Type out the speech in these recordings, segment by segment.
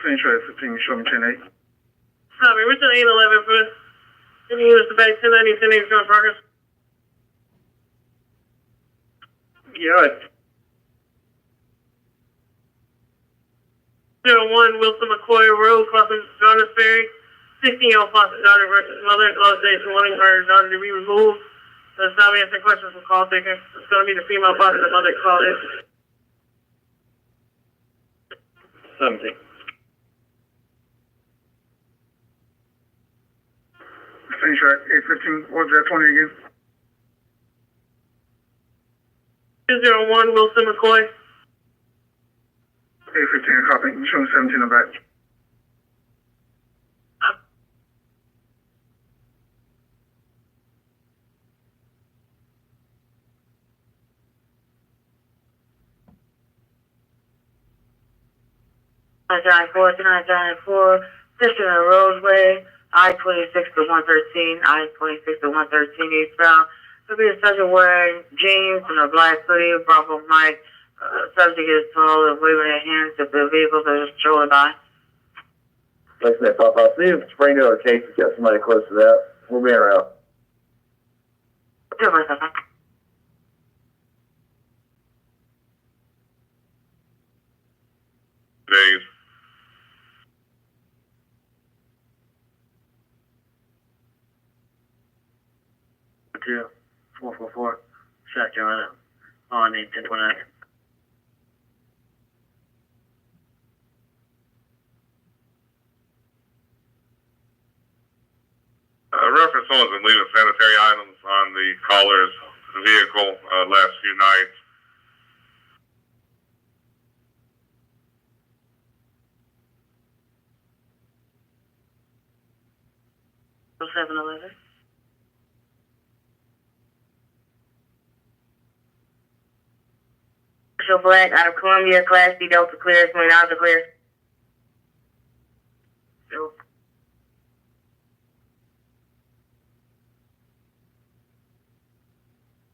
Finish at 15, show me 10-8. Copy, Richland 811 for any units to back 1090, 1080 showing progress. Yeah, 01 Wilson McCoy Road, crossing Jonas Ferry. 16-year-old foster daughter versus mother. Law states wanting her daughter to be removed. So stop answering questions from call taker. It's going to be the female foster the mother called it. 17. Finish at 815. What was that 20 again? 201 Wilson McCoy. 815, copy. Show me 17 in the back. Giant 4, Sister Roseway, I-26 to 113, I-26 to 113 eastbound. Could be a subject wearing jeans and a black hoodie, Bravo Mike. Subject is tall and waving their hands at the vehicle that is strolling by. Like I said, Pop, I'll see if Springdale or Case has got somebody close to that. We'll be around. Days. Two, 444, South Carolina, on 1029. Reference someone's been leaving sanitary items on the caller's vehicle last few nights. Oh, 711. Commercial Black out of Columbia, Class D Delta clear, 20 hours clear. So,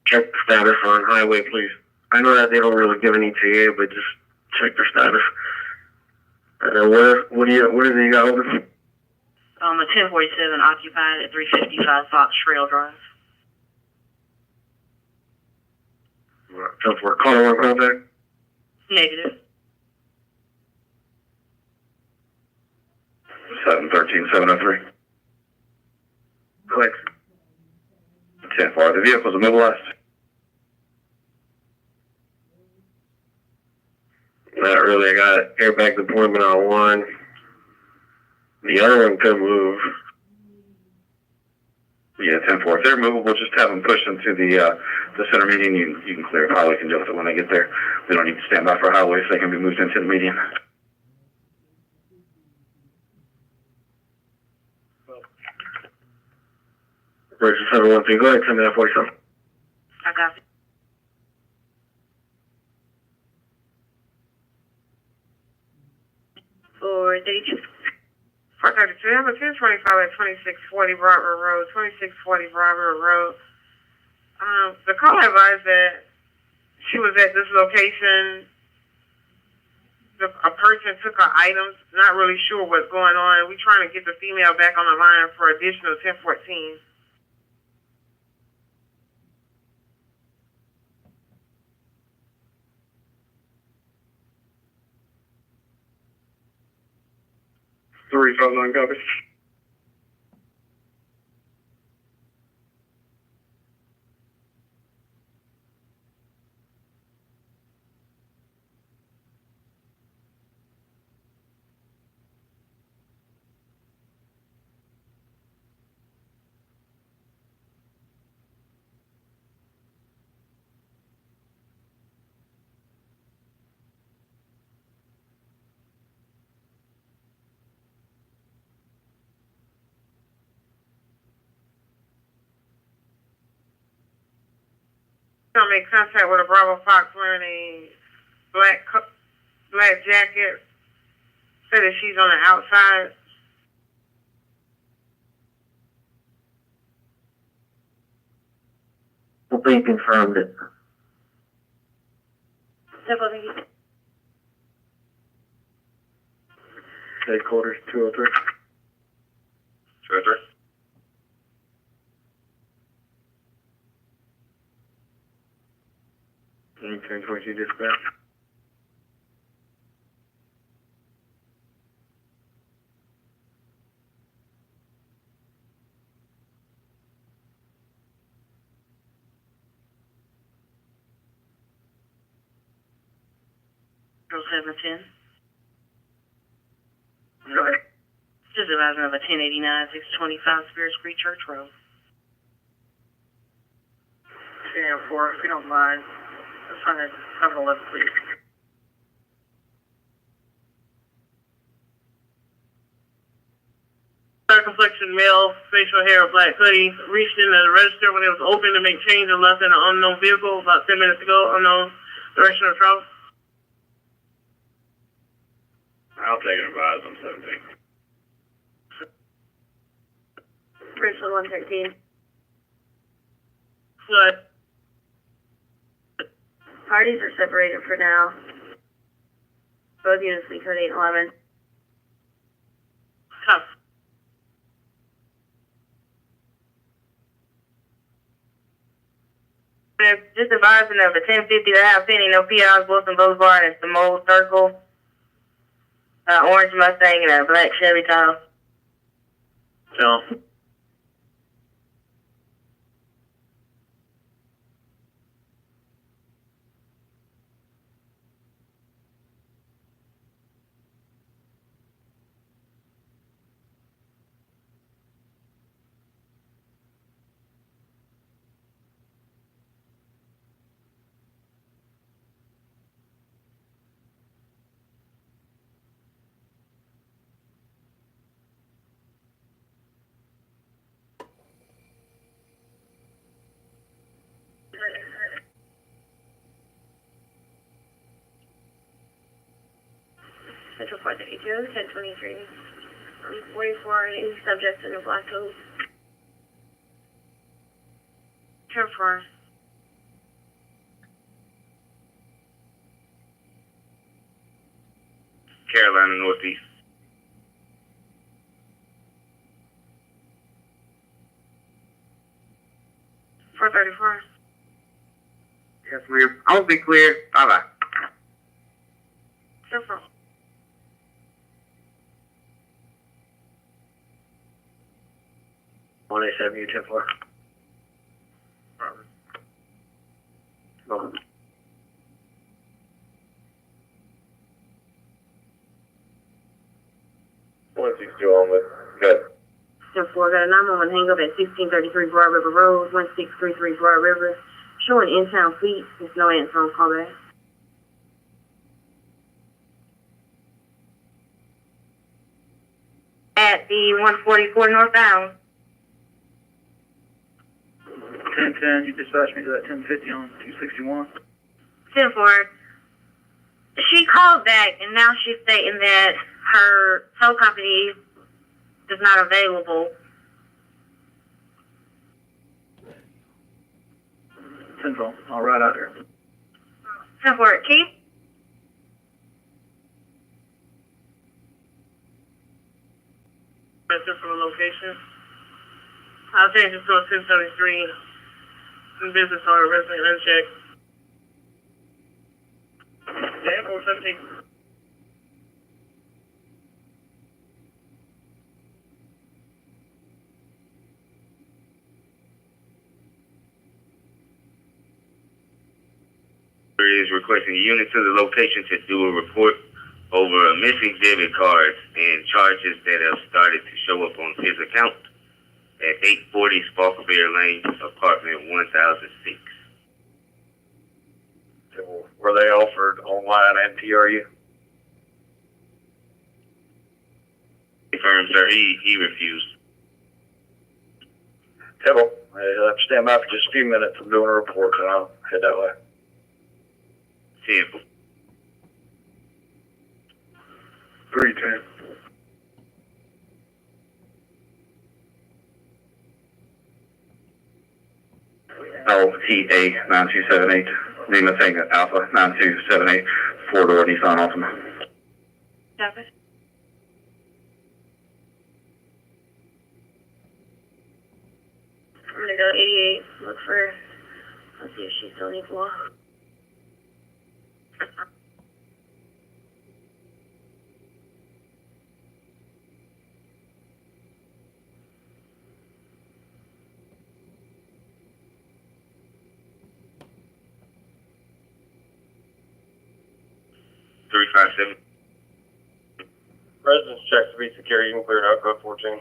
Check the status on highway, please. I know that they don't really give an ETA, but just check their status. And then what is it you got over? a 1047 occupied at 355 Fox Trail Drive. Just for caller one contact? Negative. 713-703. Click. 10-4. The vehicle's immobilized. Not really. I got airbag deployment on one. The other one could move. Yeah, 10-4. If they're movable, just have them push into the center median. You can clear highway congested when they get there. We don't need to stand by for highway, so they can be moved into the median. Bridge 713. Go ahead, send me that 47. I got it. For 32. 432, I'm a 1025 at 2640 Broadway Road, 2640 Broadway Road. The call advised that she was at this location. A person took her items, not really sure what's going on. We're trying to get the female back on the line for additional 1014. Three, 5-9, copy. I made contact with a Bravo Fox wearing a black jacket. Said that she's on the outside. We'll be confirmed it. Headquarters, 203. 203. Okay, 22 dispatch. Zero 710. Go ahead. Just advising of a 1089, 625 Spirit Street, Church Road. 10-4, if you don't mind. Just trying to have a left, please. Circumflexion male, facial hair, black hoodie, reached in the register when it was open to make change and left in an unknown vehicle about 10 minutes ago, unknown direction of travel. I'll take an advise on 17. Richland 113. Good. Parties are separated for now. Both units be code 811. Tough. Just advising of a 1050 to have pending no PIs, Wilson Boulevard, and some old circle. Orange Mustang and a black Chevy Tahoe. So, Central 432, 1023. 44, any subjects in the black coat. 10-4. Carolina Northeast. Yes, ma'am. I'll be clear. Bye-bye. 10-4. one eight seven, you 10-4. No. 162 on with. Good. 10-4, got a 911 hang up at 1633 Broad River Road, 1633 Broad River. Showing in-town fleet. There's no answer on callback. At the 144 northbound. 10-10, you dispatched me to that 1050 on 261. 10-4. She called back, and now she's stating that her tow company is not available. 10-4, I'll ride out there. 10-4, Keith? Answer for the location. I'll change it to a 1073. In business order, resident unchecked. 10-4-17. Is requesting a unit to the location to do a report over a missing debit card and charges that have started to show up on his account at 840 Sparkle Bear Lane, apartment 1006. Were they offered online and TRU? Confirmed, sir, he refused. Tibble, I'll have to stand by for just a few minutes. I'm doing a report, and I'll head that way. 10-4. 310. LTA 9278, Lima Tango Alpha 9278, 4-door Nissan Altima. Copy. I'm gonna go 88, look for, let's see if she still needs law. Residents check to be secure. You can clear it out. Code 14.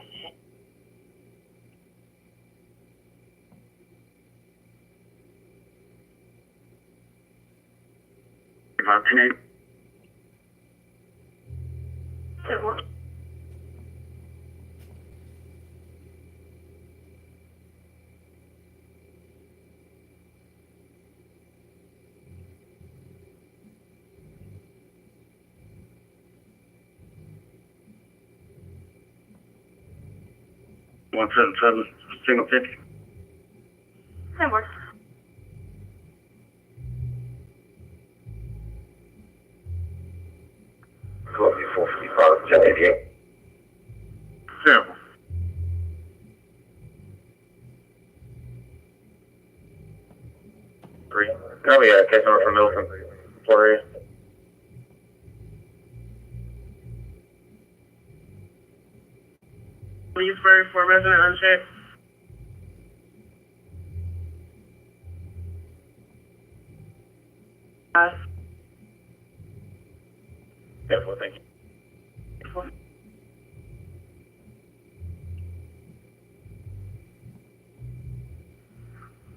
One 177, single 50. Same word. Columbia 455, 1088. Sample. Three. Oh yeah, case number from Milton. Florida. Leesburg for resident unchecked. Yeah, well, thank you.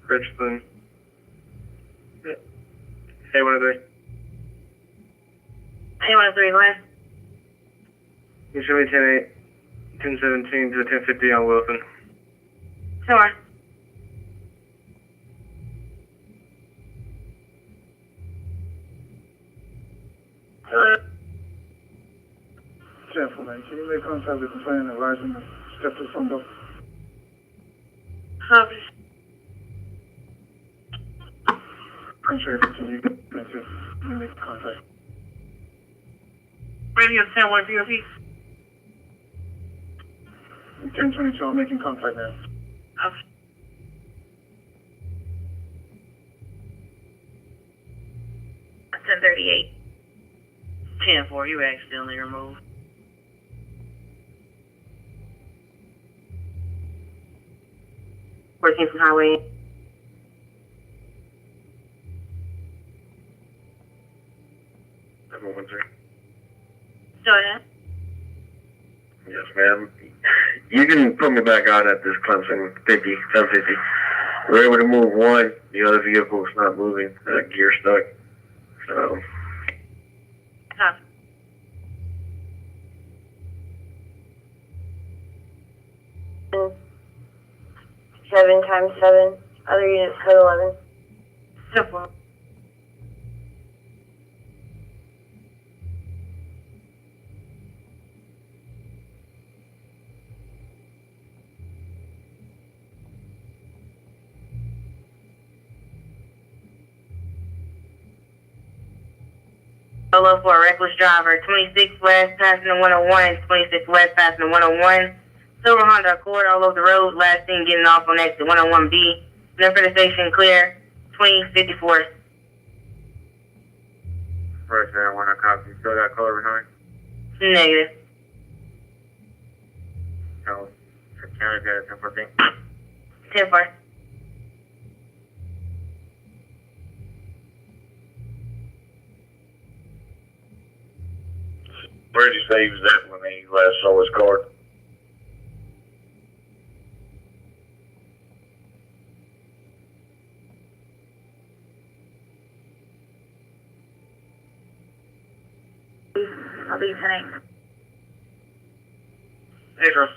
Richland. Hey, what are they? Hey, 103, go ahead. You show me 10-8, 10-17 to 10-50 on Wilson. Sure. Careful, man. Can you make contact with the complainant and advise him to step to the front door? Copy. Appreciate it. Can you make contact? Radio 10-1 POP. 1022, I'm making contact now. Okay. $1038. 10-4, you accidentally removed. Working from highway. Number 13. Go ahead. Yes, ma'am. You can put me back on at this Clemson 50, 1050. We're able to move one. The other vehicle is not moving. Gear stuck. So. Copy. Seven times 7. Other units code 11. Simple. Solo for a reckless driver. 26 west passing the 101. 26 west passing the 101. Silver Honda Accord all over the road. Last thing getting off on exit 101B. Then for the station clear. 2054. Right there, I want to copy. Still got color behind? Negative. No. County got 1014. 10-4. Where did you say he was at when he last saw his card? I'll be 10-8. Hey, Charles.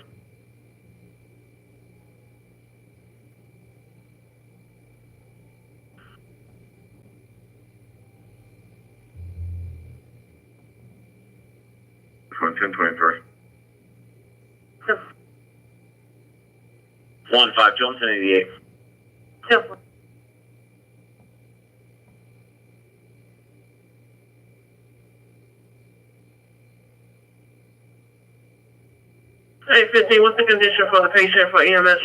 One 1023. 15 Johnson 88. Simple. Hey, 15, what's the condition for the patient for EMS?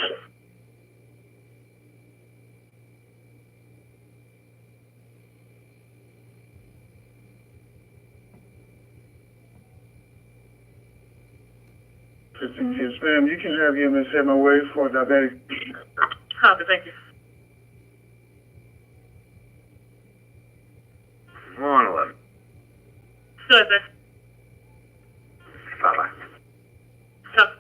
Yes, ma'am. You can have EMS head my way for diabetic. Copy, thank you. 111. Good, sir. Bye-bye. Copy.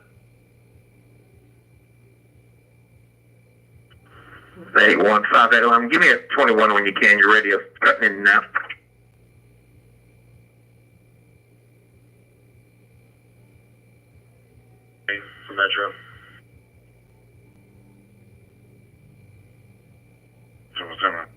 815, give me a 21 when you can. Your radio's cutting in and out. For Metro. Summer.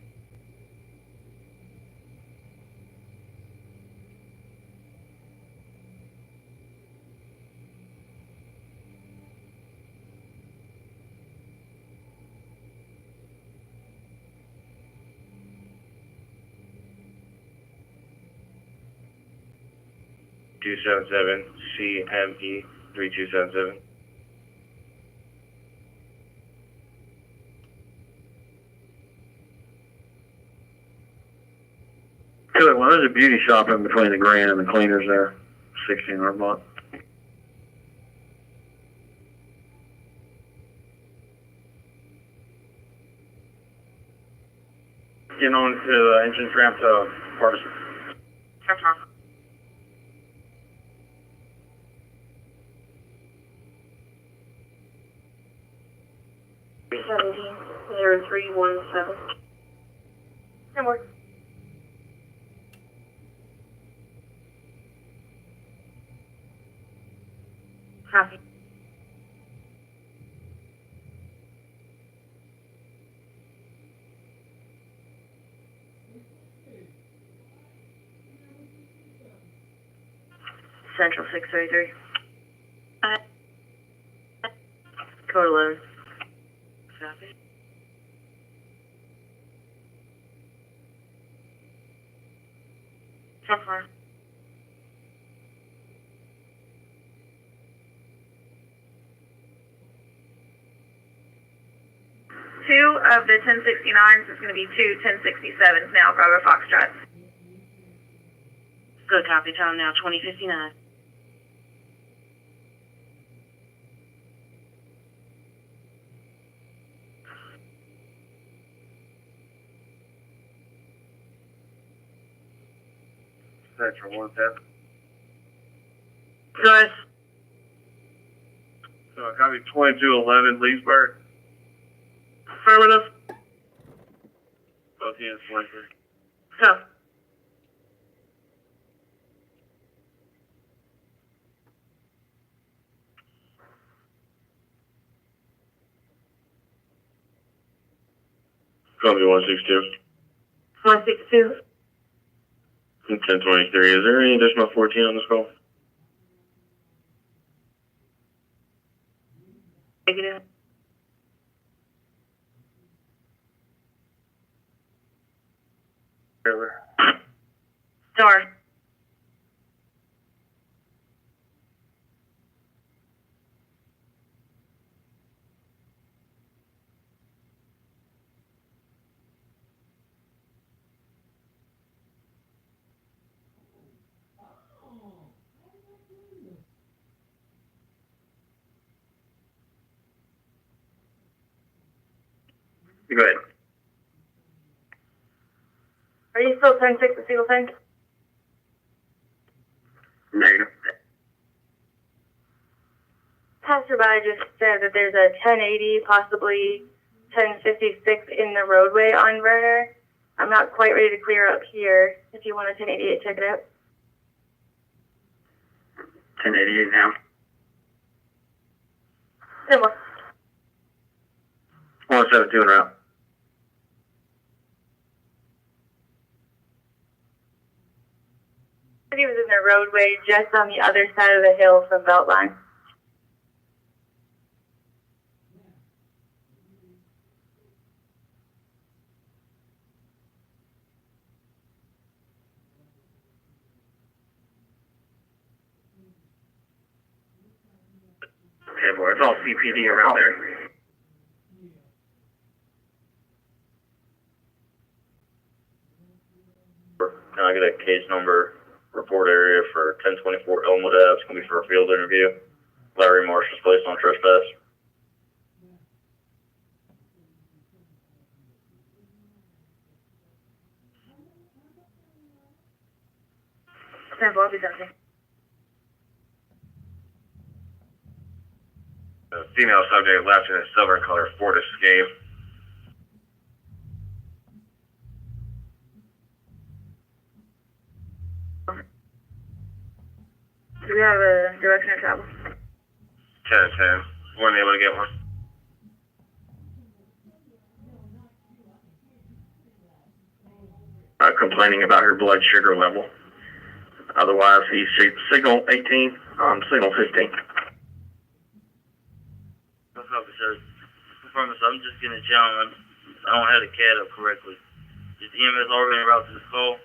CME 3277. Good. Well, there's a beauty shop in between the Grand and the cleaners there. 1600 a month. Getting on to the entrance ramp to Partisan. Copy. $317 0317. No more. Copy. Central 633. Code 11. Copy. Copy. Two of the 1069s is going to be two 1067s now, Bravo Foxtrot. Good copy. Time now 2059. Central 17. Good. So I copy 2211 Leesburg. Affirmative. Both units likely. Copy. Copy 162. 162. 1023. Is there any additional 14 on this call? Negative. Sorry. Go ahead. Are you still 10-6 at Single Thing? Negative. Passerby just said that there's a 1080, possibly 1056 in the roadway on Werner. I'm not quite ready to clear up here. If you want a 1088, check it out. 1088 now. Similar. 172 en route. He was in the roadway just on the other side of the hill from Beltline. Okay, boy, it's all CPD around there. Can I get a case number report area for 1024 Elmwood Ave? It's going to be for a field interview. Larry Marsh is placed on trespass. Sample, I'll be something. The female subject left in a silver color Ford Escape. Do we have a direction of travel? 10-10. Weren't able to get one. Complaining about her blood sugar level. Otherwise, he's signal 18 on signal 15. What's up, sir? Confirm this. I'm just getting a challenge. I don't have the CAD up correctly. Is EMS already en route to this call?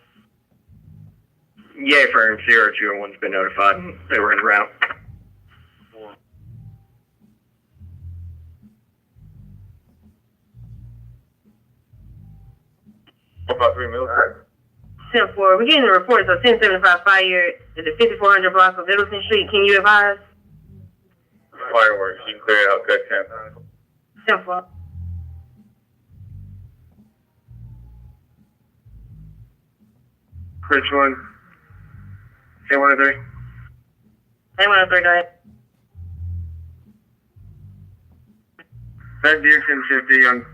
Yay, firm 021's been notified. They were en route. 4. About 3 military. 10-4. We're getting the reports of 1075 fire at the 5400 block of Littleton Street. Can you advise? Fireworks, you can clear it out. Good, 10. 10-4. Richland. K103. Hey, 103, go ahead. That deer 1050 on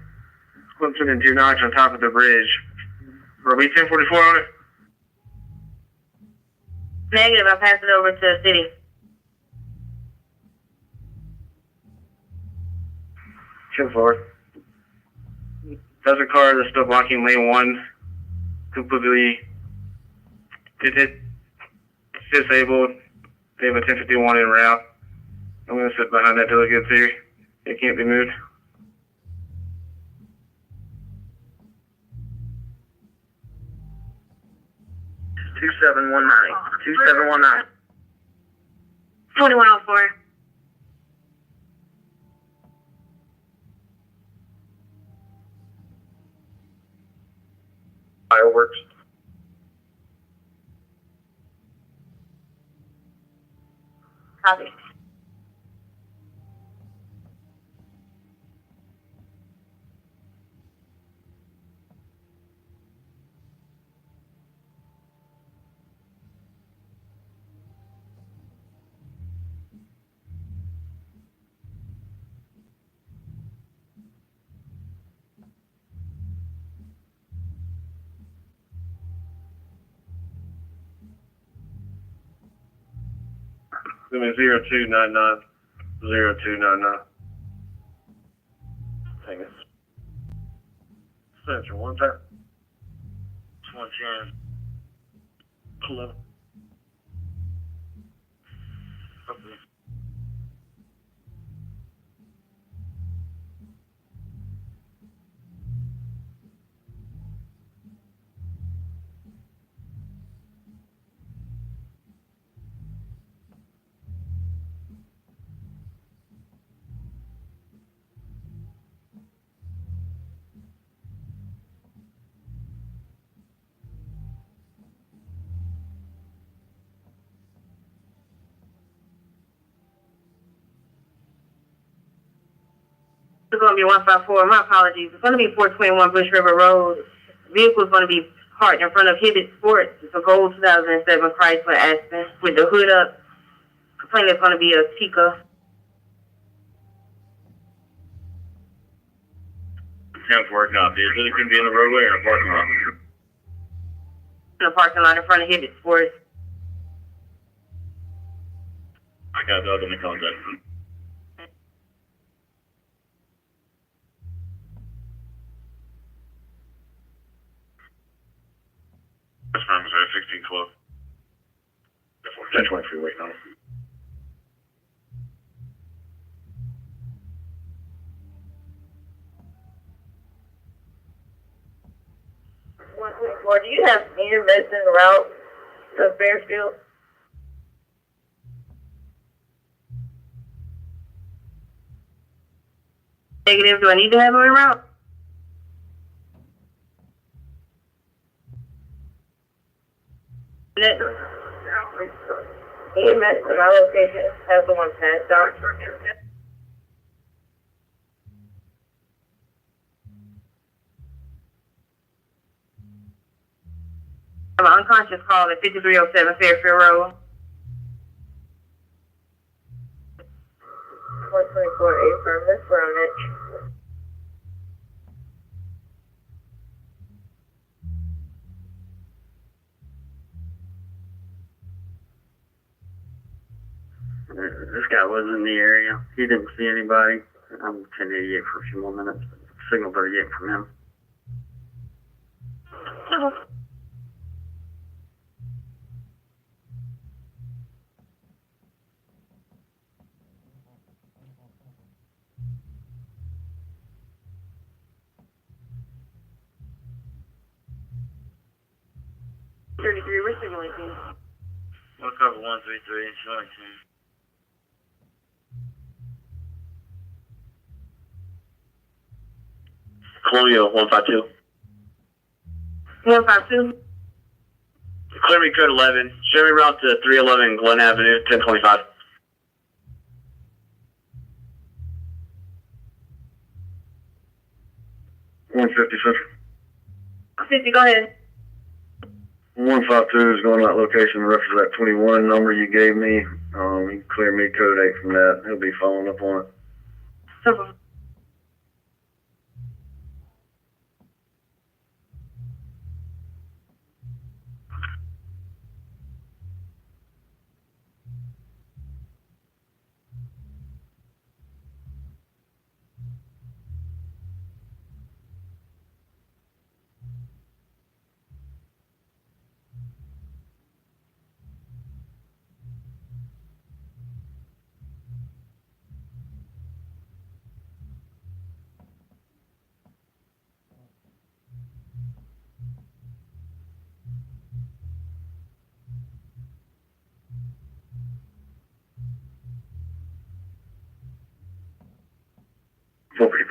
Clemson and 2 Notch on top of the bridge. Are we 1044 on it? Negative, I'll pass it over to the city. 10-4. There's a car that's still blocking lane 1. Completely it's disabled. They have a 1051 en route. I'm going to sit behind that till it gets here. It can't be moved. Oh, 2719. 2104. Fireworks. Copy. Give me 0299. 0299. Hang it. Central, one time. 110. 11. Okay. It's going to be 154. My apologies. It's going to be 421 Bush River Road. Vehicle's going to be parked in front of Hibbett Sports. It's a gold 2007 Chrysler Aspen with the hood up. Complaint is going to be a Tika. 10-4, copy. Is it going to be in the roadway or in a parking lot? In the parking lot in front of Hibbett Sports. I got Doug in the contact. This firm is at 1612. 1020 freeway now. Or do you have senior medicine route to Fairfield? Negative. Do I need to have them en route? EMS at my location has the one passed out. I'm an unconscious call at 5307 Fairfield Road. 424 affirm, that's where I'm at. This guy was in the area. He didn't see anybody. I'm 1088 for a few more minutes. Signal 38 from him. We're signaling. One cover 133, showing 10. Colonial 152. 152. Clear me code 11. Show me route to 311 Glen Avenue, 1025. $156. 50, go ahead. 152 is going to that location, reference to that 21 number you gave me. You can clear me code 8 from that. He'll be following up on it. Simple.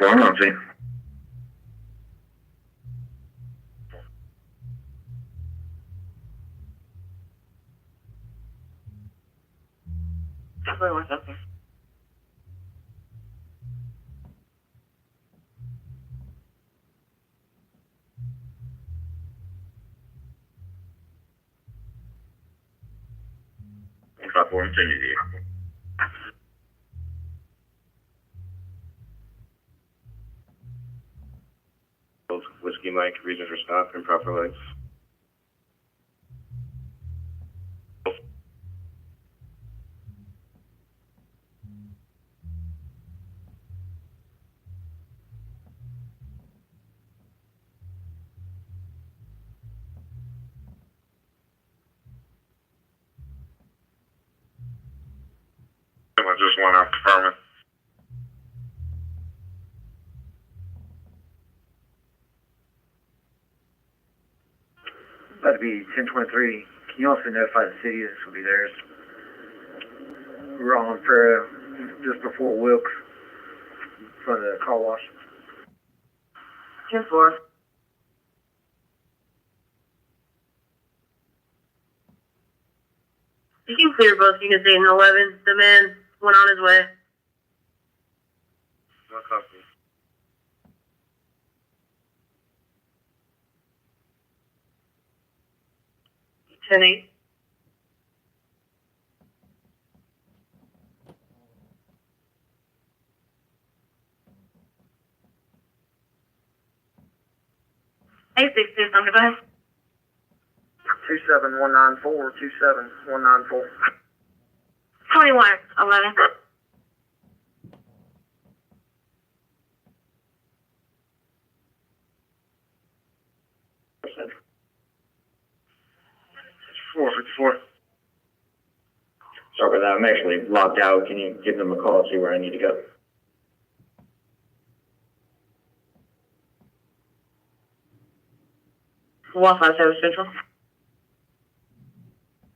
I'm not seeing. Wait 1 second. Whiskey Mike, reason for stop, improper lights. I just went out confirming. About to be 1023. Can you also notify the city this will be theirs? We're on for just before Wilkes for the car wash. 10-4. You can clear both. You can say an 11. The man went on his way. One copy. Ten eight. Eight 6 something. Go ahead. 27194, 27194. 2111. Four. Sorry about that. I'm actually locked out. Can you give them a call, see where I need to go? One 57 Central.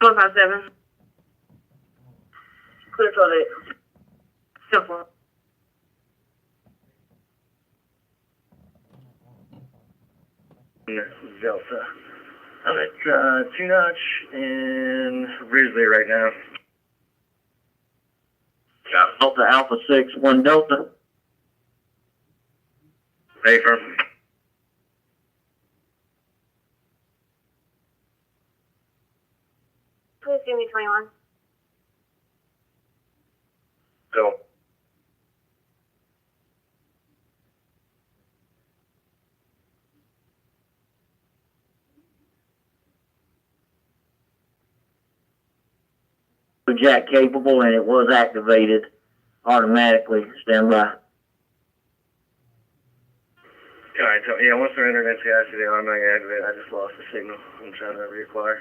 157. Clear toilet. Simple. Delta. I'm at 2 Notch in Risley right now. Got Delta Alpha 6, 1 Delta. Hey, firm. Please give me 21. Go. Jack capable, and it was activated automatically. Stand by. Alright, so, yeah, once they're entered into the IC, they automatically activate. I just lost the signal. I'm trying to reacquire.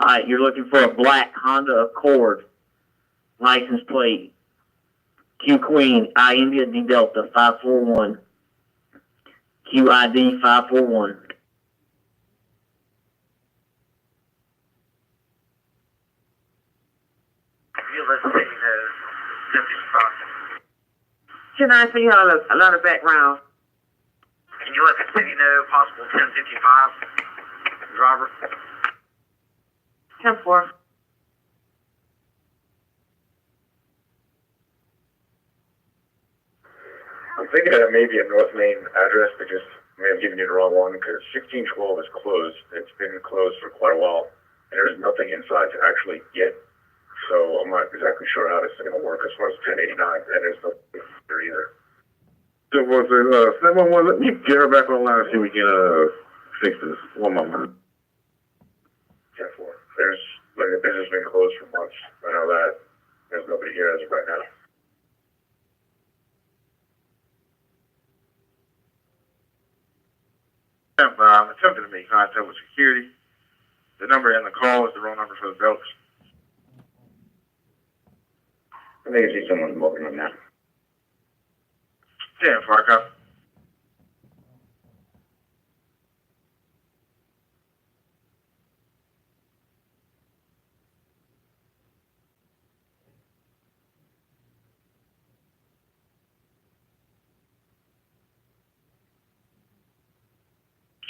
Alright, you're looking for a black Honda Accord. License plate. Q Queen, I India D Delta 541. QID 541. You listen to those. 10-9, so you have a lot of background. Can you let the city know possible 1055 driver? 10-4. I'm thinking that it may be a North Main address, but just may have given you the wrong one because 1612 is closed. It's been closed for quite a while, and there's nothing inside to actually get. So I'm not exactly sure how this is going to work as far as 1089, and there's no there either. So, 711, let me get her back online and see if we can, fix this. One moment. 10-4. There's, like, the business has been closed for months. I know that. There's nobody here as of right now. I'm attempting to make contact with security. The number in the call is the wrong number for the belts. I think I see someone walking on now. 10, Farcop.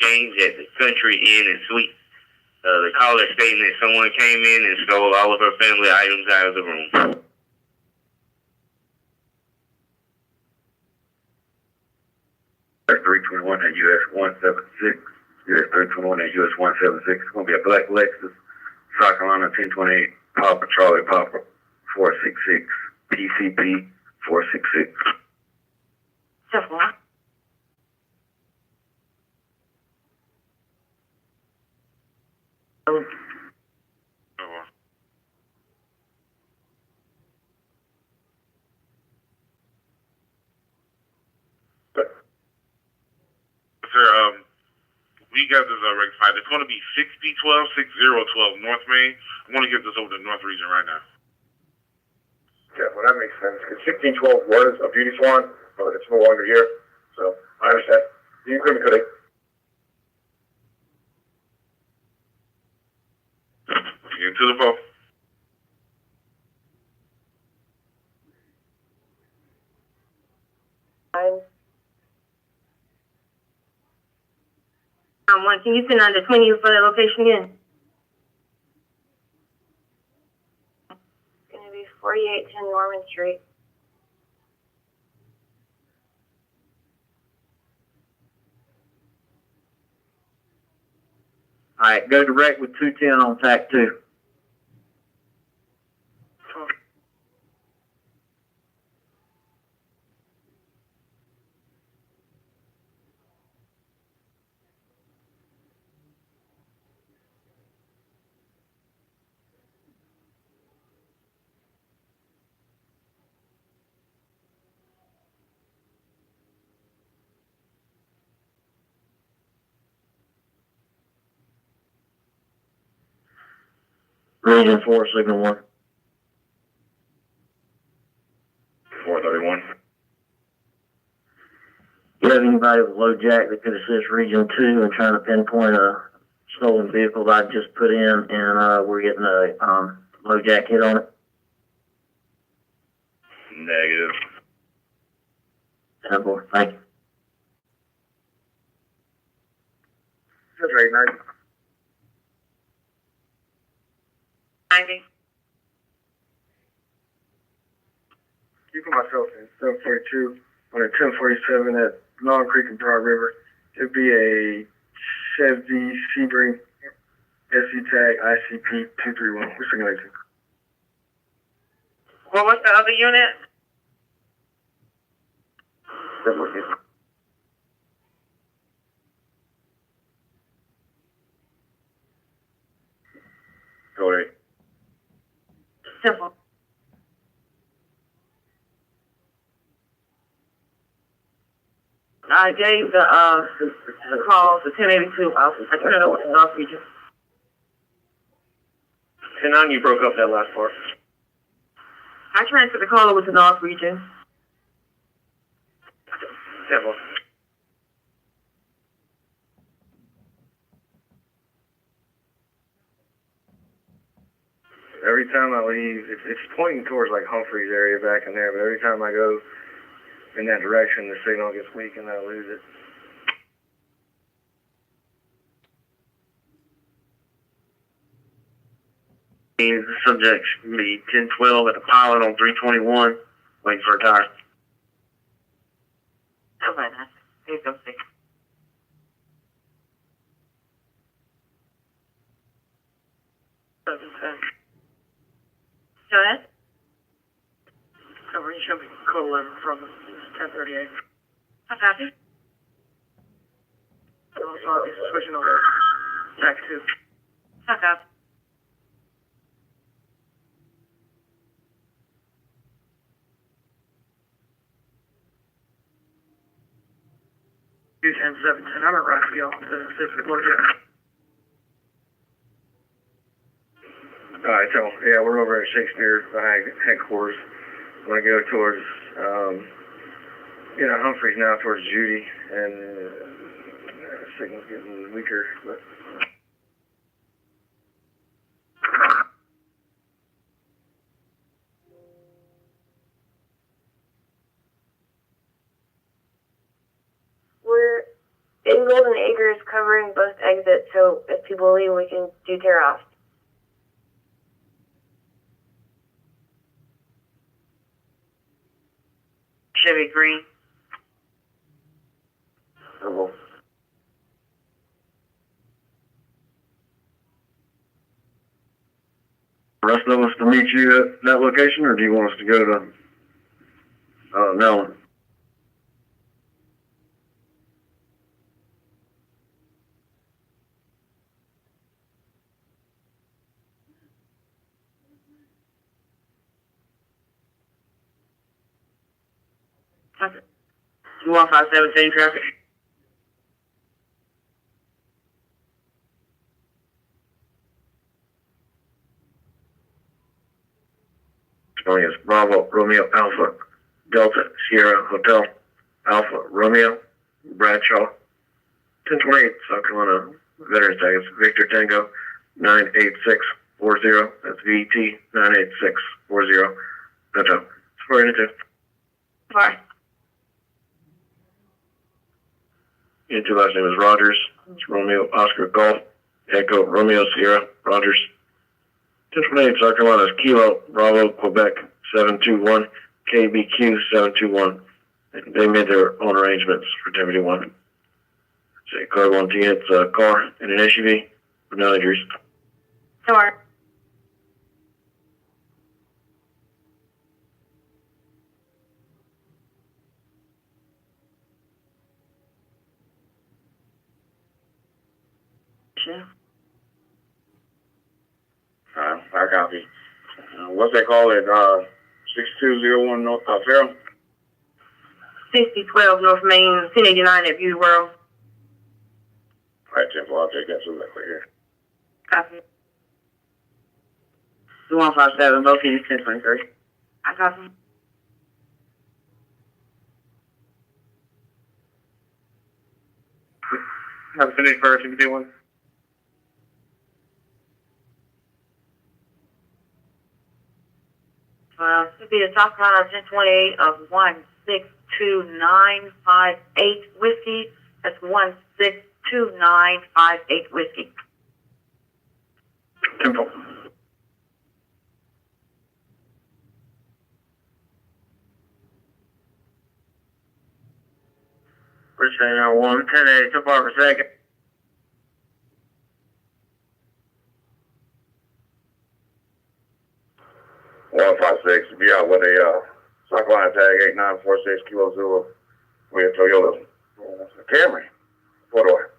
James at the Country Inn and Suite. The caller stating that someone came in and stole all of her family items out of the room. 321 at US 176. US 321 at US 176. It's going to be a black Lexus. South Carolina 1028. Papa Charlie Papa 466. PCP 466. 10-4. Sir, we got this rectified. It's going to be 6012, 6012 North Main. I want to get this over to the North Region right now. Yeah, well, that makes sense. Because 1612 was a beauty salon, but it's no longer here. So I understand. You couldn't could it. Get to the phone. One, can you send on the 20 for the location again? It's going to be 4810 Norman Street. Alright, go direct with 210 on TAC 2. Region 4, Signal 1. 431. You have anybody with low jack that could assist Region 2 in trying to pinpoint a stolen vehicle that I just put in, and we're getting a low jack hit on it? Negative. 10-4, thank you. That's right, nice. 90. Keeping myself in 742 on a 1047 at Long Creek and Broad River. It'd be a Chevy Sebring SE tag ICP 231. We're simulating. What was the other unit? Go ahead. Simple. I gave the call to 1082. I turned it over to North Region. 10-9, you broke up that last part. I transferred the call over to North Region. Simple. Every time I leave, it's pointing towards like Humphreys area back in there, but every time I go in that direction, the signal gets weak and I lose it. The subject should be 1012 at the pilot on 321, waiting for a tire. Come on, please don't say. Go ahead. Coverage should be code 11 from 1038. I'm happy. Switching over. Back to. I'm happy. And 710. I'm at Rockville. The specific location. Alright, so, yeah, we're over at Shakespeare headquarters. I'm going to go towards, Humphreys now, towards Judy, and the signal's getting weaker, but... We're in Golden Acres covering both exits, so if people leave, we can do tear off. Chevy Green. Hello. The rest of us to meet you at that location, or do you want us to go to, Nellen? Okay. 21517 traffic. Spelling is Bravo, Romeo, Alpha, Delta, Sierra, Hotel, Alpha, Romeo, Bradshaw, 1028, South Carolina, Veterans Tag, it's Victor Tango, 98640, that's VT, 98640, Hotel. Square into. Bye. Your last name is Rogers. It's Romeo, Oscar, Golf, Echo, Romeo, Sierra, Rogers. 1028, South Carolina is Kilo, Bravo, Quebec, 721, KBQ, 721. And they made their own arrangements for 1051. Say, car 110, it's a car and an SUV with no injuries. Sorry. Yeah. I copy. What's that call at 6201 North Farrell? 6012 North Main, 1089 at Beauty World. All right, Temple, I'll take that so that right here. Copy. 2157, located 1023. I copy. Have a finished first, if you do one. Should be a South Carolina 1028 of 162958 whiskey. That's 162958 whiskey. Temple. Richland 110 so far per second. 156, be out with a stock line tag 8946 Kilo Zulu with Toyota Camry. 4-door.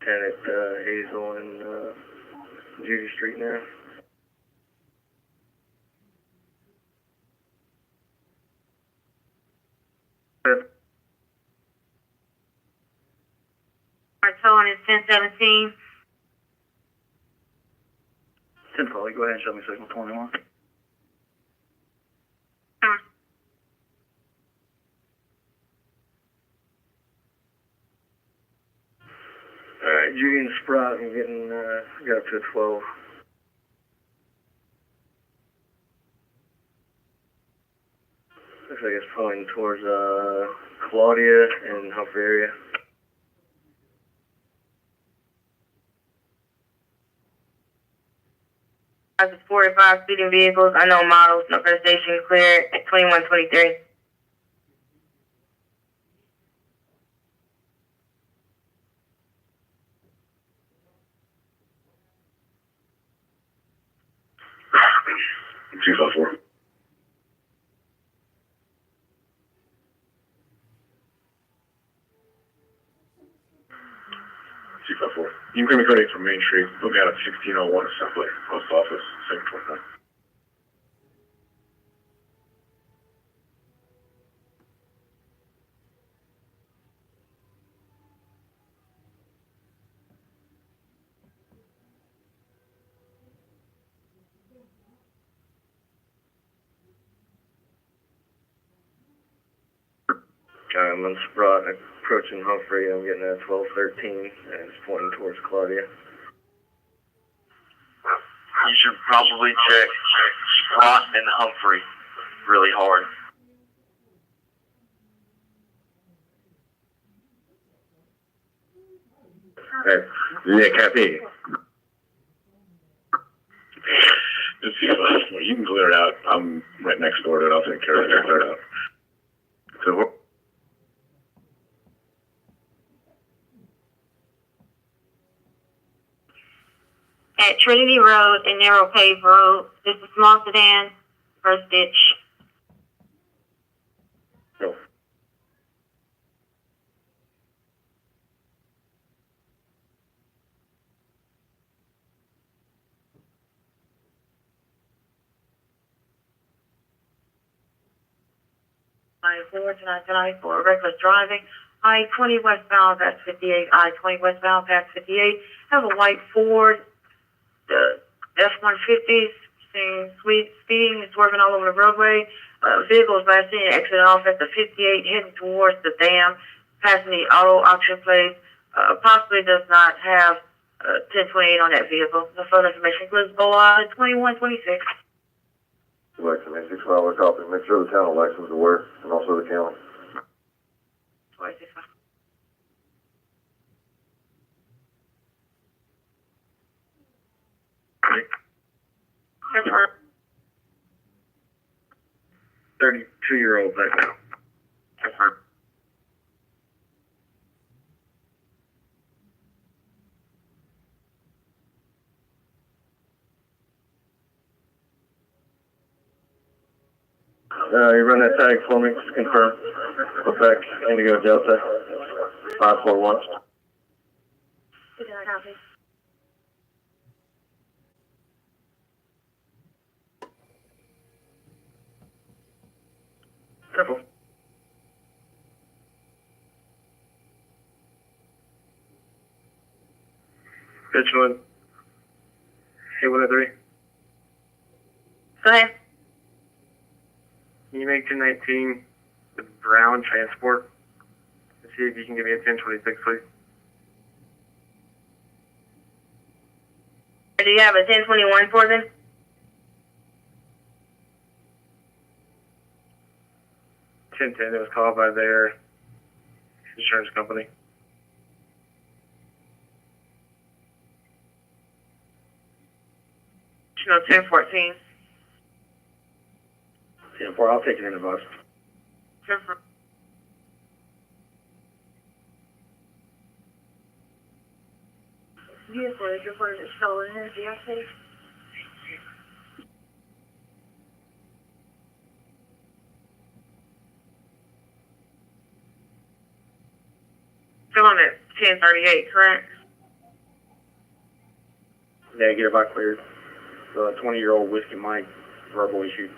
Lieutenant Hazel and Judy Street now. Our towing is 1017. 10 Foley, go ahead and show me signal 21. Alright, Judy and Sprott, I'm getting, got up to 12. Looks like it's pointing towards, Claudia and Humphrey area. As it's 45 speeding vehicles, unknown models, no station clear at 2123. Two five four. You can come from Main Street. Put me out at 1601 Assembly, Post Office, 729. I'm on Sprott, approaching Humphrey, I'm getting at 1213, and it's pointing towards Claudia. You should probably check Sprott and Humphrey really hard. Yeah, copy. Just see you can clear it out. I'm right next door to it. I'll take care of it. Clear it out. So At Trinity Road and Narrow Pave Road, there's a small sedan, first ditch. no. I-4 for reckless driving. I-20 westbound past 58. I-20 westbound past 58. Have a white Ford. The F-150 seeing speeding, it's working all over the roadway. Vehicles last seen exiting off at the 58, heading towards the dam, passing the auto auction place. Possibly does not have 1028 on that vehicle. The further information includes BOA 2126. Lexington, 6-mile copy. Make sure the town of Lexington's aware, and also the county. 26. Confirm. 32-year-old back now. Confirm. You run that tag for me, just confirm. Quebec, Indigo Delta, 541. Copy. Careful. Richland, 103. Go ahead. Can you make 1019 the Brown Transport? Let's see if you can give me a 1026, please. Do you have a 1021 for them? It was called by their insurance company. You know, 1014. 10-4, I'll take it in the bus. 1014. Vehicle is reported as stolen. Is the accident? Still on at 1038, correct? Yeah, get it back cleared. The 20-year-old Whiskey Mike verbal issue.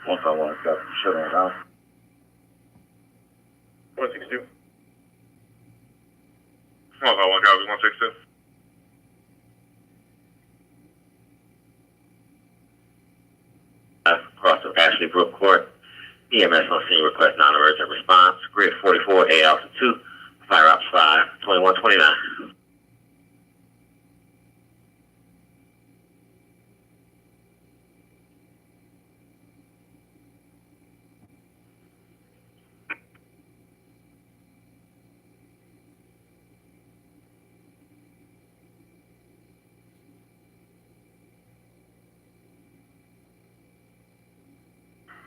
Once I want to stop, shut it down. 162. 151, copy 162. Across the Ashley Brook Court. EMS on scene request non-emergent response. Grid 44, A Alpha 2, Fire Ops 5, 2129.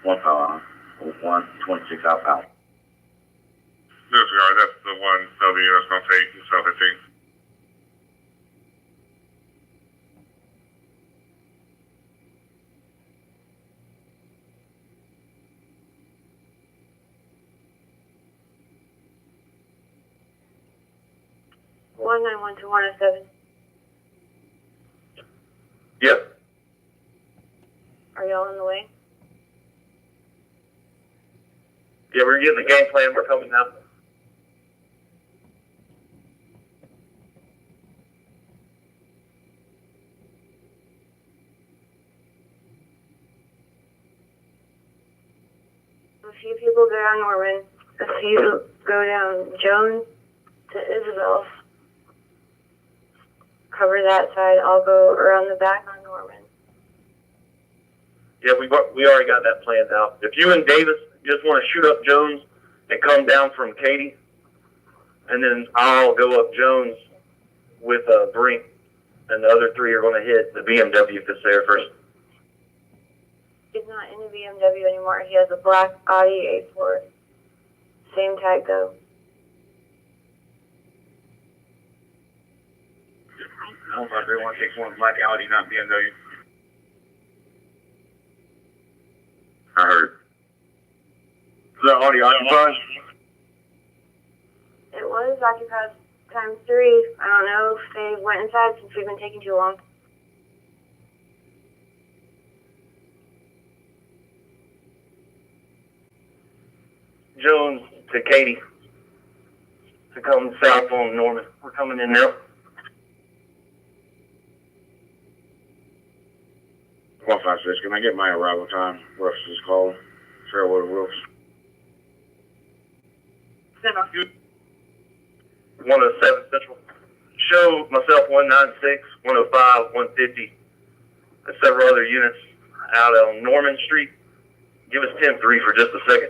One power on 126 outbound. Disregard, that's the one W that's going to take South 15. One 911 to 107. Yep. Are y'all on the way? Yeah, we're getting the game plan. We're coming now. A few people go down Norman. A few go down Jones to Isabel. Cover that side. I'll go around the back on Norman. Yeah, we already got that planned out. If you and Davis just want to shoot up Jones and come down from Katy, and then I'll go up Jones with Brink, and the other three are going to hit the BMW if it's there first. He's not in the BMW anymore. He has a black Audi A4. Same tag though. I hope everyone takes one black Audi, not BMW. I heard. Is that Audi occupied? It was occupied times 3. I don't know if they went inside since we've been taking too long. Jones to Katy to come south on Norman. We're coming in now. 156, can I get my arrival time? Russ is calling. Fairwood Wilkes. 107 Central. Show myself 196, 105, 150, and several other units out on Norman Street. Give us 10-3 for just a second.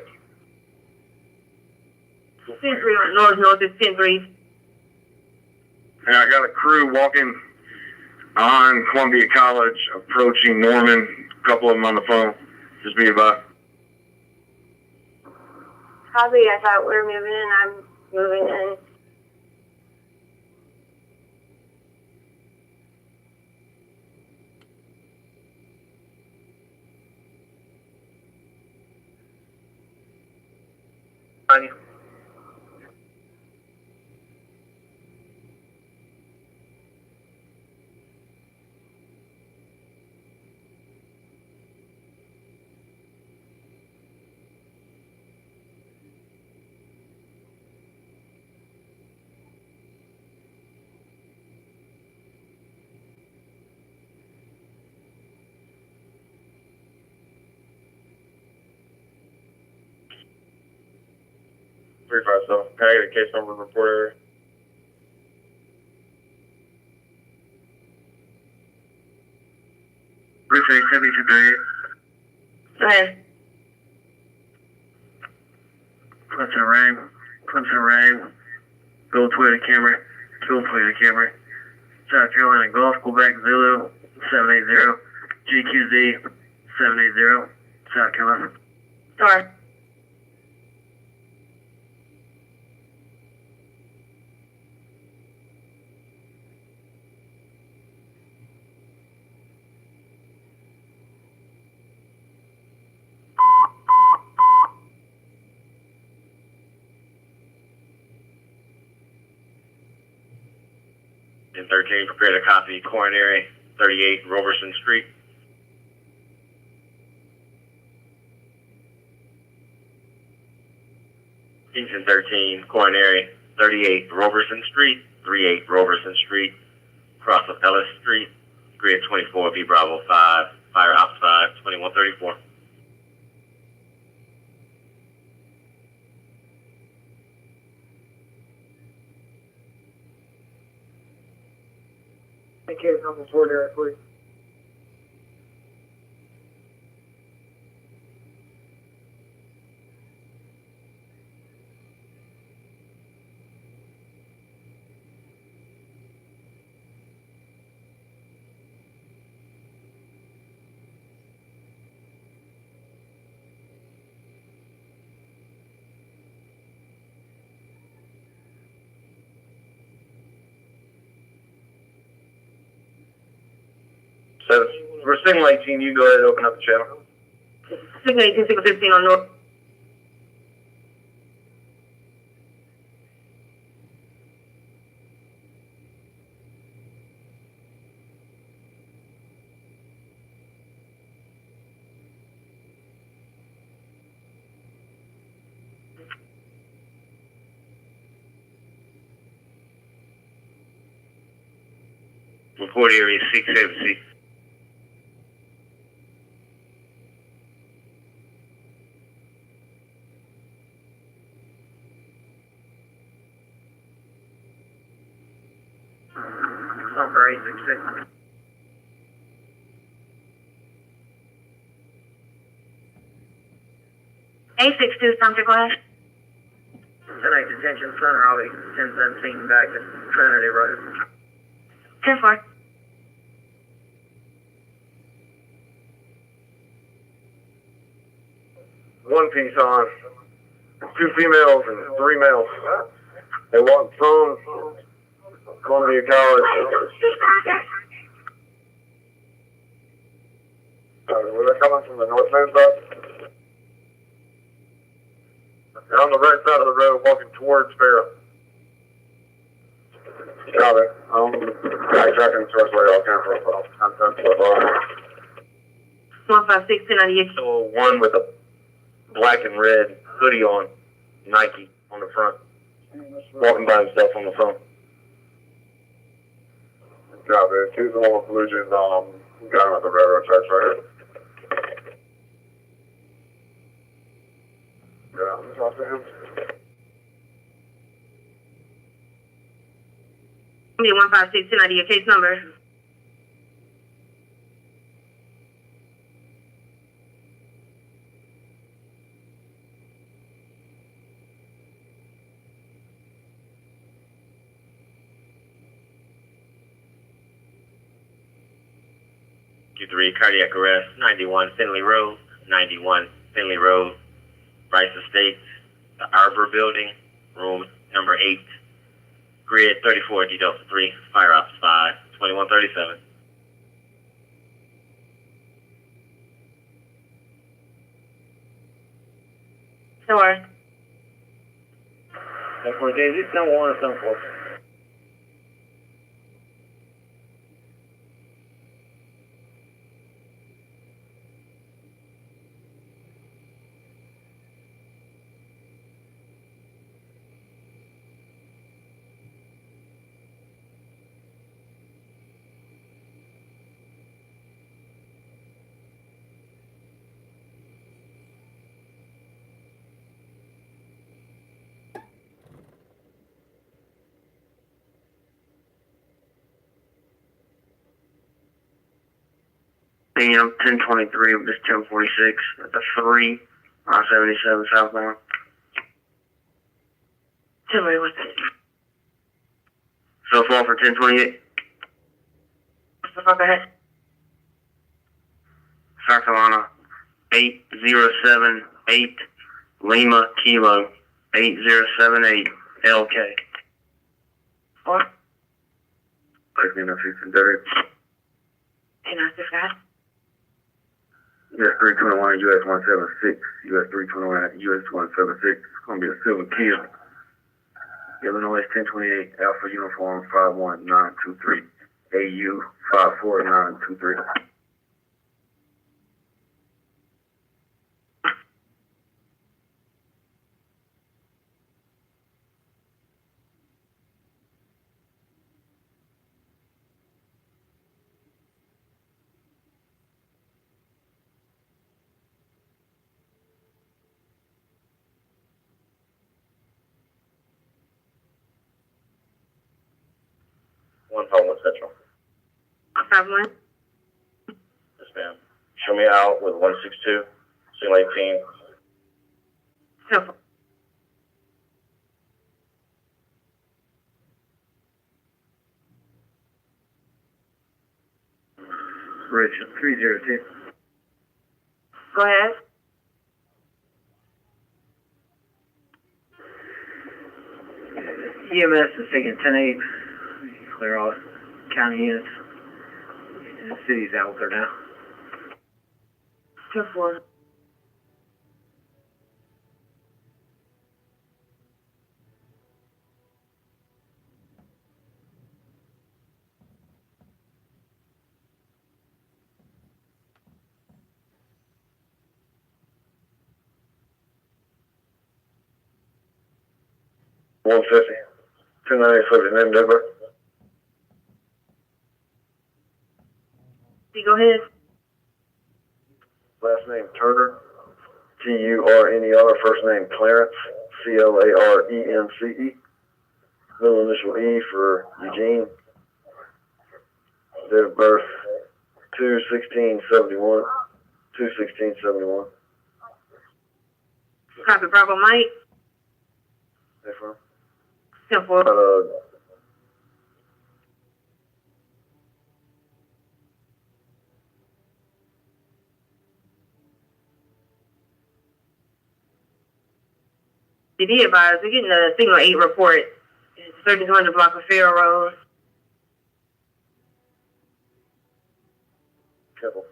10-3 on north is 10-3. And I got a crew walking on Columbia College, approaching Norman. A couple of them on the phone. Just be advised. Copy, I thought we were moving in. I'm moving in. On you. 357. Can I get a case number report area? Richland 7238. Go ahead. Clemson Rang, Bill Toyota Camry, South Carolina Golf, Quebec Zulu 780, GQZ 780, South Carolina. Sorry. In 13, prepare to copy coronary 38 Roberson Street. Houston 13, coronary 38 Roberson Street, 38 Roberson Street, cross of Ellis Street, grid 24, B Bravo 5, fire ops 5, 2134. Case number 4 there, please. So, for signal 18, you go ahead and open up the channel. Signal 18, signal 15 on North. Report area 670. Number 866. Something, go ahead. Tonight detention center, I'll be 1017 back to Trinity Road. 10-4. One piece on. 2 females and 3 males. They walked from Columbia College. Were they coming from the north main side? They're on the right side of the road walking towards Farrah. Got it. Backtracking towards where y'all came from, but I'll contact the bar. 156 1098. So one with a black and red hoodie on, Nike on the front, walking by himself on the phone. Got it. 2's the one with collusion. Got him at the railroad tracks right here. Yeah, I'm talking to him. 156 1098. Case number. Q3 cardiac arrest 91 Finley Road, 91 Finley Road, Rice Estates, the Arbor Building, room number 8, grid 34 D Delta 3, fire ops 5, 2137. Sure. 10-4 days, it's 10-1 or 10-4. PM, 1023 of this 1046 at the 3, I-77 southbound. Tell me what's that. So far for 1028. What's the fuck ahead? South Carolina, 8078 Lima Kilo, 8078 LK. Or? Taking a 630. And I just got US 321, US 176, US 321, US 176. It's going to be a silver Kia. Illinois 1028, Alpha Uniform 51923, AU 54923. One Homeless Central. 51. Yes, ma'am. Show me out with 162, single 18. Simple. Richland 302. Go ahead. EMS is taking 10-8. Clear all county units. And the city's out there now. 2-4. One 298 name Denver. Go ahead. Last name Turner, T-U-R-N-E-R. First name Clarence, C-L-A-R-E-N-C-E. Middle initial E for Eugene. Date of birth 2/16/71. 2/16/71. Copy, Bravo Mike. Hey, from? Simple. CD advised, we're getting a signal 8 report. It's 3200 block of Fair Road. Careful.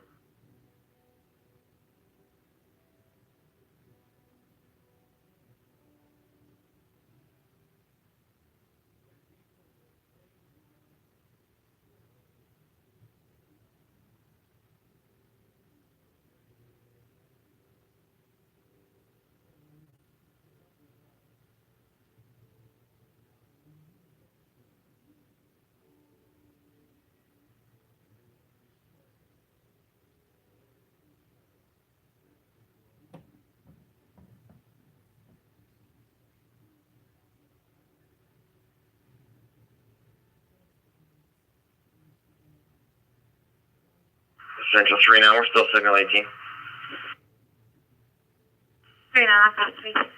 Central 3 now, we're still signal 18. 3953.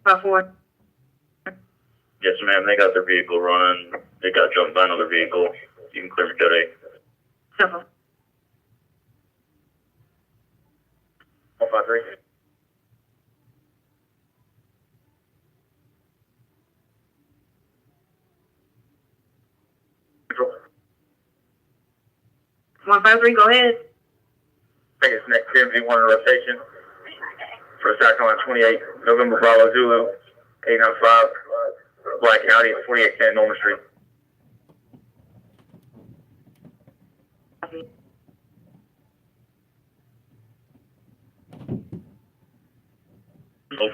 About 4. Yes, ma'am. They got their vehicle running. They got jumped by another vehicle. You can clear me today. Simple. 153. Control. 153, go ahead. think it's next 10V1 rotation for South Carolina 28, November Bravo Zulu, 895, Black County, 4810 Norman Street. Oh.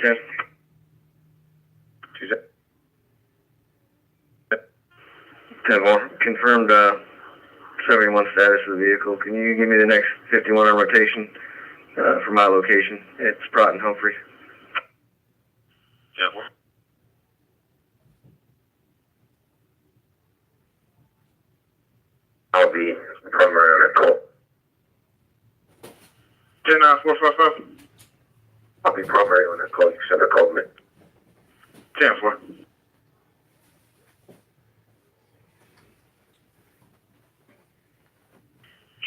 Ten. 10-1, confirmed 71 status of the vehicle. Can you give me the next 51 on rotation for my location? It's Sprott and Humphrey. Yeah. I'll be primary on that call. 10-9-4-5-5. I'll be primary on that call. You send a call me. 10-4.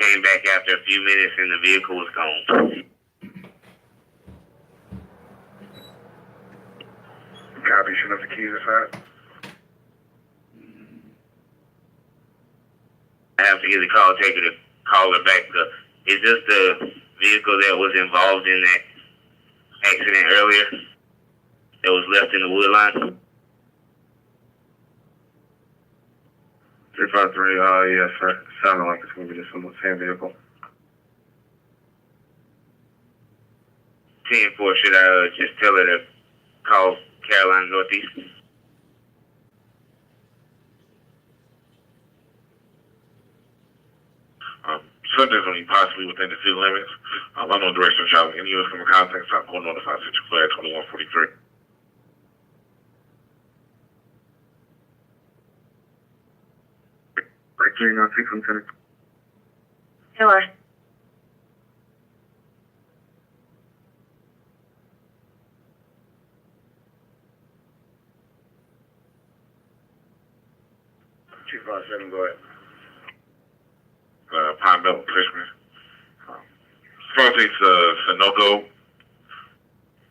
Came back after a few minutes and the vehicle was gone. Copy, should have the keys aside. I have to get the call taker to call her back. Is this the vehicle that was involved in that accident earlier that was left in the wood line? 353, yes, sir. Sounded like it's going to be the same vehicle. 10-4, should I just tell her to call Carolina Northeast? Subjects only possibly within the city limits. I know direction of travel. Any use from a contact stop, hold notify Central Flare 2143. Break 396 on center. Hello. Two five seven, go ahead. Pine Belt Fishman. Project Sunoco.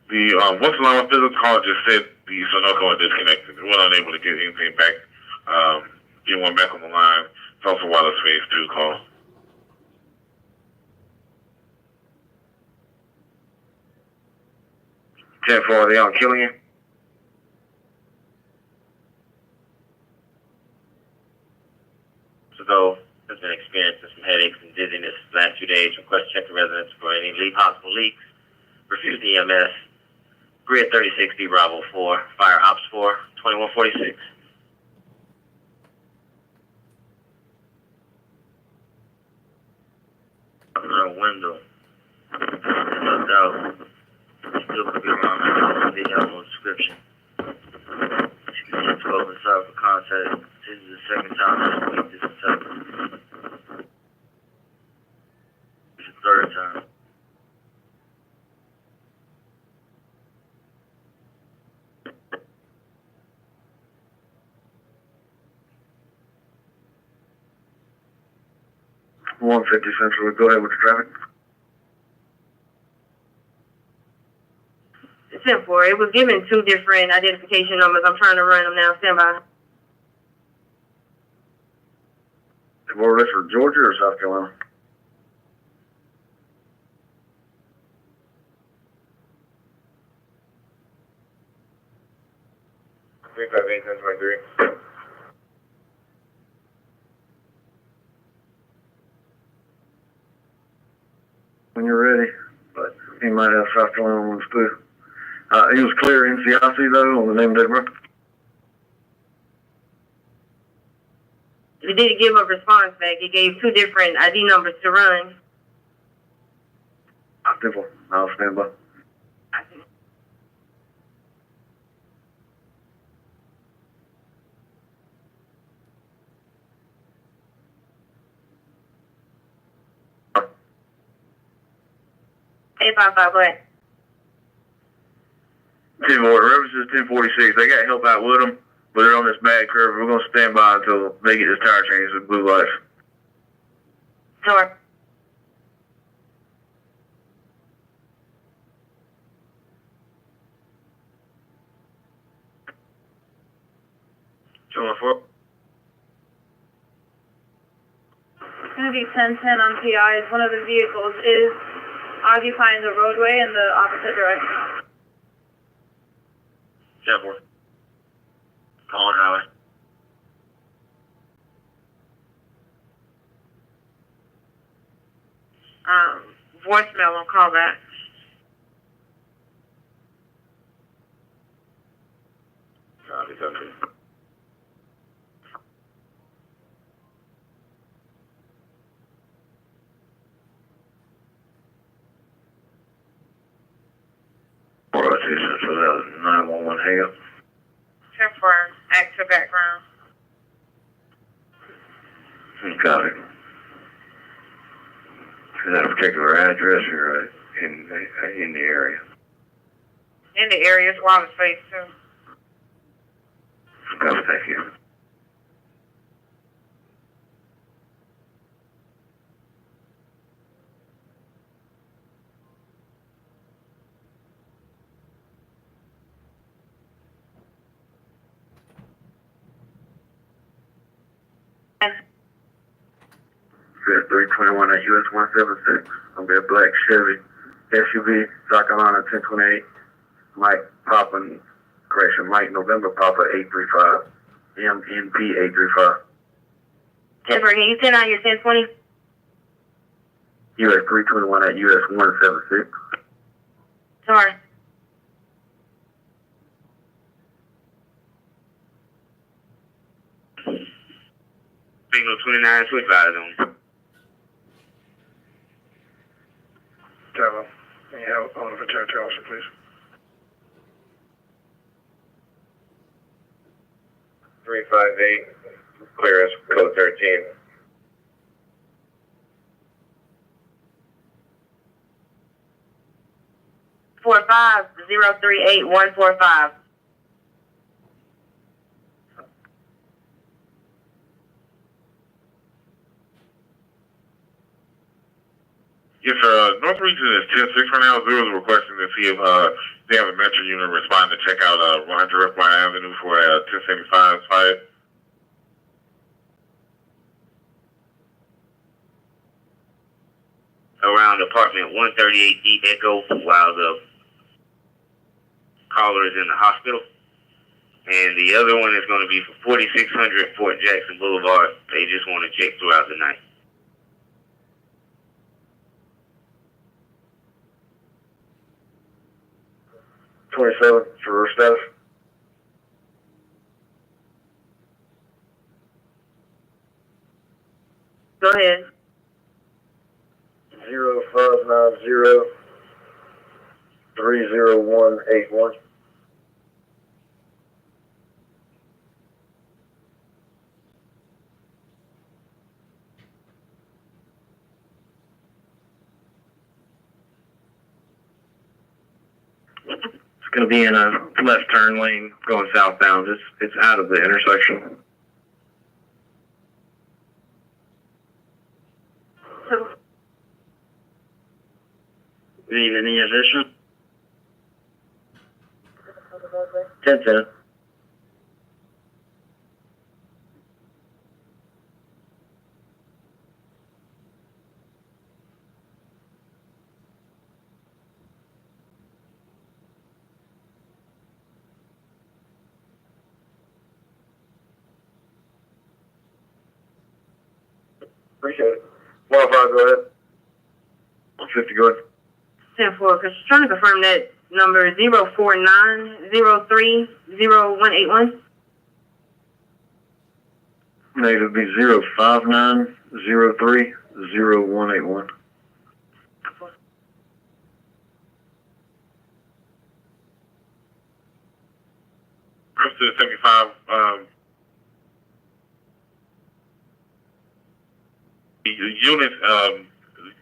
The once the line physical call just said the Sunoco is disconnected. We were unable to get anything back. Get one back on the line. It's also wireless phase 2 call. Are they on Killian? So has been experiencing some headaches and dizziness the last 2 days. Request check the residents for any possible leaks. Refused EMS. Grid 3060 Bravo 4. Fire Ops 4. 2146. Window. Looked out. Still could be around the video no description. She can 12 inside for contact. This is the second time this week. This is second. This is the third time. One 50 Central, go ahead with the traffic. It's 10-4. It was given 2 different identification numbers. I'm trying to run them now. Stand by. More or less for Georgia or South Carolina? Three five eight 1023. When you're ready, but he might have South Carolina ones too. He was clear NCIC though on the name of that bro. It didn't give a response back. It gave 2 different ID numbers to run. Simple. I'll stand by. Hey, 55, go ahead. 10 more. References 1046. They got help out with them, but they're on this bad curve. We're going to stand by until they get this tire changed with blue lights. Sure. 214. It's going to be 1010 on PIs. One of the vehicles is occupying the roadway in the opposite direction. 10-4. Calling highway. Voicemail on callback. Copy, copy. Rotation, so that was 911 hang up. 10-4, active background. Copy. Is that a particular address or in the area? In the area, it's Wallace Face too. Copy, thank you. Fifth 321 at US 176. I'm be a black Chevy SUV, South Carolina 1028. Mike Papa, correction, Mike November Papa 835. MNP 835. Jennifer, can you send out your 1020? US 321 at US 176. Sorry. Bingo 2925 zone. Bravo. Can you have owner for territory officer, please? Three 358. Clear as code 13. Four 5038145. Yes, sir. North Region is 10-6 right now. Zero's requesting to see if they have a metro unit respond to check out 100 Upline Avenue for a 1075 fire. Around apartment 138D Echo while the caller is in the hospital. And the other one is going to be for 4600 Fort Jackson Boulevard. They just want to check throughout the night. 27 for status. Go ahead. 0590 30181. It's going to be in a left turn lane going southbound. It's out of the intersection. Need any addition? 10-10. Appreciate it. 105, go ahead. 150, go ahead. 10-4, because trying to confirm that number 049030181. Negative be 059030181. Close to 75. The unit,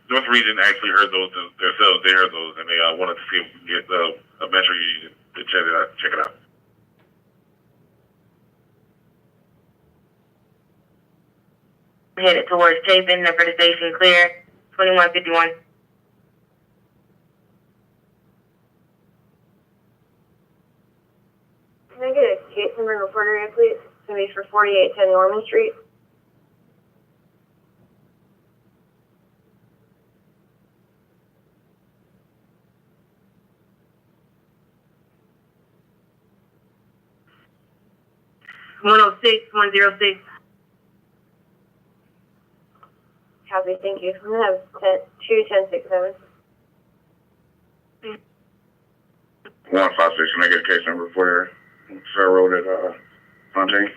North Region actually heard those themselves. They heard those, and they wanted to see if we can get a metro unit to check it out. Headed towards Chapin, number the station clear, 2151. Can I get a case number in the front area, please? gonna be for 4810 Norman Street. One 106. Copy, thank you. I'm gonna have 21067. 156, can I get a case number for Fair Road at Fontaine?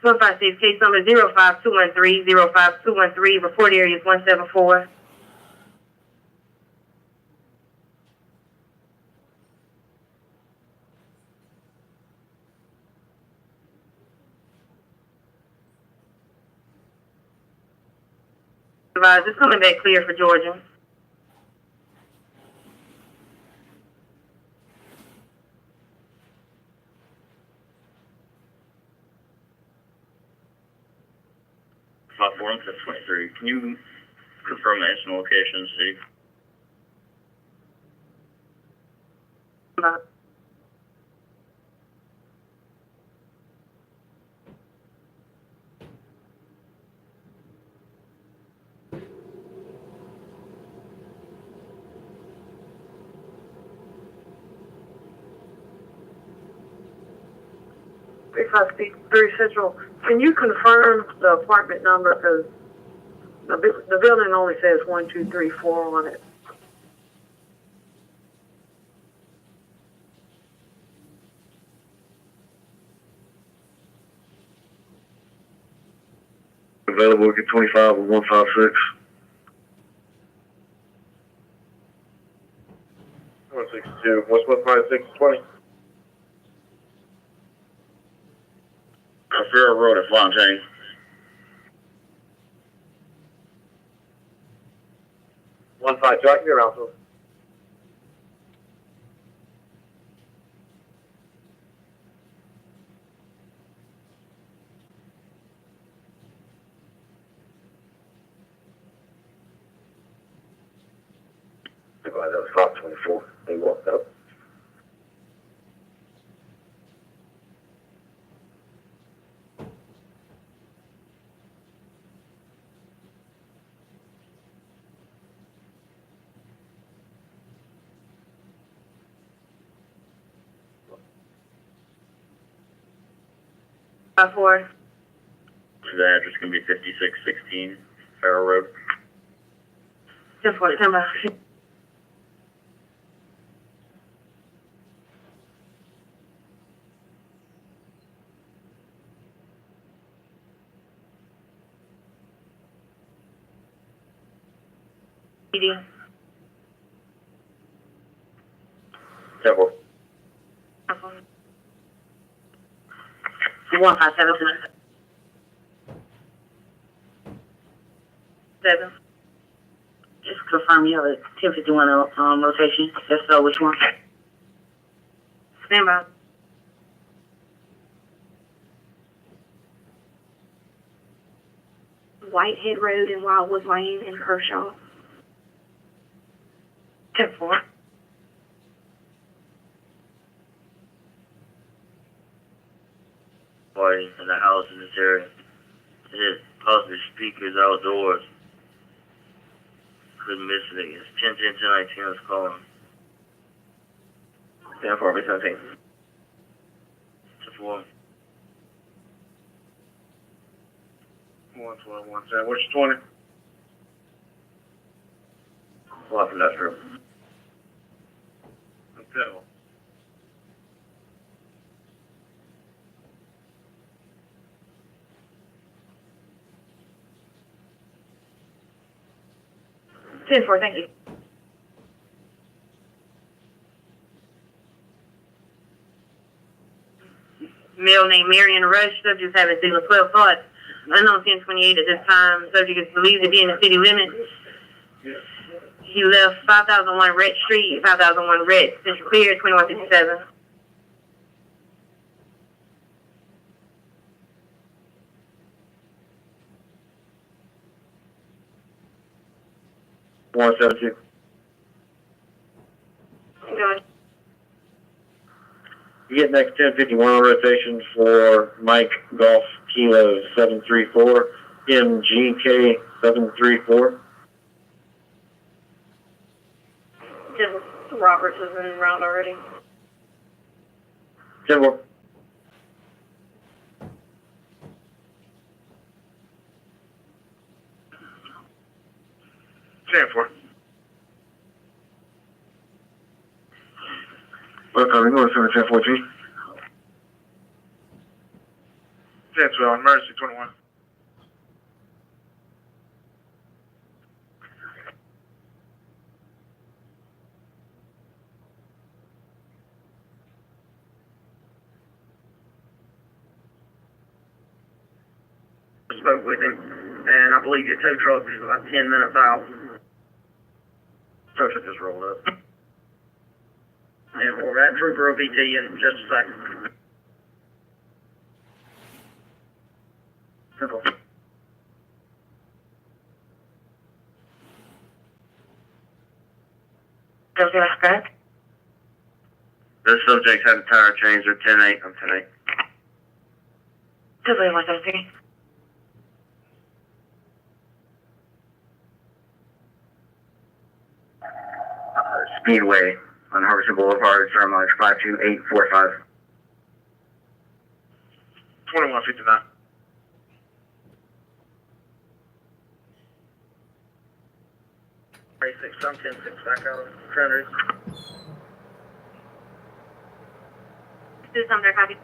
156, case number 05213, report area is 174. It's coming back clear for Georgia. Platform 23. Can you confirm the incident location, Steve? If I speak very central, can you confirm the apartment number? Because the building only says 1234 on it. Available, get 25 with 156. 162. What's 15620? Fair Road at Fontaine. Jack, you're out. That was 524. They walked up. For The address can be 5616 Farrell Road. 10-4, stand by. PD. 10-4. 157. 7. Just confirm you have a 1051 rotation. If so, which one? Stand by. Whitehead Road and Wildwood Lane in Kershaw. 10-4. Party in the house in this area. It is possibly speakers outdoors. Couldn't miss it. It's 10-10-10-19. Let's call him. 10-4, be 17. 10-4. 112, what's your 20? Lots industrial. Okay. Thank you. Male named Marion Rush, subject having signal 12 thoughts. Unknown 1028 at this time. Subject is believed to be in the city limits. He left 5001 Red Street, 5001 Red, Central Clear, 2157. One 72. Good. get next 1051 on rotation for Mike Golf Kilo 734, MGK 734. Just Roberts is in route already. 10-4. Welcome, we're going to 1014. 10-12, emergency 21. Spoke with him, and I believe your tow truck was about 10 minutes out. Tow truck just rolled up. And we'll have Trooper OVT in just a second. Simple. Does it respect? The subject had a tire change or 10-8 on 10-8. 23113. Speedway on Harvester Boulevard, Star Mileage 52845. 2159. I'm 10-6 back out of Trinity. Do something, copy.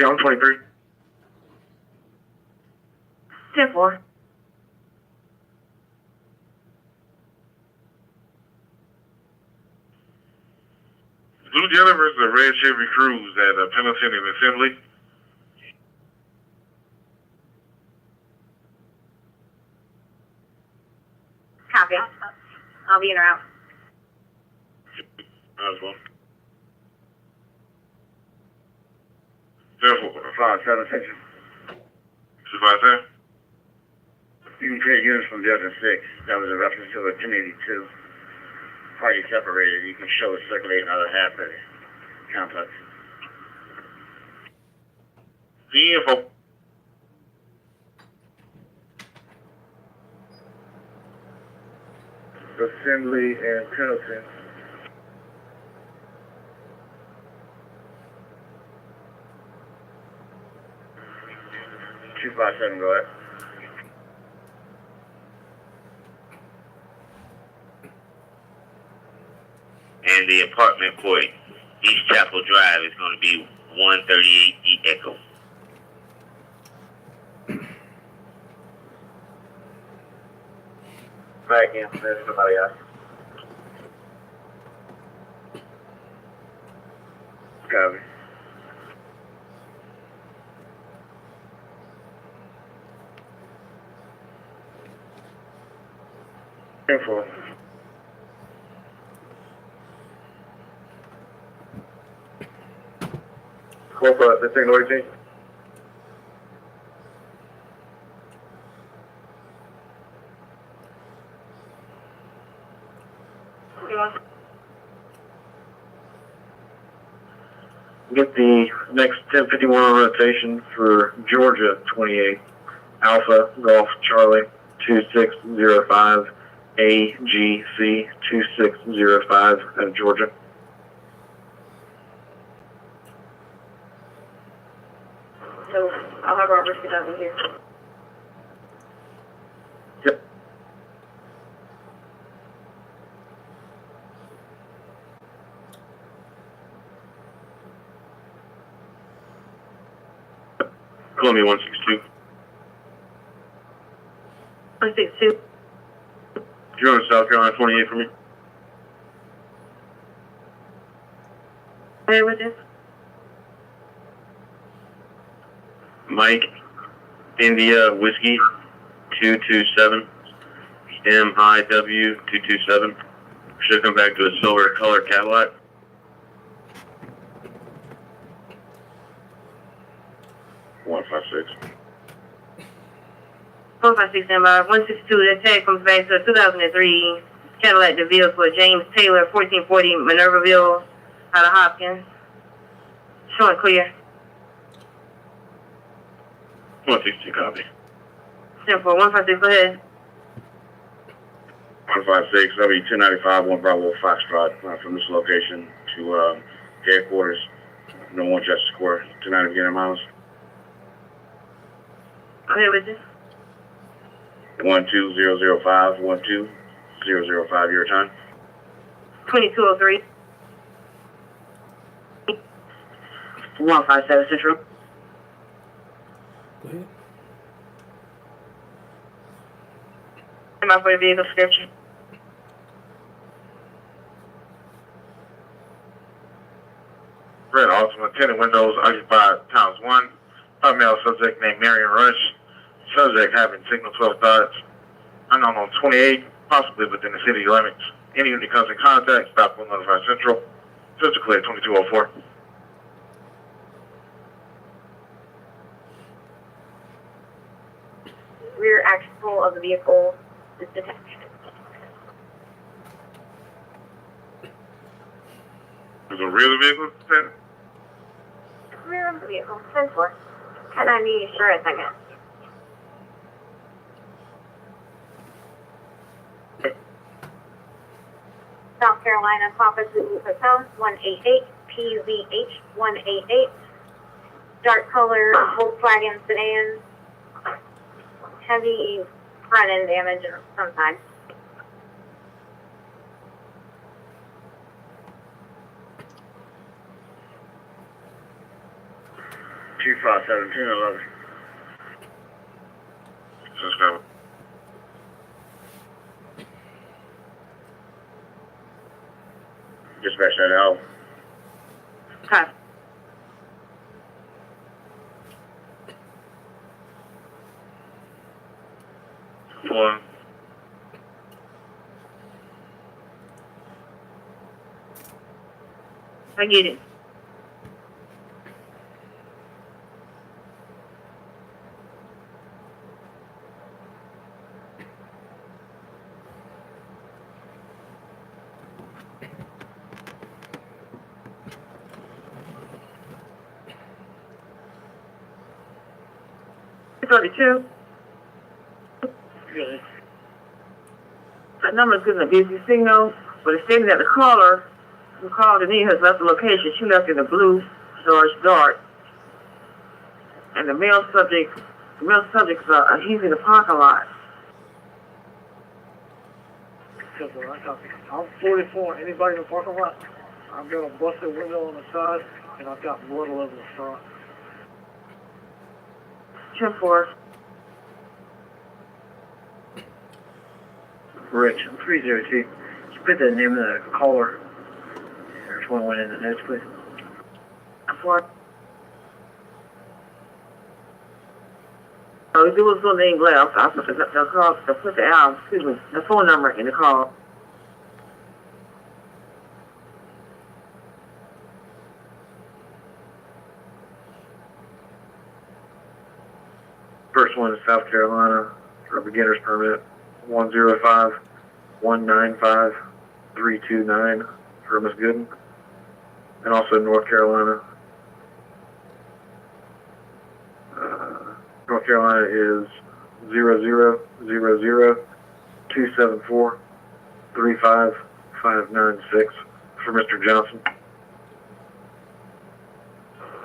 I'm 23. 10-4. Blue Jennifer versus a red Chevy Cruze at Pendleton and Assembly. Copy. I'll be in or out. Oswald. 5-7 section. 257. You can create units from Delta 6. That was a reference to a 1082. Party separated. You can show it circulating other half of the complex. The info. Assembly and Pendleton. Two five seven, go ahead. And the apartment for East Chapel Drive is going to be 138 E Echo. Back in, there's somebody else. Copy. Info. Corporate, the technology. Get the next 1051 on rotation for Georgia 28, Alpha Golf Charlie 2605, AGC 2605 out of Georgia. So I'll have Roberts get over here. Yep. Columbia 162. 162. You're on South Carolina 28 for me. Where was this? Mike India Whiskey 227 MIW 227. Should come back to a silver color Cadillac. 156. 156 standby. 162, that tag comes back to a 2003 Cadillac DeVille for James Taylor, 1440 Minervaville, out of Hopkins. Showing clear. 162 copy. 156, go ahead. 156, that'll be 295, 1 Bravo Foxtrot, from this location to headquarters, No 1 Justice Square, 290 getting miles. Go ahead with it. 12005, 12005 your time. 2203. 157 Central. Go ahead. Am I for the vehicle description? Red Ultimate, tinted windows, occupied, ×1. A male subject named Marion Rush. Subject having signal 12 dots. Unknown on 28, possibly within the city limits. Any unit comes in contact, stop will notify Central. Central clear 2204. Rear axle of the vehicle is detached. Is the rear of the vehicle detached? Rear of the vehicle, 10-4. 1090, sure, a second. South Carolina, Papa Zulu Hotel, 188, PVH 188. Dark color Volkswagen sedan. Heavy front end damage on some side. Two 517 11. Just go. Dispatch that out. Okay. Four. I get it. $32. Good. That number's getting a busy signal, but it's stating that the caller who called in has left the location. She left in a blue Dodge Dart. And the male subject's, he's in the parking lot. Simple, I copy. I'm 44. Anybody in the parking lot? I've got a busted window on the side, and I've got blood all over the front. 10-4. Rich, 302. Just put the name of the caller. There's one in the notes, please. 4. Oh, it was on the English. I put the call, I put the phone number in the call. First one is South Carolina for a beginner's permit. 105-195-329 for Miss Gooden. And also North Carolina. North Carolina is 000274-35596 for Mr. Johnson.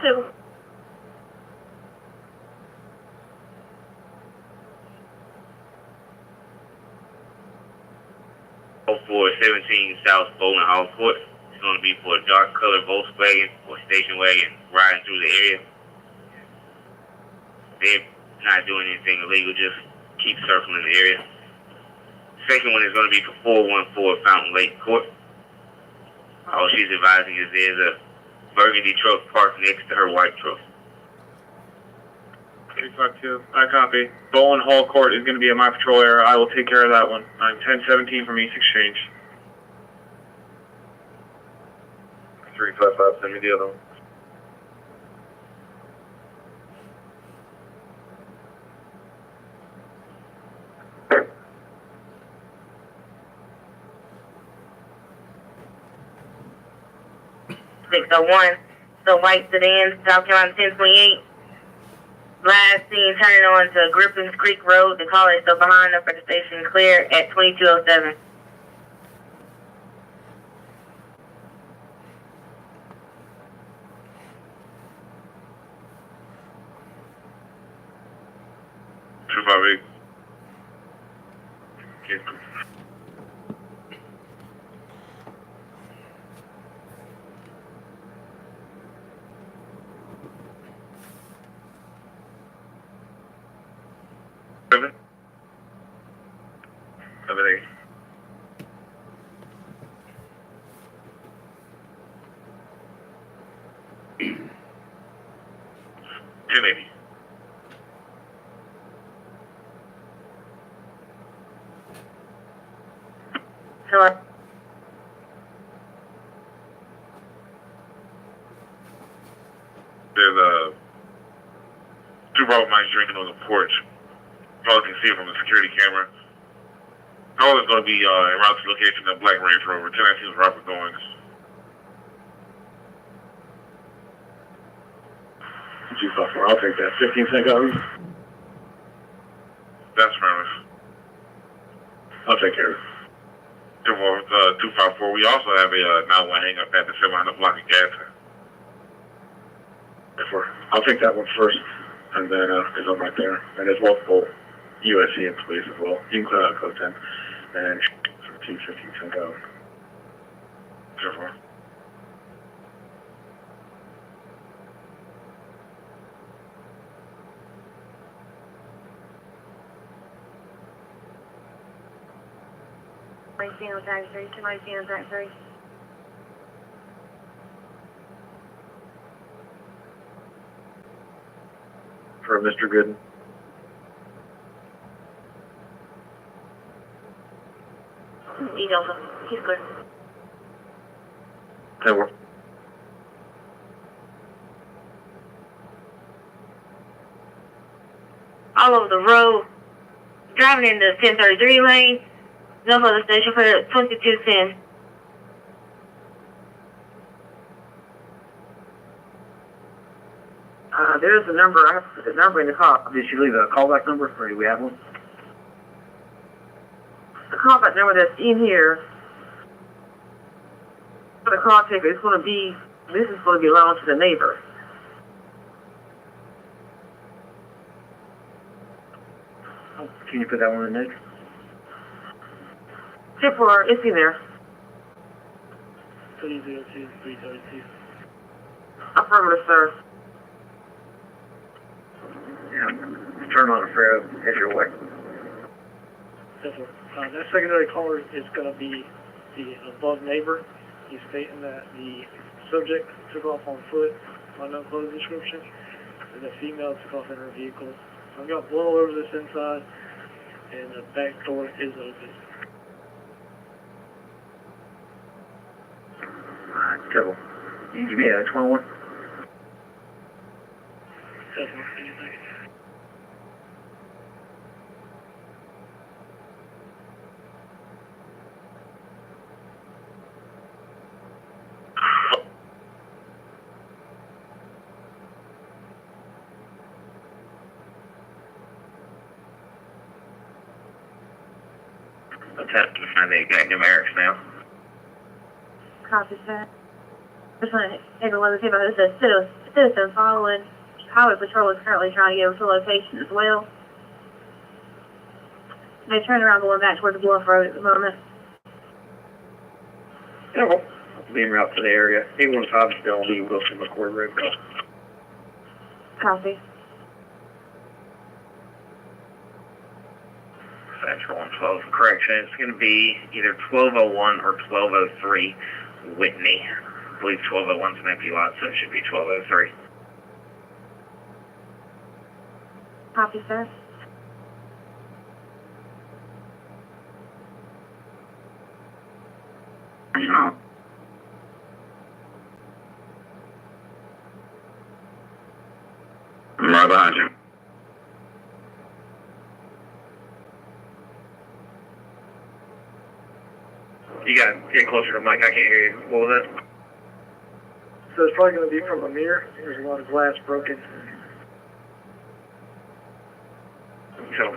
2. For 17 South Bowling Hall Court. It's going to be for a dark colored Volkswagen or station wagon riding through the area. They're not doing anything illegal, just keep circling the area. Second one is going to be for 414 Fountain Lake Court. All she's advising is there's a burgundy truck parked next to her white truck. 352. I copy. Bowen Hall Court is going to be in my patrol area. I will take care of that one. I'm 1017 from East Exchange. 355, send me the other one. The white sedan, South Carolina 1028. Last seen turning on to Griffin's Creek Road. The caller is still behind up at the station, clear at 2207. Everything. Maybe. Hello. There's two Bravo Mines drinking on the porch. Probably can see it from the security camera. Call is going to be en route to location of Black Range Rover. 1019 is Robert Goings. 254, I'll take that. 15 cent copies. That's Maryland. I'll take care of it. 254. We also have a 9-1 hang up at the 700 block of gas. I'll take that one first, and then because I'm right there, and there's multiple USC employees as well. You can clear out code 10 and 15 cent out. 254. on tag 3, 219 on tag 3. For Mr. Gooden. He's clear. 10-1. All over the road, driving in the 1033 lane, no further station for 2210. There's a number, I have to put the number in the car. Did she leave a callback number, or do we have one? The callback number that's in here, for the call taker, it's going to be, this is going to belong to the neighbor. Can you put that one in the notes? Tip for, it's in there. 302, 332. Affirmative, sir. Yeah. Turn on a Fred if you're away. Yes, sir. That secondary caller is going to be the above neighbor. He's stating that the subject took off on foot, unknown clothes description, and the female took off in her vehicle. I've got blood all over this inside, and the back door is open. Alright, Kevin. You give me a 21. Definitely. Attempt to find the exact numerics now. Copy, sir. Just want to take a look at this. It says citizen following highway patrol is currently trying to get to location as well. They turn around going back toward the Bluff Road at the moment. Yeah, well, I'll be en route to the area. 815 is still on the Wilson McCord Road. Copy. Central 112 for correction. It's going to be either 1201 or 1203 Whitney. I believe 1201 is an empty lot, so it should be 1203. Copy, sir. I'm right behind you. You gotta get closer to the mic, I can't hear you. What was that? So it's probably going to be from a mirror. There's a lot of glass broken. So,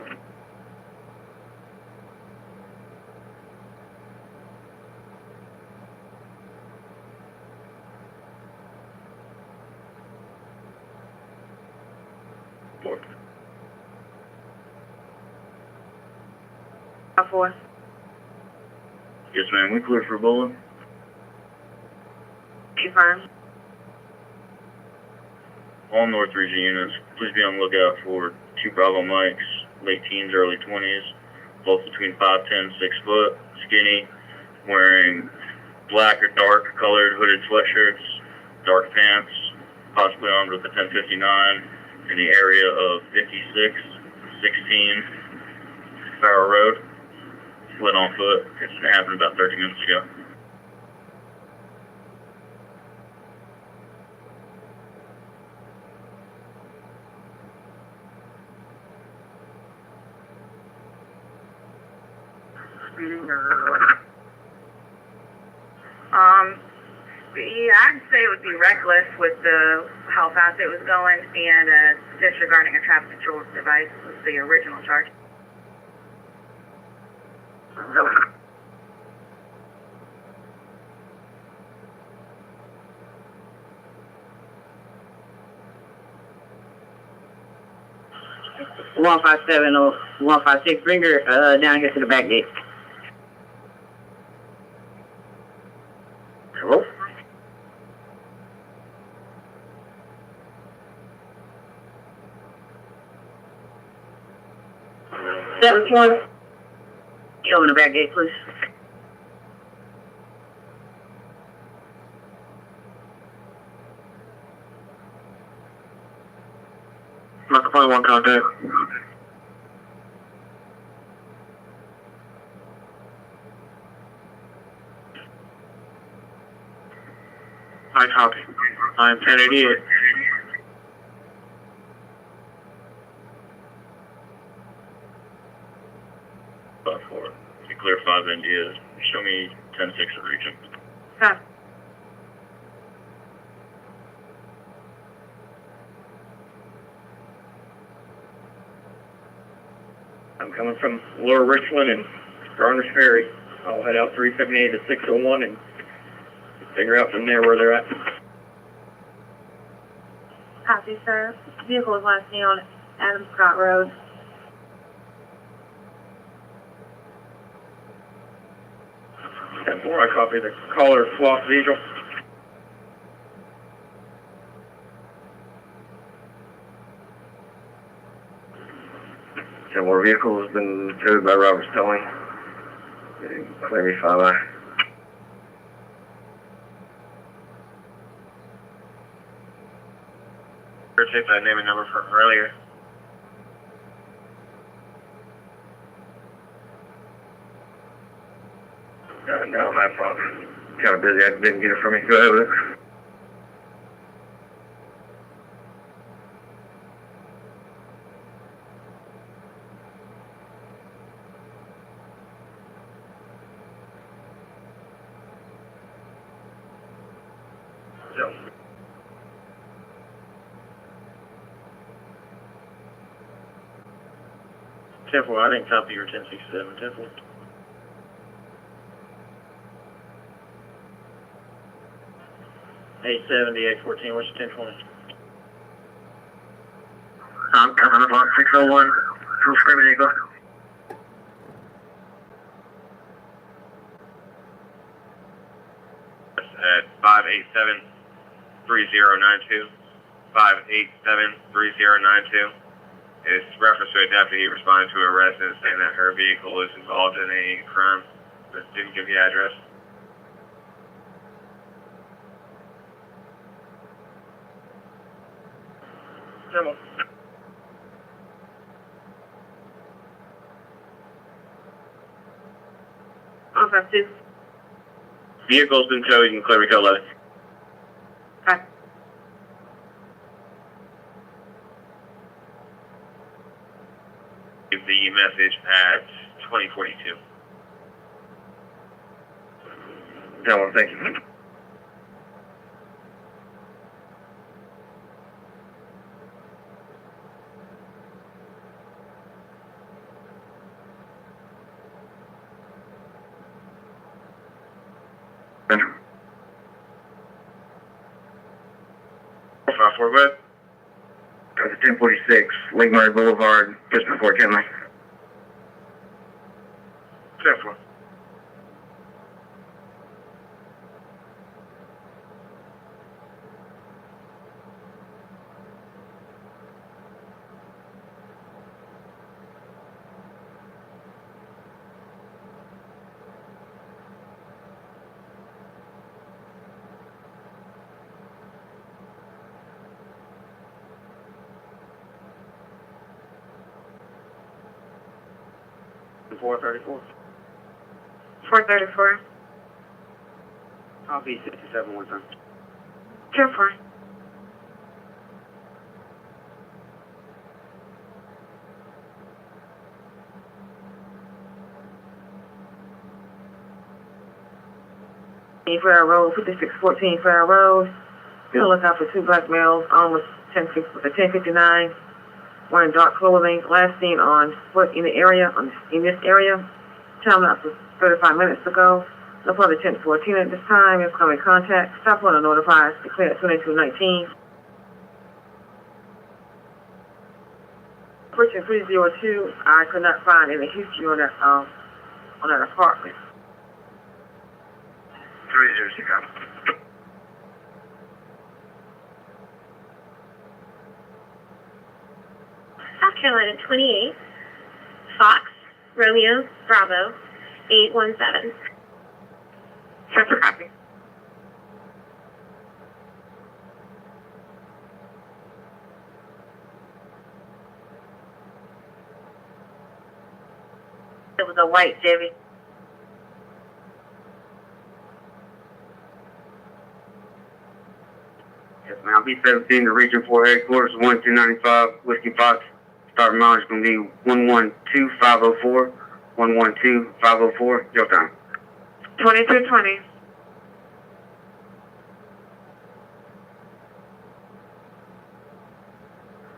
Four. Yes, ma'am. We clear for bowling. Confirm. All North Region units, please be on the lookout for 2 Bravo Mikes, late teens, early 20s, both between 5'10", 6 foot, skinny, wearing black or dark colored hooded sweatshirts, dark pants, possibly armed with a 1059 in the area of 5616 Farrow Road, split on foot. It happened about 30 minutes ago. Yeah, I'd say it would be reckless with how fast it was going and disregarding a traffic control device was the original charge. One 156, bring her down here to the back gate. hello? Seven one. Open the back gate, please. Microphone 1 contact. I copy. I'm 1088. About 4. You clear 5 India. Show me 10-6 of region. Huh. I'm coming from Lower Richland and Garner's Ferry. I'll head out 378 to 601 and figure out from there where they're at. Copy, sir. Vehicle is last seen on Adam Scott Road. 10-4, I copy the caller swapped visual. Similar vehicle has been towed by Robert's Towing. Clear me 5I. Take that name and number from earlier. No, my problem. Kind of busy. I didn't get it from you. Go ahead with it. Temple, I didn't copy your 1067. Temple. Eight 814, what's your 1020? I'm coming about 601. Full screaming eagle. At 587-3092. 587-3092. It's reference to a deputy responding to a resident saying that her vehicle is involved in a crime, but didn't give the address. Temple. Conference 2. Vehicle's been towed, you can clear Rico 11. Okay. Give the message at 2042. That one, thank you. Benjamin. 454, go ahead. That's 1046, Lake Murray Boulevard, just before Kenley. 10-4. Four 34. 434. I'll be 67 one time. 10-4. Fair Road, 5614 Fair Road. Still look out for two black males, almost 1059. Wearing dark clothing, last seen on foot in the area, in this area. Time lapse was 35 minutes ago. No further 1014 at this time. Incoming contact. Stop on a notified. Declared 2219. Pushing 302. I could not find any history on that apartment. 306, South Carolina 28, Fox, Romeo, Bravo, 817. Central copy. It was a white Chevy. Yes, ma'am. B-17 to Region 4 headquarters, 1295 Whiskey Fox. Start mileage is going to be 112504. 112504. Your time. 2220.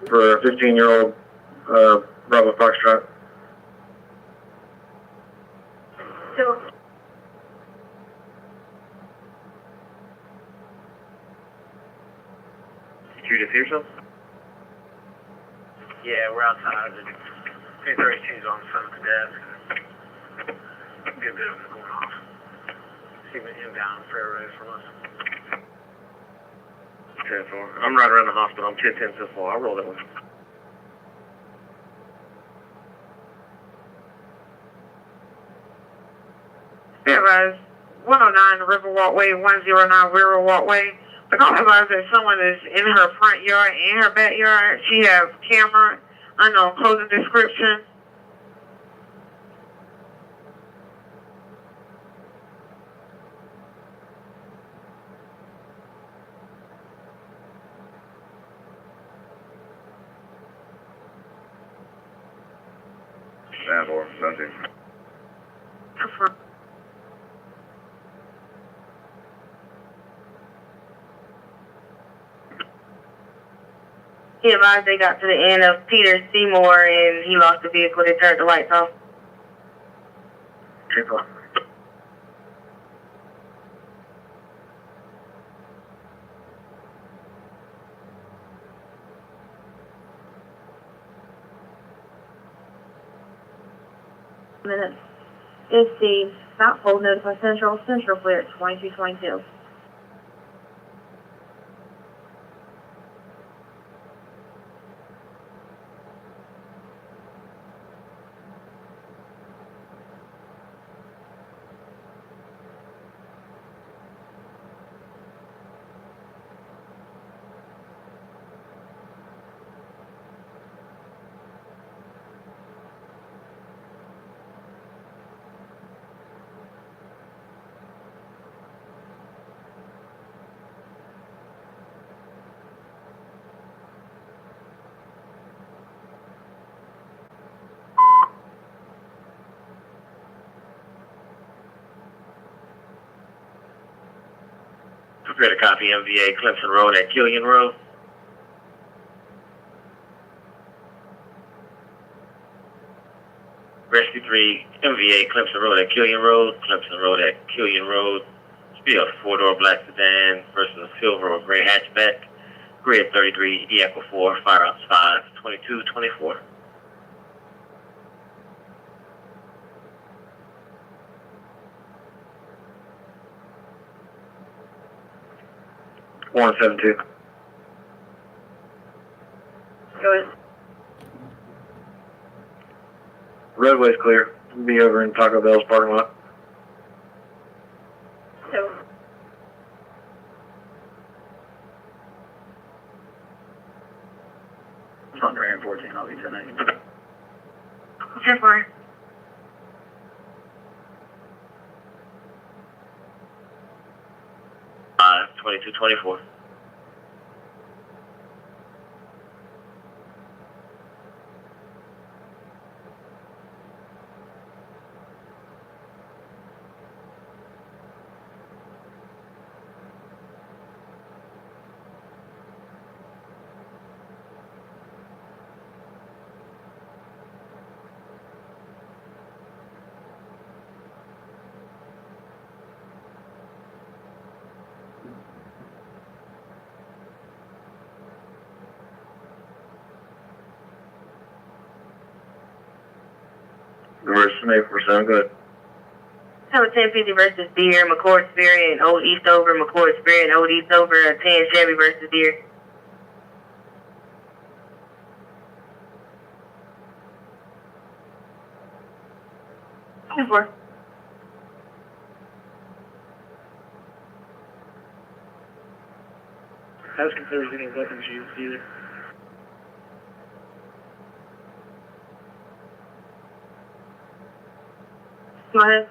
for a 15-year-old Bravo Foxtrot. So, Did you just hear something? Yeah, we're outside. The K-32's on front of the desk. Good bit of it going off. See the inbound fair road from us. 10-4. I'm right around the hospital. I'm 10-10 so far. I'll roll that one. Advise 109 River Walkway, 109 River Walkway. The call advised that someone is in her front yard and her backyard. She has camera, unknown clothing description. That or nothing. Confirm. He advised they got to the end of Peter Seymour and he lost the vehicle. They turned the lights off. 10-4. minutes. Is the not hold notify Central clear at 2222. Ready to copy MVA Clemson Road at Killian Road. Rescue 3, MVA Clemson Road at Killian Road, Clemson Road at Killian Road. Should be a 4-door black sedan versus a silver or gray hatchback. Grid 33, E-Echo 4, fire outs 5, 22, 24. One 72. Go ahead. Roadway's clear. We'll be over in Taco Bell's parking lot. So, It's on Grand 14, I'll be 10-8. 10-4. Five, 22, 24. Reverse from 8%, good. Tower 1050 versus Deer, McCord Spirit and Old Eastover, McCord Spirit and Old Eastover, 10 Chevy versus Deer. Four. Ask if there's any weapons used either. Go ahead.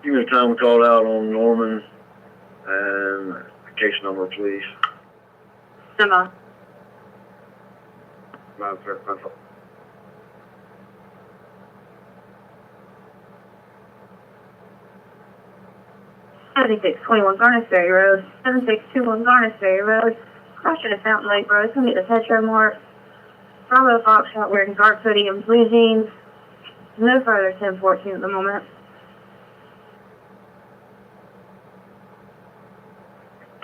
Give me the time we called out on Norman and the case number, please. Semi. 9-5. 7621 Garnisberry Road, 7621 Garnisberry Road, crossing to Fountain Lake Road, come get the Petro Mart, Bravo Foxtrot wearing dark hoodie and blue jeans, no further 1014 at the moment.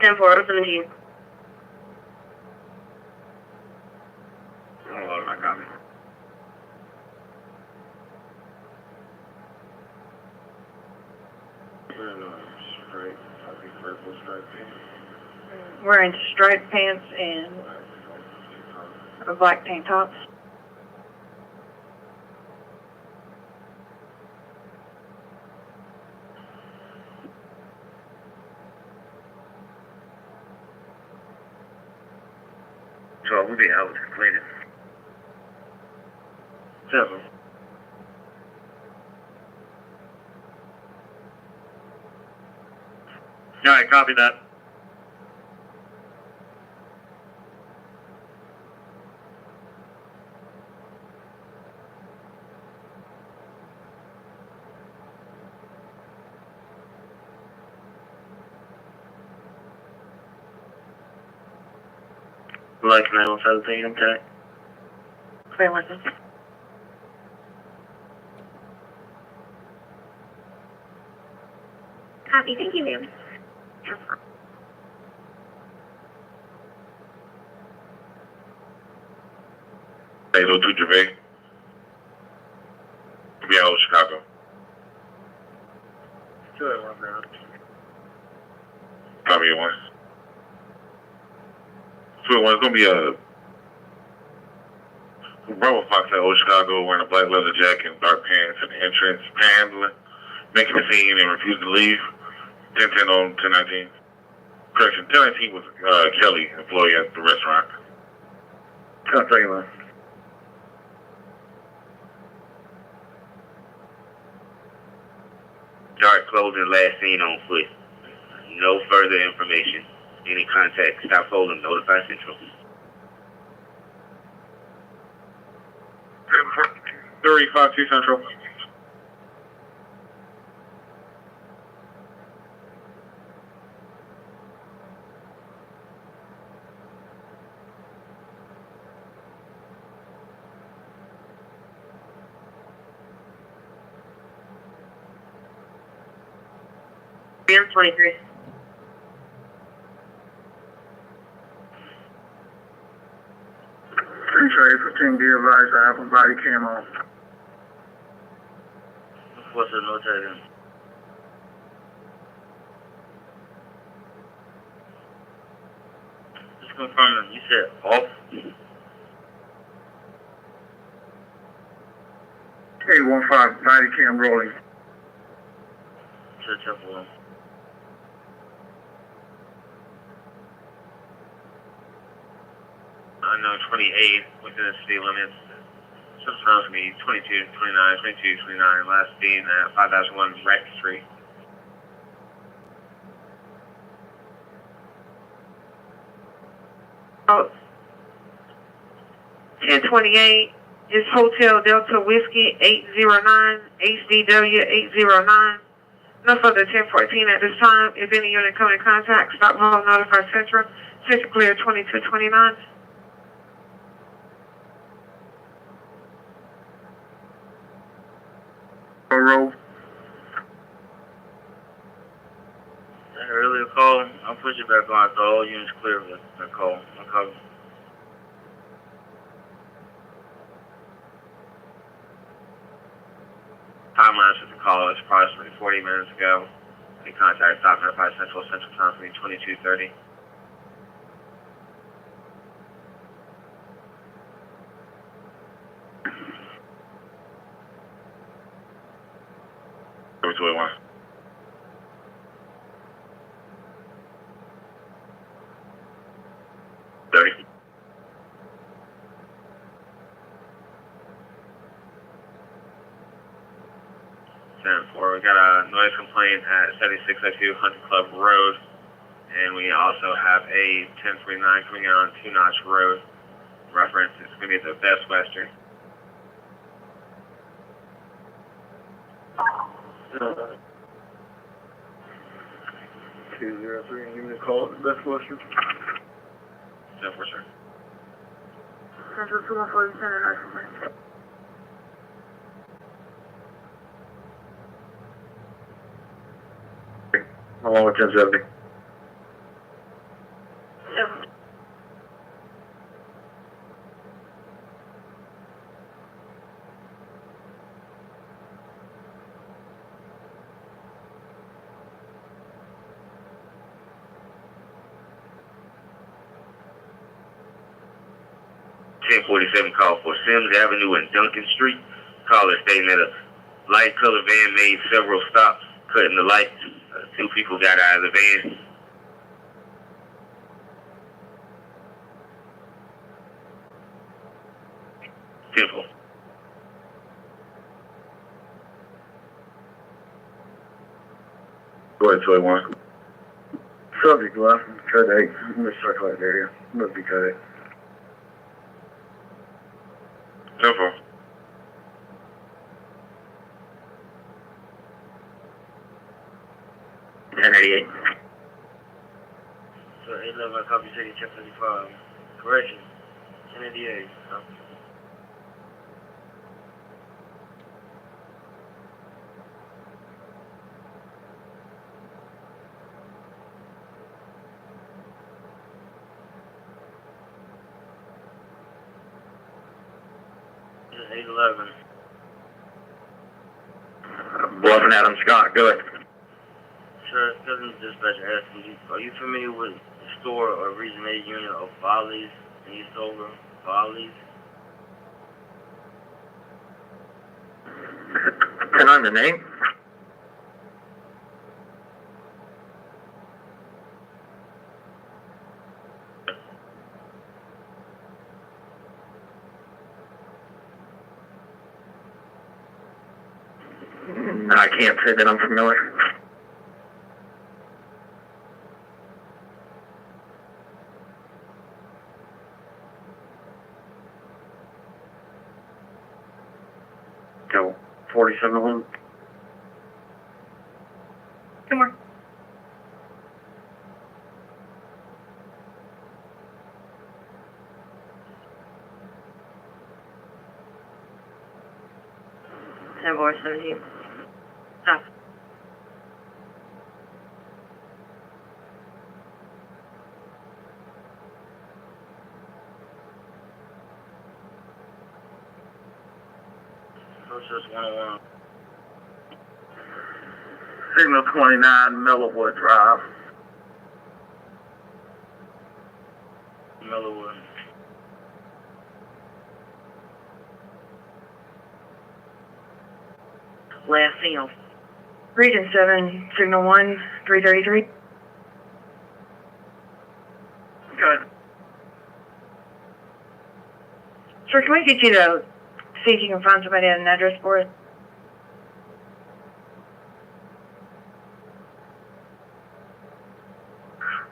10-4, I'm sending you. Oh, I got me. Wearing striped pants and a black tank top. So we'll be out completed. 7. Alright, copy that. Like 9117, okay. Clear one. Copy, thank you, ma'am. Hey, little dude, Gervais. Be out of Chicago. 281 ground. Copy it, one. 281, it's gonna be a Bravo Fox at Old Chicago wearing a black leather jacket and dark pants at the entrance, panhandling, making a scene and refusing to leave. 1010 on 1019. Correction, 1019 was Kelly, employee at the restaurant. I'll tell you what. Dark clothing, last seen on foot. No further information. Any contact, stop holding, notify Central. 352 Central. BM23. Trade 15, be advised, I have a body cam on. What's the notating? Just confirming, you said off? 815, body cam rolling. To Temple. Unknown 28 within the city limits. Sometimes me 22, 29, 22, 29. Last seen at 5001 Rex Street. Oh, 1028 is Hotel Delta Whiskey 809, HDW 809. No further 1014 at this time. If any unit come in contact, stop hold, notify Central. Central clear 2229. Roll. That earlier call, I'll push it back on so all units clear with that call. I'll call. Timeline for the call is approximately 40 minutes ago. The contact stop notify Central time for me 2230. Over 21. We got a noise complaint at 7602 Hunter Club Road, and we also have a 1039 coming in on Two Notch Road. Reference is going to be the Best Western. 203, unit call at Best Western. 10-4, sir. Central 214, you send a noise complaint. Along with 1070. Yep. Call for Sims Avenue and Duncan Street. Caller stating that a light colored van made several stops, cutting the lights. Two people got out of the van. Simple. Go ahead, 21. Subject left, cut 8. I'm going to circle that area. Must be cut 8. Simple. So 811, copy city, check 35. Correction. 1088. This is 811. Bluff and Adam Scott, good. Sir, Cousin Dispatcher asking you, are you familiar with the store or Region 8 unit of Follies in Eastover? Follies? Can I have the name? I can't say that I'm familiar. Go 4701. Two more. Ten 17. Stop. process 101. Signal 29, Millwood Drive. Millwood. Last signal. Region 7, Signal 1, 333. Good. Sir, can we get you to see if you can find somebody at an address for us?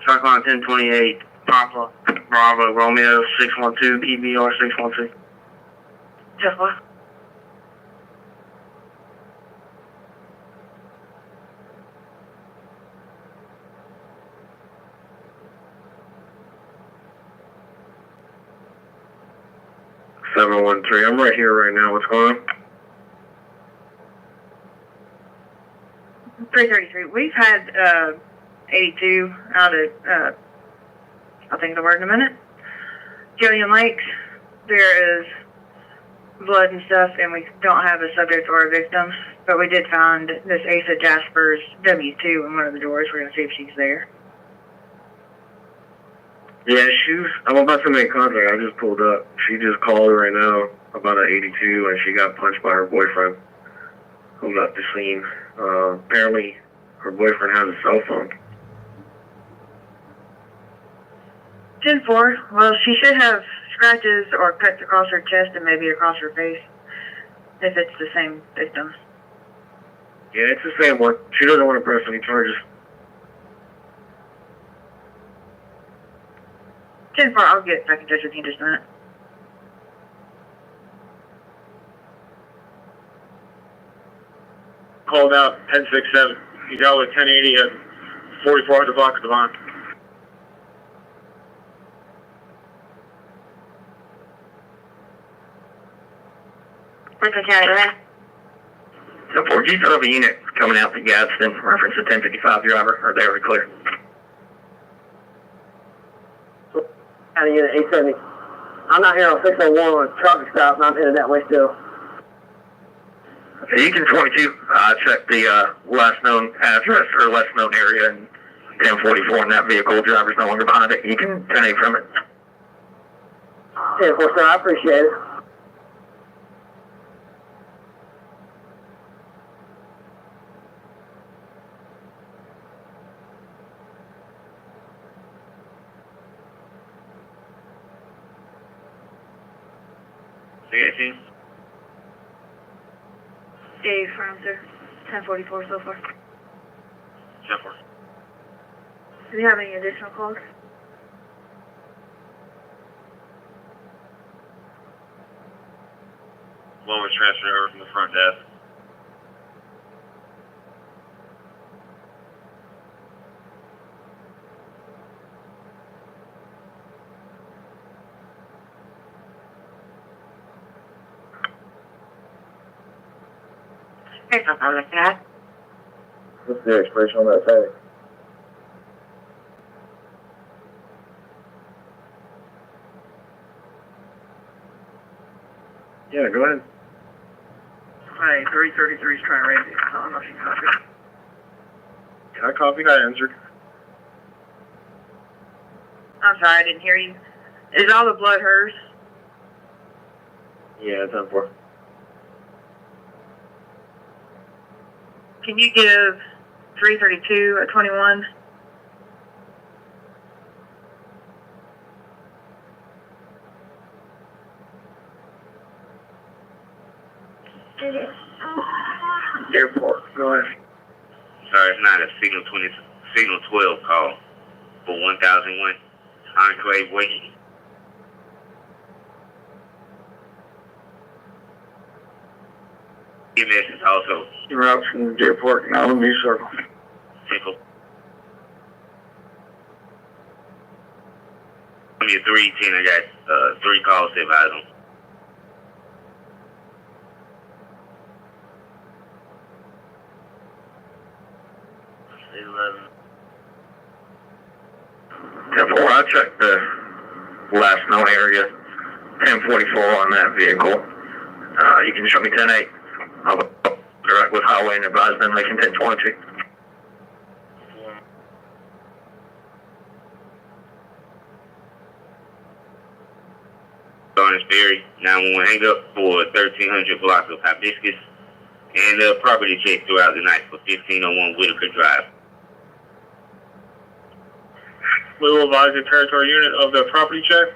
Cyclone 1028, Papa, Bravo, Romeo 612, PBR 612. Just what? Seven 713. I'm right here right now. What's going on? 333. We've had 82 out at, I'll think of the word in a minute. Killian Lakes. There is blood and stuff, and we don't have a subject or a victim, but we did find this Asa Jasper's W2 in one of the doors. We're going to see if she's there. Yeah, I'm about to make contact. I just pulled up. She just called right now about an 82, and she got punched by her boyfriend who left the scene. Apparently, her boyfriend has a cell phone. 10-4. Well, she should have scratches or cuts across her chest and maybe across her face, if it's the same victim. Yeah, it's the same one. She doesn't want to press any charges. 10-4. I'll get back in touch with you in just a minute. Called out 1067. You dealt with 1080 at 4400 block of Devon. Richland County, right? So 4G set up a unit coming out to Gadsden, reference to 1055 driver, or they were clear. County Unit 870. I'm not here on 601 on a traffic stop, and I'm headed that way still. So you can 22, check the last known address or less known area in 1044 in that vehicle. Driver's no longer behind it. You can 10-8 from it. 10-4, sir. I appreciate it. C18. Dave, firm, sir. 1044 so far. 10-4. Do you have any additional calls? One was transferred over from the front desk. Here's what I'm looking at. What's the expiration on that tag? Yeah, go ahead. Hey, 333 is trying to raise it. I don't know if you copy. I copied, I answered. I'm sorry, I didn't hear you. Is all the blood hers? Yeah, 10-4. Can you give 332 a 21? Airport, go ahead. Sorry, it's not a signal 12 call for 1001 Enclave Way. EMS is also Route from the airport, now let me circle. Tickle. On your 310, I got 3 calls to advise on. I checked the last known area, 1044 on that vehicle. You can show me 10-8. I'll go direct with highway and advise them they can 1022. Garnish Berry, 911 hang up for 1300 block of Hibiscus, and a property check throughout the night for 1501 Whitaker Drive. We will advise the territory unit of the property check.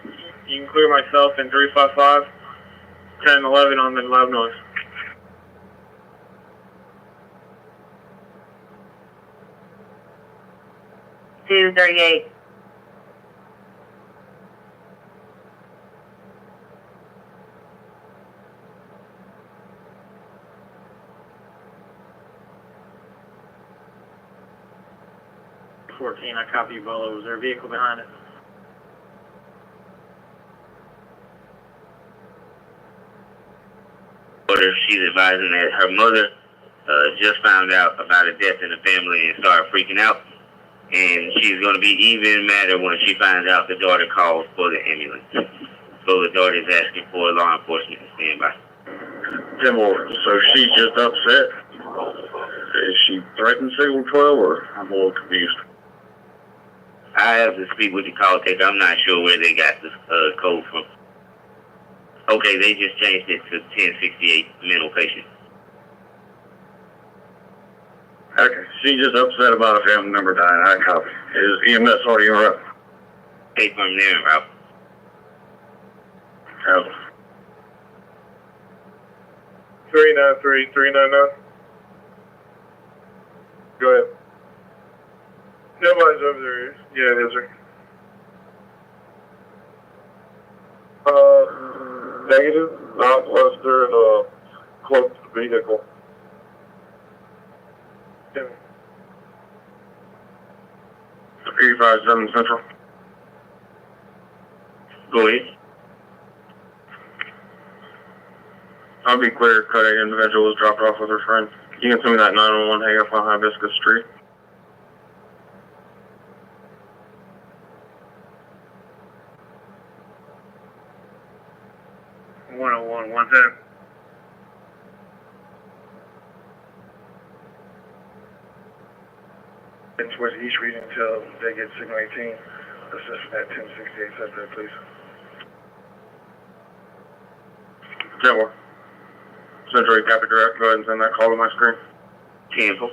You can clear myself in 355, 1011 on the loud noise. Two 38. I copy you, Bolo. Was there a vehicle behind it? She's advising that her mother just found out about a death in the family and started freaking out. And she's going to be even madder when she finds out the daughter calls for the ambulance. So the daughter is asking for law enforcement to stand by. So she's just upset? Is she threatened Signal 12, or I'm a little confused? I have to speak with the call taker. I'm not sure where they got this code from. Okay, they just changed it to 1068 mental patient. Okay, she's just upset about a family member dying. I copy. Is EMS already en route? Hey, from there en route. Copy. 393, 399. Go ahead. Nobody's over there. Yeah, it is, sir. Negative, not unless they're close to the vehicle. Yeah. 357 Central. Go ahead. I'll be clear. Cut A individual was dropped off with her friend. You can send me that 911 hang up on Hibiscus Street. 101, 110. And towards East Reading until they get signal 18. Assistant at 1068 subject, please. General. Central copy direct. Go ahead and send that call to my screen. Cancel.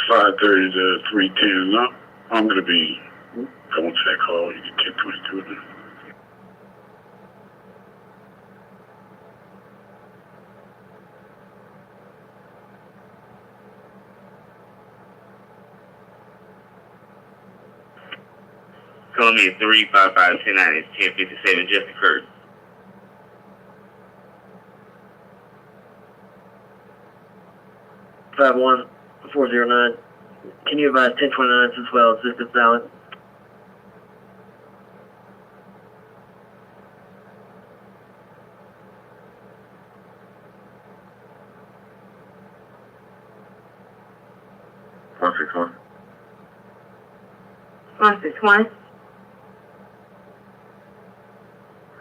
530 to 310. I'm going to be going to that call. You can take 22 of them. Columbia 355-10-9 is 1057 just occurred. Five 409. Can you advise 1029 as well? Assistance valid. One 61. 161.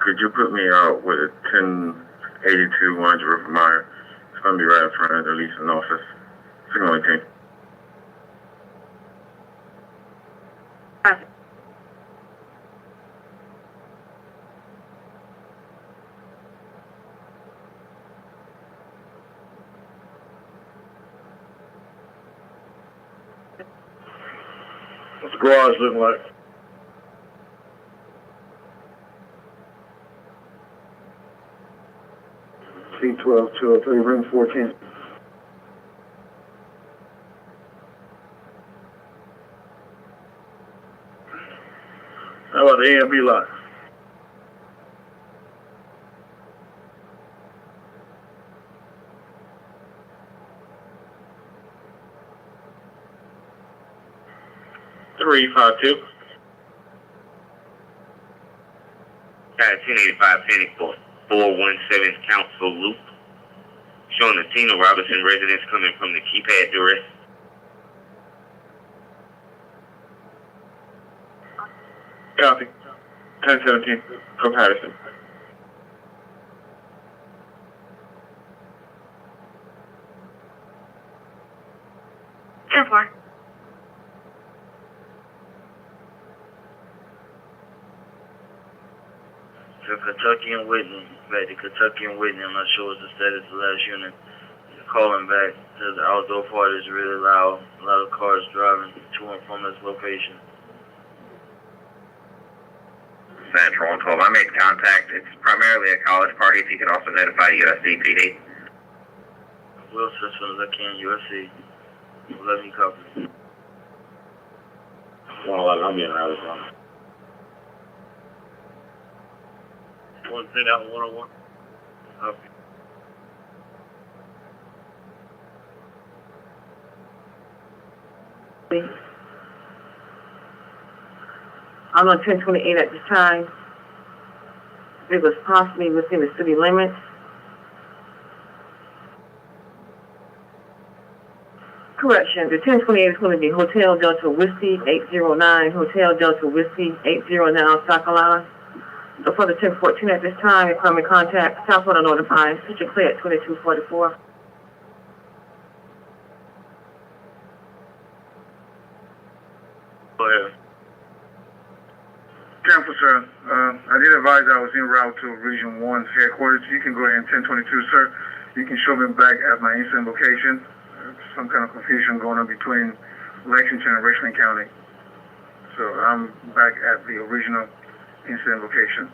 Could you put me out with a 1082 100 River Meyer? It's going to be right in front of the leasing office. Signal 18. What's the garage looking like? C12 203, room 14. How about the A and B lot? $352. Got a 1085 Panic for 417 Council Loop. Showing the Tina Robinson residence coming from the keypad duress. Copy. 1017 from Patterson. to Kentucky and Whitney. Back to Kentucky and Whitney. I'm not sure what's the status of the last unit. Calling back. The outdoor part is really loud. A lot of cars driving to and from this location. Central on 12. I made contact. It's primarily a college party. If you could also notify USC PD. Will, as soon as I can, USC. Let me copy. 111, I'm getting out of this one. 110 out 101. Copy. I'm on 1028 at this time. It was possibly within the city limits. Correction, the 1028 is going to be Hotel Delta Whiskey 809, Hotel Delta Whiskey 809 South Carolina. So for the 1014 at this time, you come in contact, Southwood notified, Central Clear at 2244. Go ahead. Campus, sir. I did advise I was en route to Region 1's headquarters. You can go ahead in 1022, sir. You can show me back at my incident location. Some kind of confusion going on between Lexington and Richland County. So I'm back at the original incident location.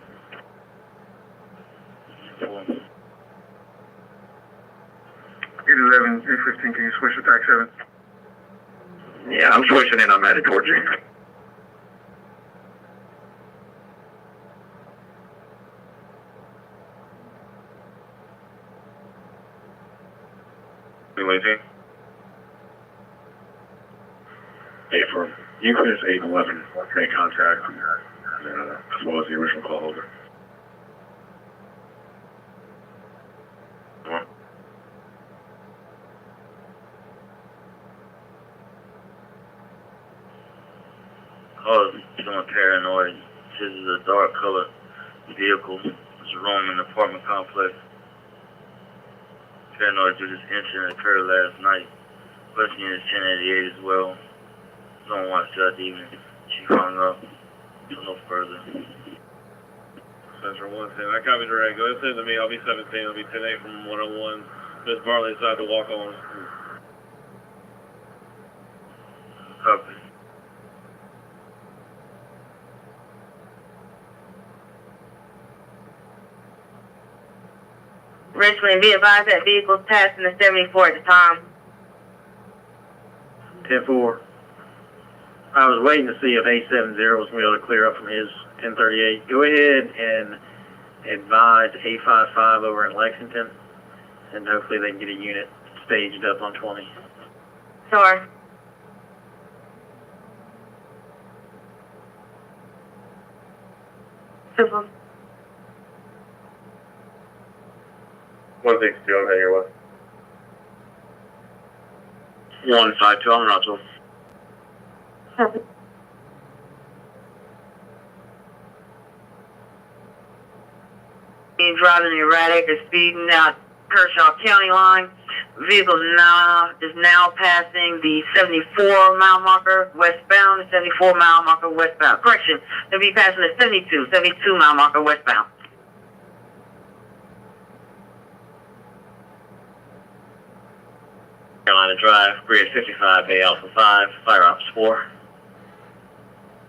811, 815, can you switch to TAC 7? Yeah, I'm switching in. I'm headed towards you. Hey, for Euclid's 811, make contact, as well as the original call holder. Oh, feeling paranoid. This is a dark color vehicle. It's roaming the apartment complex. Paranoid due to this incident occurred last night. Question is 1088 as well. Don't watch that evening. She hung up. So no further. Central 110. I copy direct. Go ahead and send it to me. I'll be 17. I'll be 10-8 from 101. Miss Barley decided to walk on. Copy. Richland, be advised that vehicles passing the 74 at the time. 10-4. I was waiting to see if 870 was going to be able to clear up from his 1038. Go ahead and advise 855 over in Lexington, and hopefully they can get a unit staged up on 20. Sorry. Simple. 162, I'm heading your way. 152, I'm not sure. Driving erratic or speeding out Kershaw County line. Vehicle is now passing the 74 mile marker westbound, the 74 mile marker westbound. Correction, they'll be passing the 72 mile marker westbound. Carolina Drive, grid 55, Bay Alpha 5, Fire Ops 4,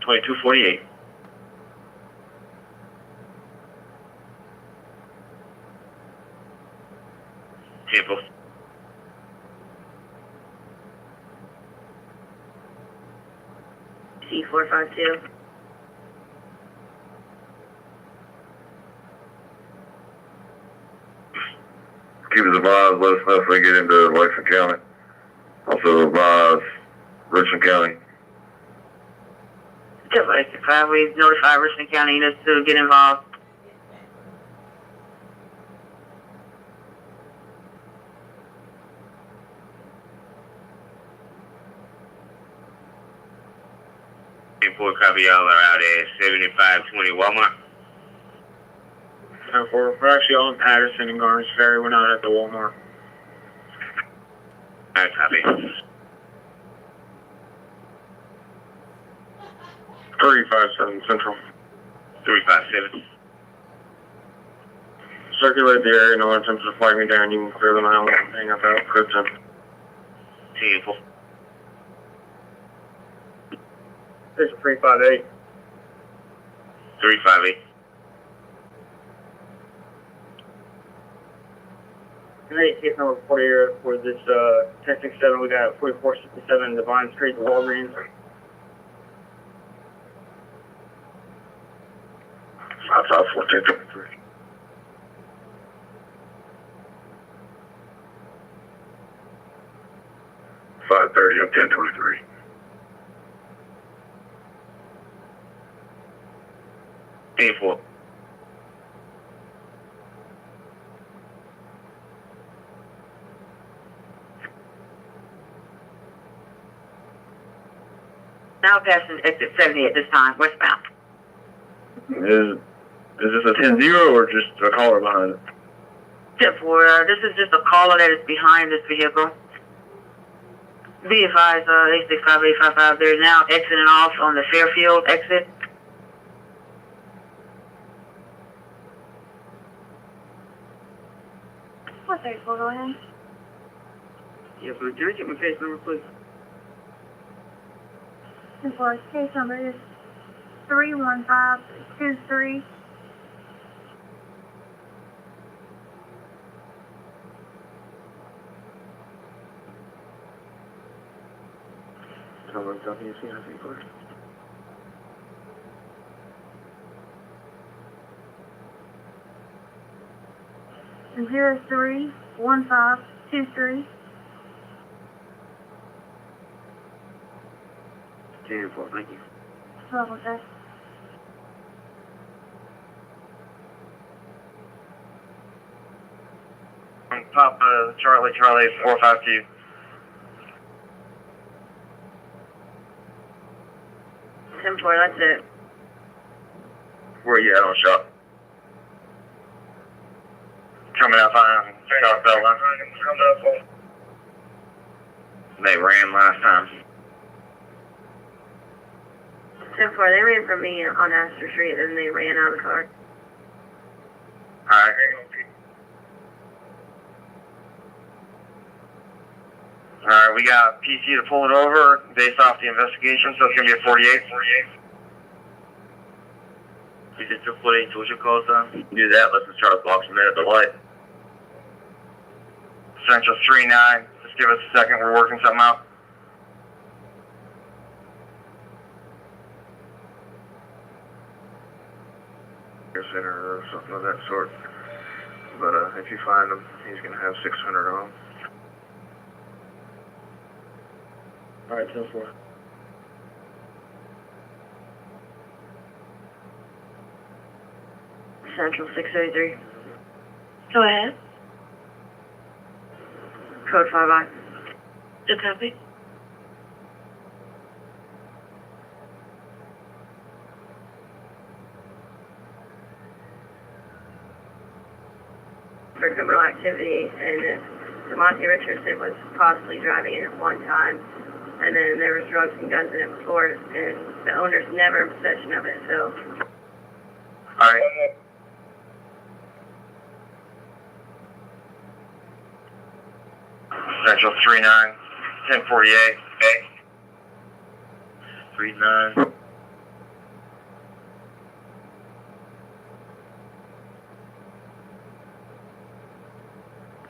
2248. Temple. C452. Keep us advised, let us know if they get into Lexington County. Also advise Richland County. We notify Richland County units to get involved. Import copy, y'all are out at 7520 Walmart. 10-4. We're actually on Patterson and Garner's Ferry. We're not at the Walmart. Alright, copy. 357 Central. 357. circulate the area, no attempts to flag me down. You can clear them out and hang up out. Good time. 10-4. 358. 358. Tonight, case number 40 here for this 1067. We got 4467 Divine Street, the Walgreens. 554 1023. 530 on 1023. 10-4. Now passing exit 70 at this time, westbound. Is this a 10-0 or just a caller behind it? 10-4, this is just a caller that is behind this vehicle. Be advised, 865-855, they're now exiting off on the Fairfield exit. What's that, go ahead? Yeah, but can I get my case number, please? And for case number is 31523. Someone's WCIC first. And 031523. 10-4, thank you. Level check. Papa Charlie 452. That's it. Where you at on shop? Coming up on South Bell. They ran last time. 10-4, they ran from me on Astor Street and they ran out of the car. Alright. Alright, we got PC to pull it over based off the investigation, so it's going to be a 48. Is it 248? What's your call sign? Do that, let's just try to block some at the light. Central 39, just give us a second, we're working something out. Center or something of that sort. But if you find him, he's going to have 600 on him. Alright, 10-4. Central 683. Go ahead. Code 5I. Good copy. For criminal activity, and Monty Richardson was possibly driving it at one time, and then there was drugs and guns in it before, and the owner's never in possession of it, so. Alright. Central 39, 1048. 39.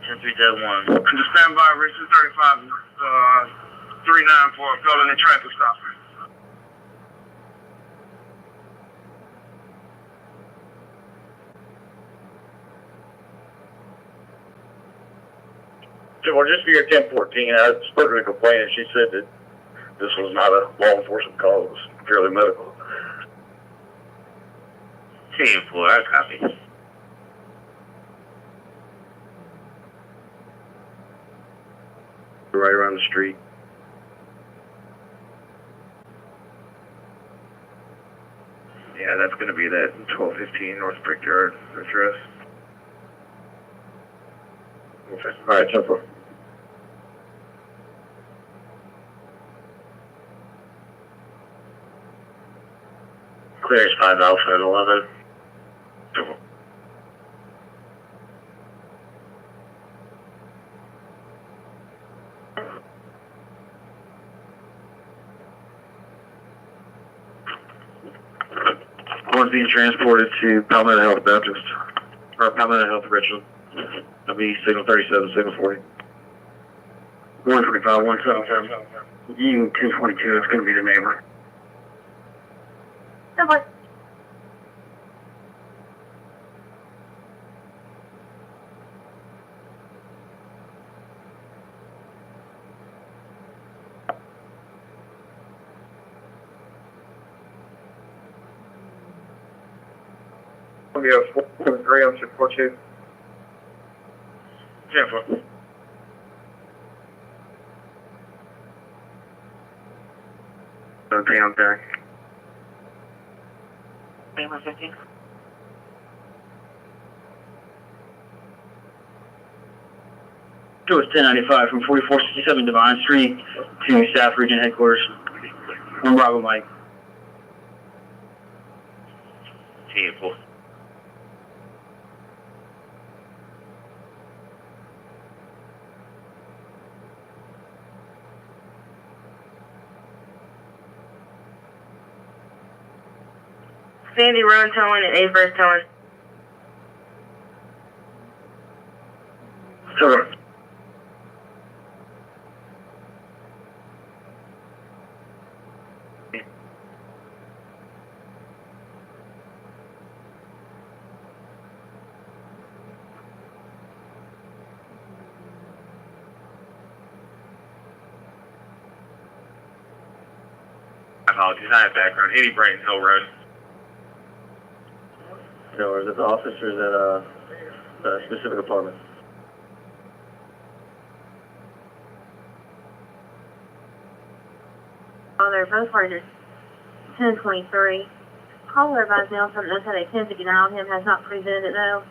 10-3-1. Just stand by, Richard 35, 39 for a felony traffic stop. So, well, just for your 1014, I spoke to the complainant. She said that this was not a law enforcement call. It was purely medical. 10-4, I copy. Right around the street. Yeah, that's going to be that 1215 North Brickyard address. Okay. All right, 10-4. Clears 5 Alpha at 11. one's being transported to Palmetto Health Baptist, or Palmetto Health Richland. That'll be signal 37, signal 40. 125, 177. You 222, it's going to be the neighbor. Somewhat. We have 473 on 642. 10-4. Okay, I'm back. 2115. It was 1095 from 4467 Divine Street to Staff Region Headquarters. I'm Bravo Mike. 10-4. Sandy Run towing and A-First towing. Sir. Apologies, I have background. 80 Brighton Hill Road. So is it the office or is it a specific apartment? Oh, they're both parties. 1023. Caller advised Nelson has had a 1059 on him, has not presented it though.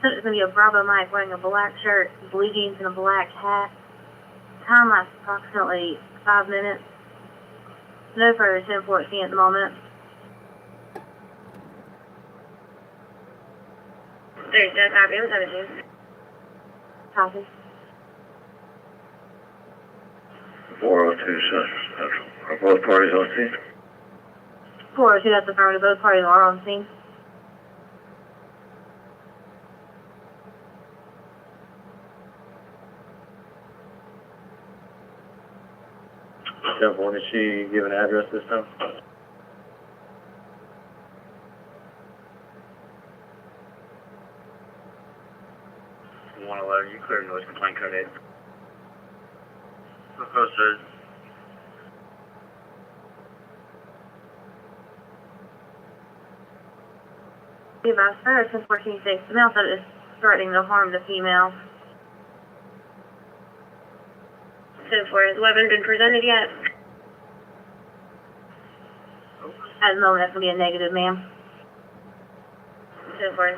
Said it's going to be a Bravo Mike wearing a black shirt, blue jeans, and a black hat. Time lasts approximately 5 minutes. No further 1014 at the moment. There's no copy. What's that? Copy. 402, sir. Are both parties on scene? 402, that's affirmative. Both parties are on scene. Careful, did she give an address this time? You clear noise complaint code 8. Proposed, sir. The advised first, 1014 the male said it is threatening to harm the female. 10-4, has the weapon been presented yet? At the moment, that's going to be a negative, ma'am. 10-4.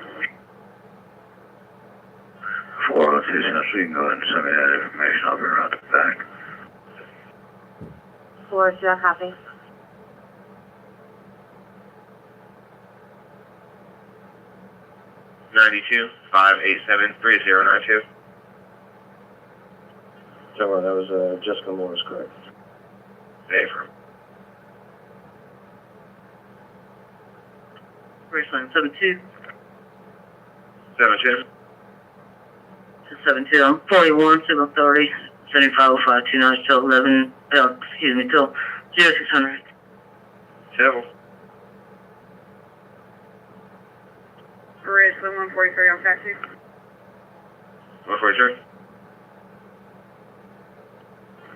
402, sir. So you can go ahead and send me that information. I'll be around the back. 402, I copy. $92 587 3092. So that was Jessica Morris, correct? Affirm. Richland 72. 72. 72. I'm 41, signal 30, 7505 29 till 11, till 0600. 7. Richland 143 on taxi. 143.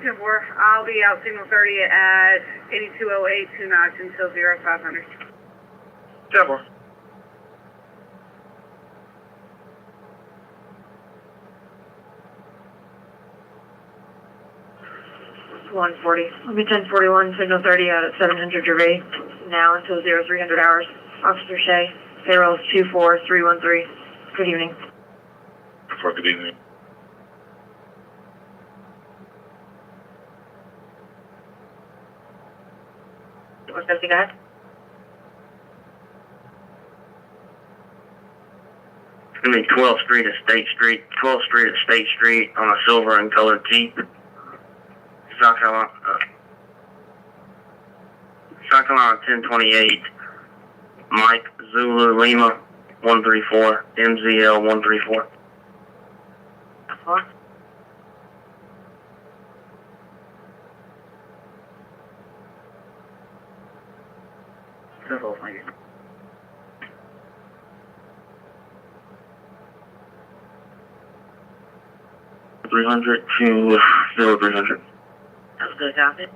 10-4, I'll be out signal 30 at 8208 29 until 0500. 10-4. 140. I'll be 1041, signal 30 out at 700 Gervais, now until 0300 hours. Officer Shea, payroll 24313. Good evening. For good evening. What's that you got? It's going to be 12th Street at State Street, 12th Street at State Street on a silver and colored Jeep. South Carolina 1028. Mike Zulu Lima 134, MZL 134. What? Simple, thank you. $300 to 0300. That's good, copy.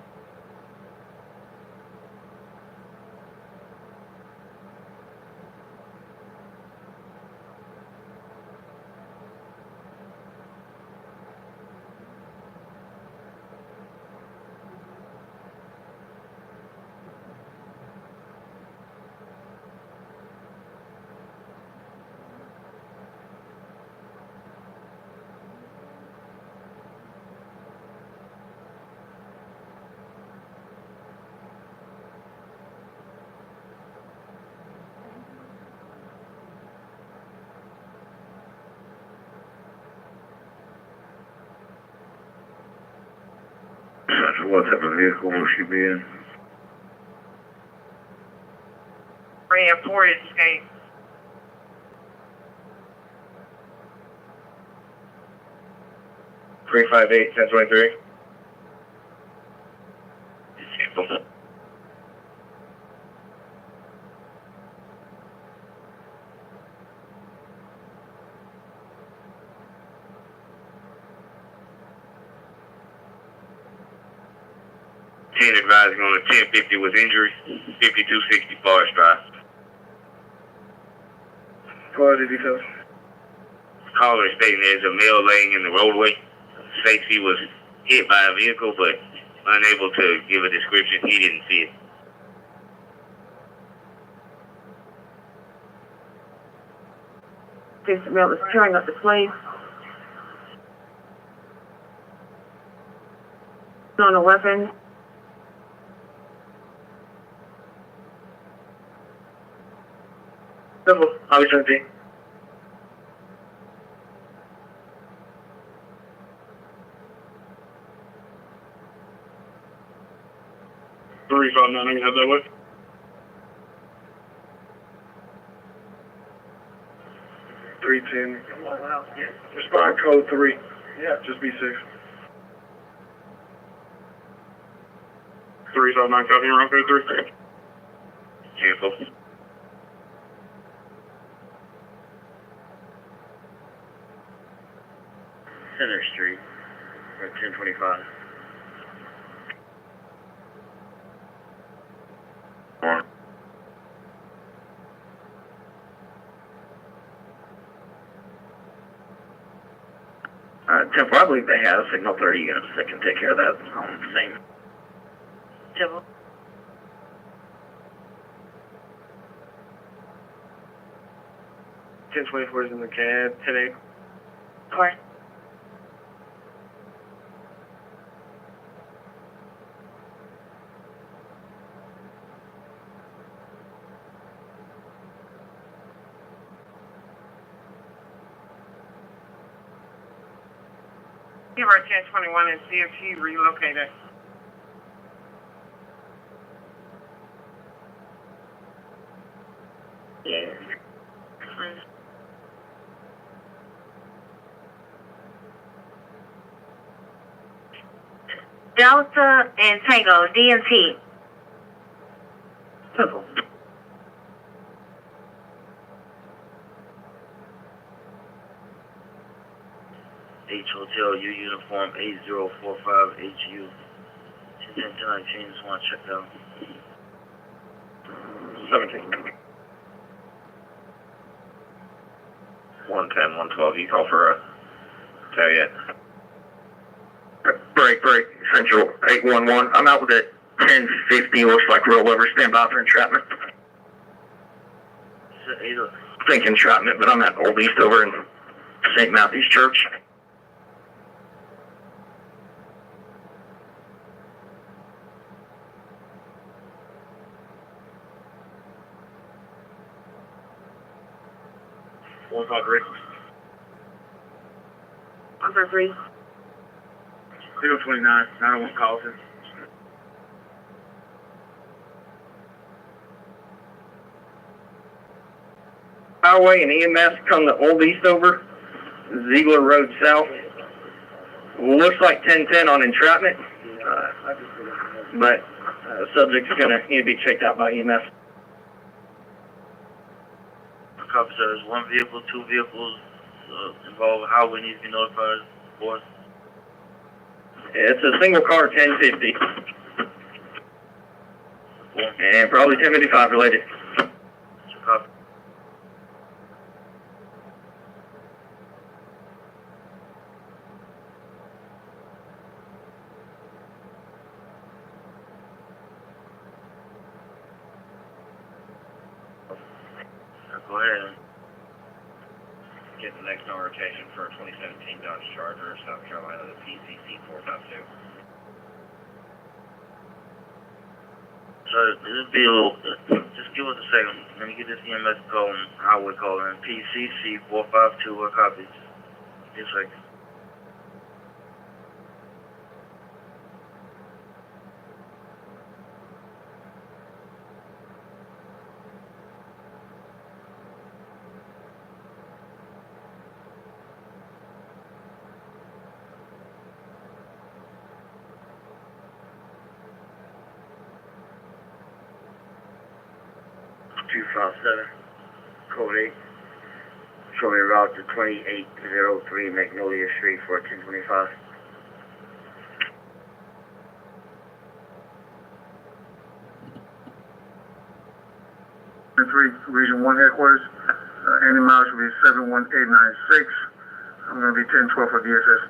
What type of vehicle will she be in? Red Ford Escape. Three 1023. Advising on a 1050 with injury, 5260 Forest Drive. Quality details. Caller stating there's a male laying in the roadway. States he was hit by a vehicle, but unable to give a description. He didn't see it. This male is tearing up the sleeve. On a weapon. Simple, obviously empty. Three 5-9, I can have that way. Three 10. Respond code 3. Yeah, just be safe. 359, copy, around code 3. Cancel. Center Street, or 1025. Temple, I believe they have signal 30 units that can take care of that on the same. Temple. Ten 24 is in the cab. 10-8. Alright. Give her 1021 and see if she relocated. Yeah. Delta and Tango, DNT. Simple. H Hotel U Uniform 8045 HU. 1019, just want to check out. 17. 110, 112, you call for a tell yet. Break, Central 811. I'm out with it 1050, looks like rollover, stand by for entrapment. I think entrapment, but I'm at Old East over in St. Matthew's Church. One 5-3. 153. 029, 901 Carlton. Highway and EMS come to Old Eastover, Ziegler Road South. Looks like 1010 on entrapment, but subject's going to need to be checked out by EMS. Copy, sir. There's one vehicle, two vehicles involved. Highway needs to be notified, boys. It's a single car 1050. And probably 1055 related. Copy. Go ahead. Get the next known rotation for a 2017 Dodge Charger, South Carolina, the PCC 452. So it'll be a little. Just give us a second. Let me get this EMS call and highway call in. PCC 452. What copies? Just a second. Code 8. Show me route to 2803 Magnolia Street for 1025. Region 1 headquarters. Any miles will be 71896. I'm going to be 1012 for DSS.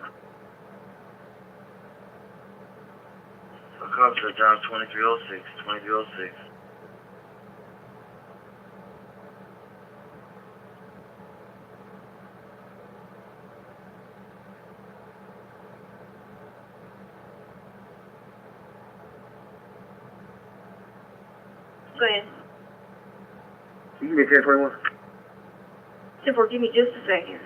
Copy, sir. Down 2306. 2306. Go ahead. You can be 1021. Simple, give me just a second.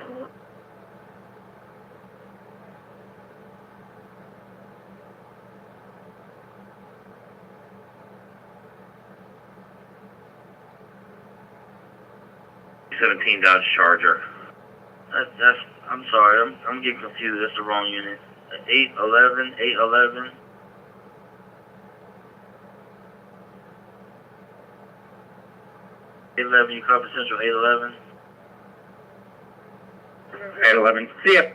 '17 Dodge Charger. That's. I'm sorry. I'm getting confused. That's the wrong unit. 811. 811. You copy Central 811. 811. CF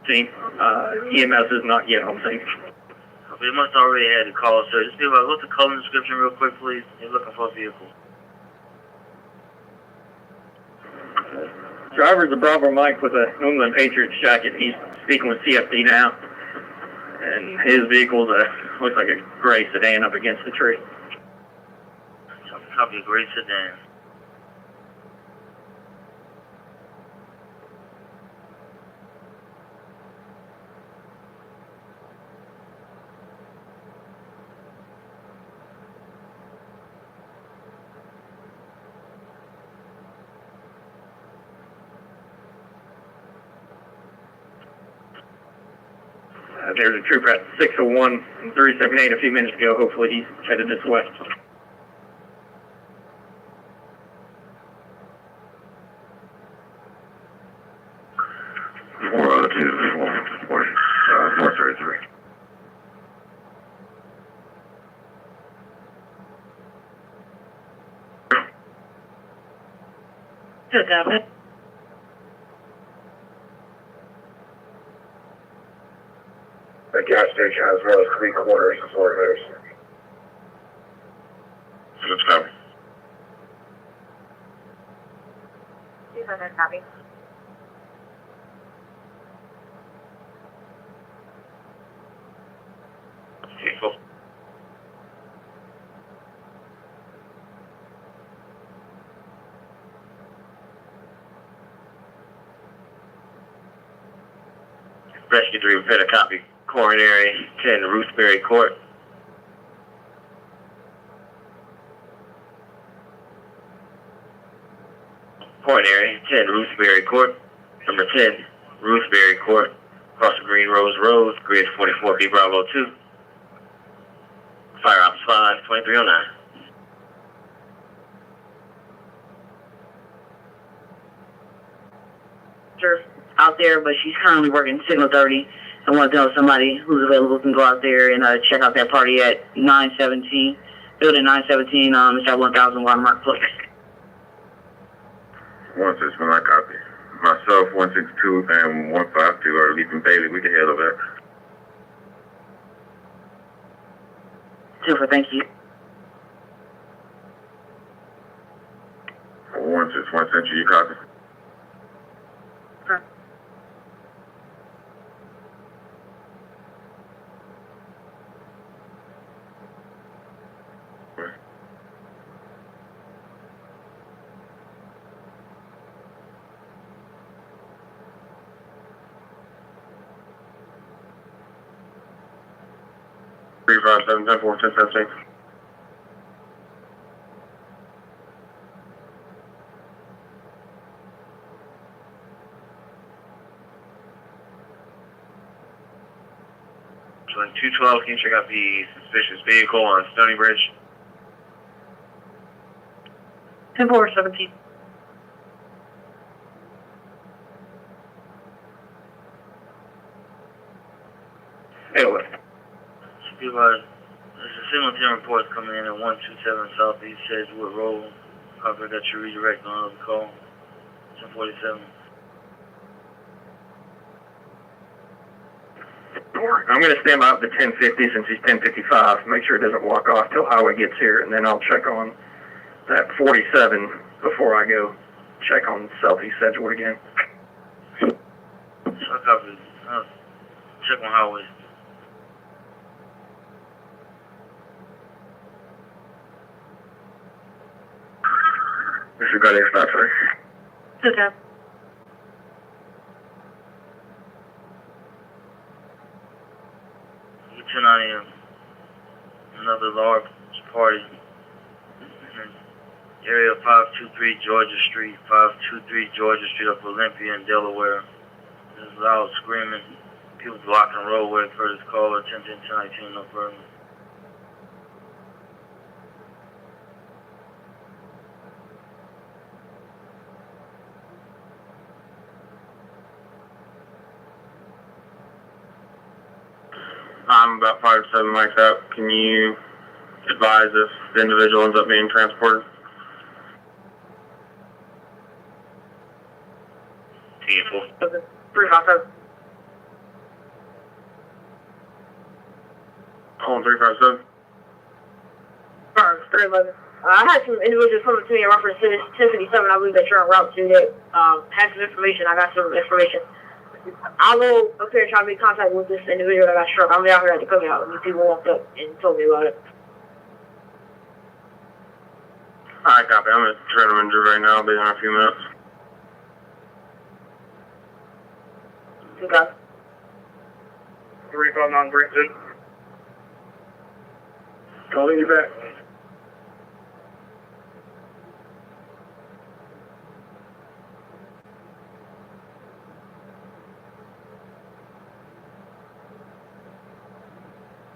EMS is not yet on scene. They must already had the call, sir. Just be about, what's the color description real quick, please? You're looking for a vehicle. Driver's a Bravo Mike with a New England Patriots jacket. He's speaking with CFD now. And his vehicle's looks like a gray sedan up against the tree. Copy a gray sedan. There's a trooper at 601 and 378 a few minutes ago. Hopefully he's headed this way. Four 33. Good, Dominic. The gas station as well as 3 quarters of 4 meters. Let's go. 200 copy. Vehicle. Rescue 3, repair a copy. Coronary 10 Ruthberry Court. Coronary 10 Ruthberry Court. Number 10 Ruthberry Court. Across the Green Rose Road, grid 44 B Bravo 2. Fire Ops 5, 2309. officer out there, but she's currently working signal 30. I want to know if somebody who's available can go out there and check out that party at 917, building 917, it's at 1000 Watermark Place. 161, I copy. Myself, 162, and 152 are leaving Bailey. We can handle that. Super, thank you. 161 Central, you copy? Okay. Three, 5, 7, 10, 4, 10, 17. On 212, can you check out the suspicious vehicle on Stony Bridge? 10-4-17. Hey, what? Supervisor, there's a signal 10 reports coming in at 127 Southeast Sedgewood Road. Copy, got you redirect on the call. 1047. I'm going to stand by up to 1050 since he's 1055. Make sure it doesn't walk off till highway gets here, and then I'll check on that 47 before I go check on Southeast Sedgewood again. So copy. Check on highway. Disregard X-Not, sorry. Okay. Another large party. Area 523 Georgia Street, 523 Georgia Street up Olympia in Delaware. There's loud screaming, people blocking the roadway for this caller, 10-10-10-19, no further. I'm about 5 to 7 mics out. Can you advise if the individual ends up being transported? 10-4. 357. Call 357. 311. I had some individuals coming to me in reference to this 1057. I believe that you're en route to that. Have some information. I got some information. I'll go up here and try to make contact with this individual that got struck. I'm out here at the cookout. These people walked up and told me about it. Alright, copy. I'm at Tournament right now. I'll be on in a few minutes. Okay. 359 Greenton. Calling you back.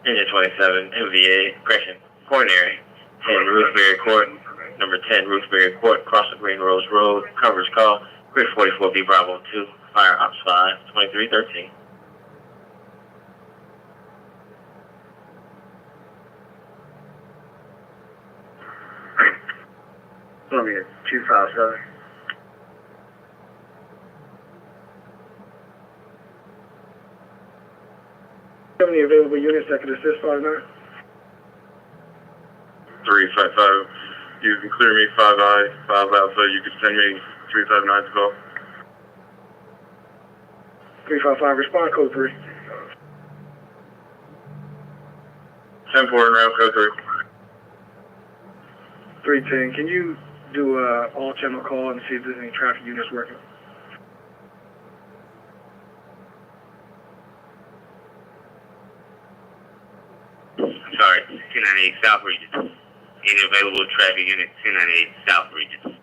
Engine 27, MVA, correction, coronary, 10 Ruthberry Court, number 10 Ruthberry Court, across the Green Rose Road, coverage call, grid 44B Bravo 2, fire ops 5, 2313. Columbia 257. How many available units that can assist 59? 355. You can clear me 5I, 5 out, so you can send me 359 to call. 355, respond code 3. 10-4 and route code 3. 310, can you do a all channel call and see if there's any traffic units working? Sorry, 298 South Region. Any available traffic unit, 298 South Region.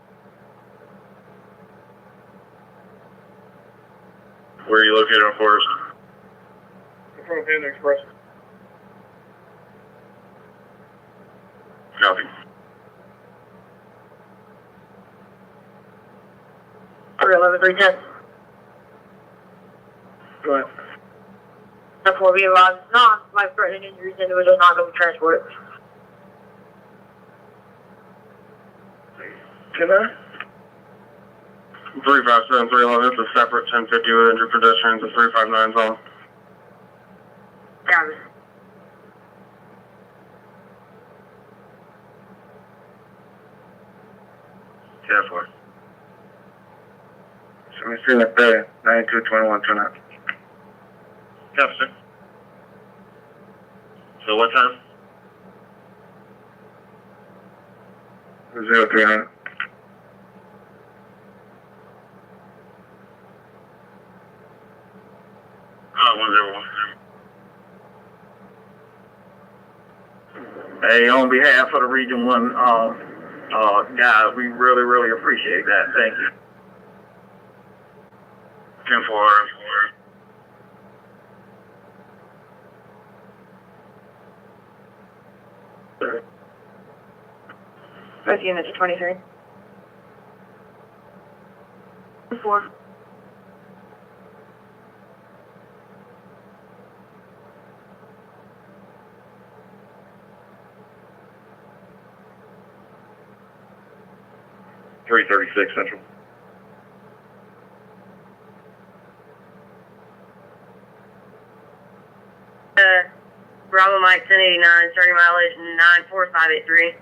Where are you located on Forest? In front of Panda Express. Copy. 311, 310. Go ahead. Therefore, we advise non-life-threatening injuries, individuals not going to be transported. Can I? 357, 311, it's a separate 1050 with injured pedestrians, a 359 zone. Got it. Therefore. 73 at 30, 9221 tonight. Yes, sir. So what time? 0300. Oh, 101. Hey, on behalf of the Region 1 guys, we really, really appreciate that. Thank you. 10-4. Both units 23. 4. Central. Bravo Mike 1089, starting mileage 94583.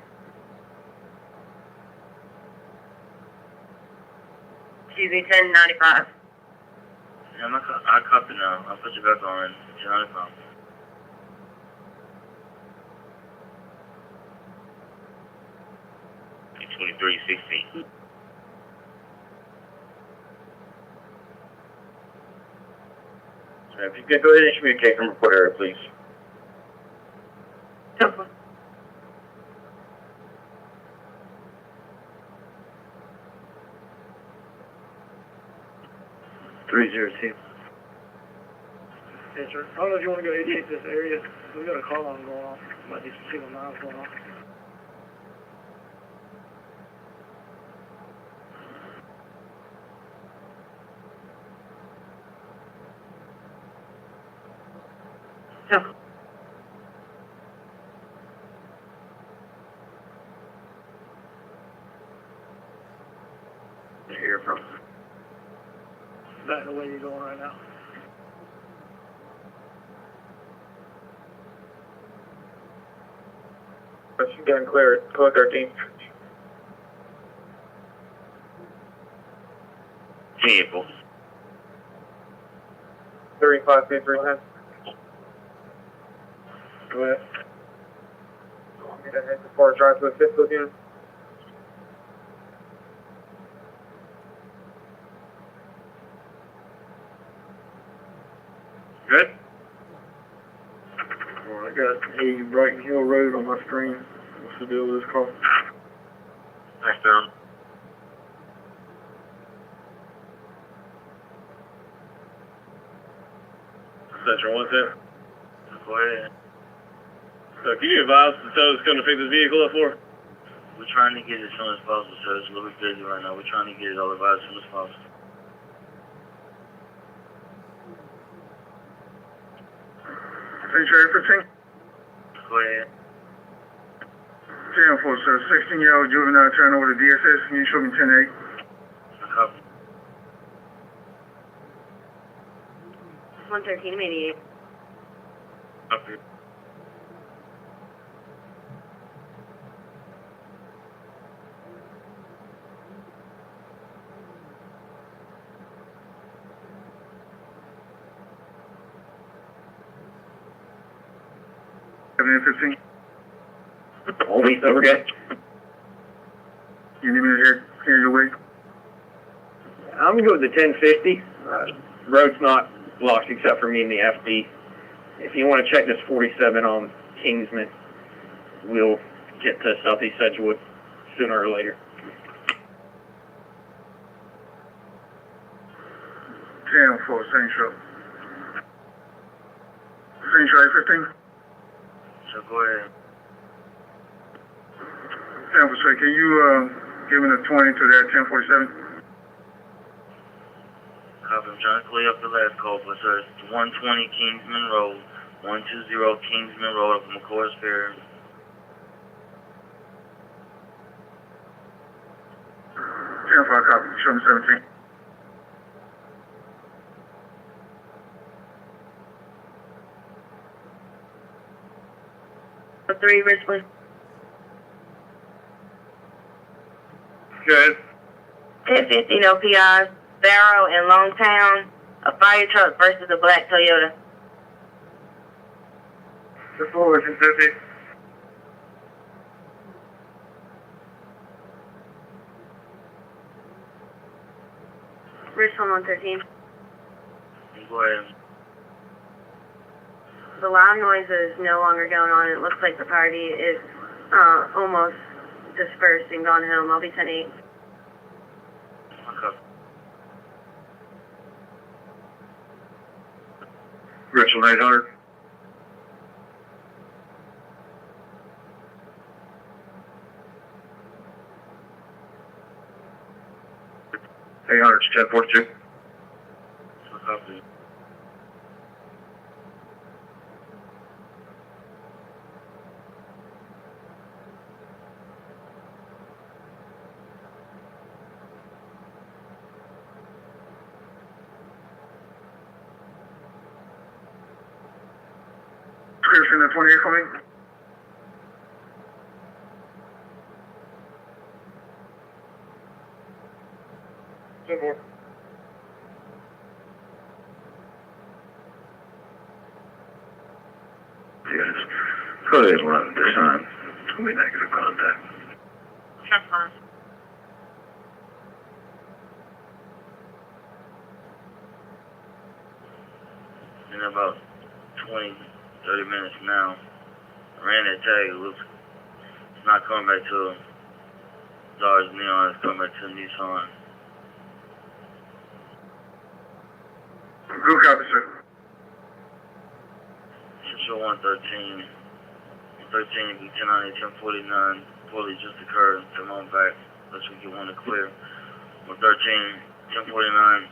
Excuse me, 1095. Yeah, I copy now. I'll put you back on 1095. $23.16. If you could go ahead and communicate from report area, please. Simple. Yes, sir. I don't know if you want to go 88 this area. We got a call on going on. Might need some single miles going on. Simple. Hear from. Back the way you're going right now. She's getting clear. Code 13. Vehicle. 3553. Go ahead. Get ahead before I drive to the fifth again. Good? Well, I got a Brighton Hill Road on my screen. What's the deal with this call? Nice down. Central 110. Go ahead. Can you advise the tow that's going to pick this vehicle up for? We're trying to get it as soon as possible, sir. It's a little bit busy right now. We're trying to get it all advised as soon as possible. Century 15. Go ahead. 10-4, sir. 16-year-old juvenile turned over to DSS. Can you show me 10-8? Copy. 113 immediate. Copy. $715. All week, over good. You need me to hear your way? I'm going to go with the 1050. Road's not blocked except for me and the FD. If you want to check this 47 on Kingsman, we'll get to Southeast Sedgwood sooner or later. 10-4, Central. Century 15. So go ahead. 10-4, sir. Can you give me the 20 to that 1047? Copy, I'm trying to clear up the last call, but sir, it's 120 Kingsman Road, 120 Kingsman Road up in McCoy's Ferry. 10-5, copy. Show me 17. Three, Richland. Good. 1050, no PI. Barrow in Longtown. A fire truck versus a black Toyota. The full is 1050. Richland 113. Go ahead. The loud noise is no longer going on. It looks like the party is almost dispersed and gone home. I'll be 10-8. Okay. Richland 800. Hey, 1042. Copy. Description of 28 coming. Civil. Yes. Code 811 this time. It's going to be negative contact. Check first. In about 20, 30 minutes now, I ran that tag. It looks, it's not coming back to Dodge Neon. It's coming back to Nissan. Good copy, sir. Show 113. 113, be 1090, 1049. Fully just occurred. Come on back. Let's get one to clear. 113, 1049.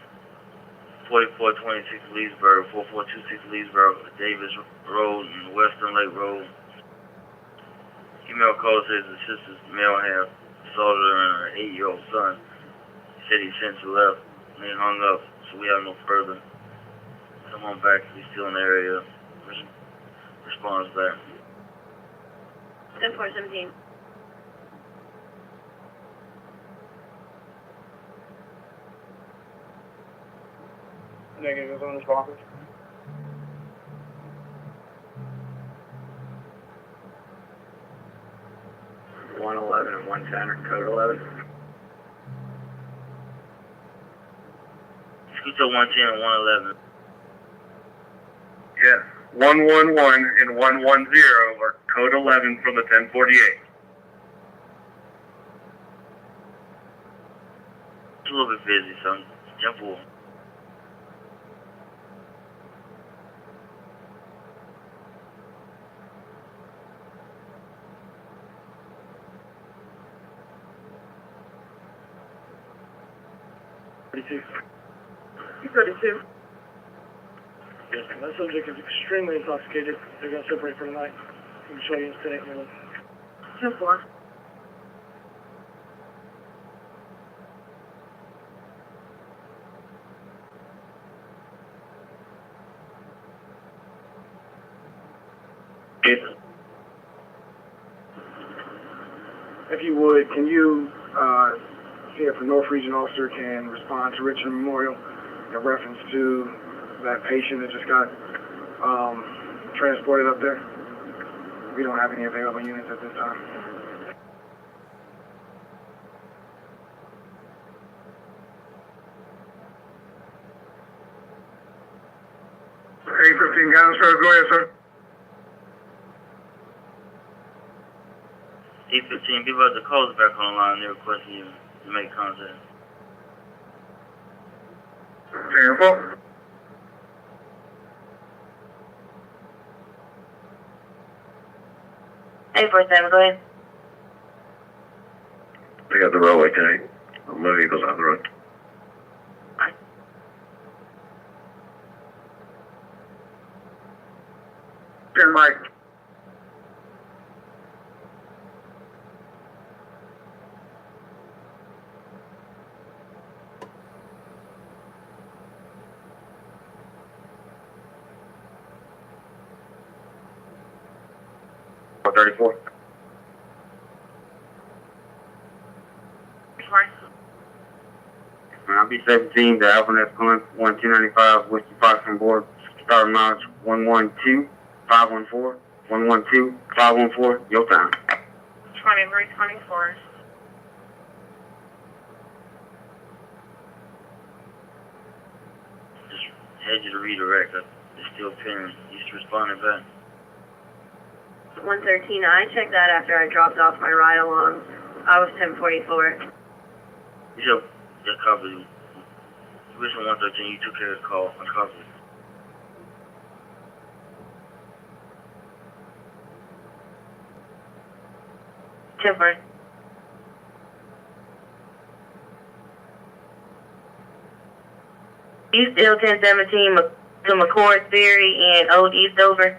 4426 Leesburg, 4426 Leesburg, Davis Road and Western Lake Road. Email call says the sister's male had assaulted her and her 8-year-old son. He said he since left and they hung up, so we have no further. Come on back, he's still in the area. Response back. 10-4-17. Negative is unresponsive. $111 and $110, code 11. Scooter 110 and 111. Yes. 111 and 110 are code 11 from the 1048. It's a little bit busy, so jump forward. P32. Yes, ma'am. That subject is extremely intoxicated. They're going to separate for tonight. We can show you in 10-8 minutes. 10-4. If you would, can you see if a North Region officer can respond to Richland Memorial in reference to that patient that just got transported up there? We don't have any available units at this time. Hey, 15 guns, sir. Go ahead, sir. 815, people at the calls back on the line. They're requesting you to make contact. 10-4. Hey, 47, go ahead. They got the roadway tonight. My vehicle's on the road. 10 Mike. Four 34. I'll be 17 to Alpha Excellence 1295 Whiskey Fox on board. Star mileage 112-514. 112-514. Your time. 2324. Just had you to redirect. It's still pending. You just responded back. 113, I checked that after I dropped off my ride along. I was 1044. You just copy. Richland 113, you took care of the call. I copied. Temper. You still 1017 to McCord Ferry and Old Eastover?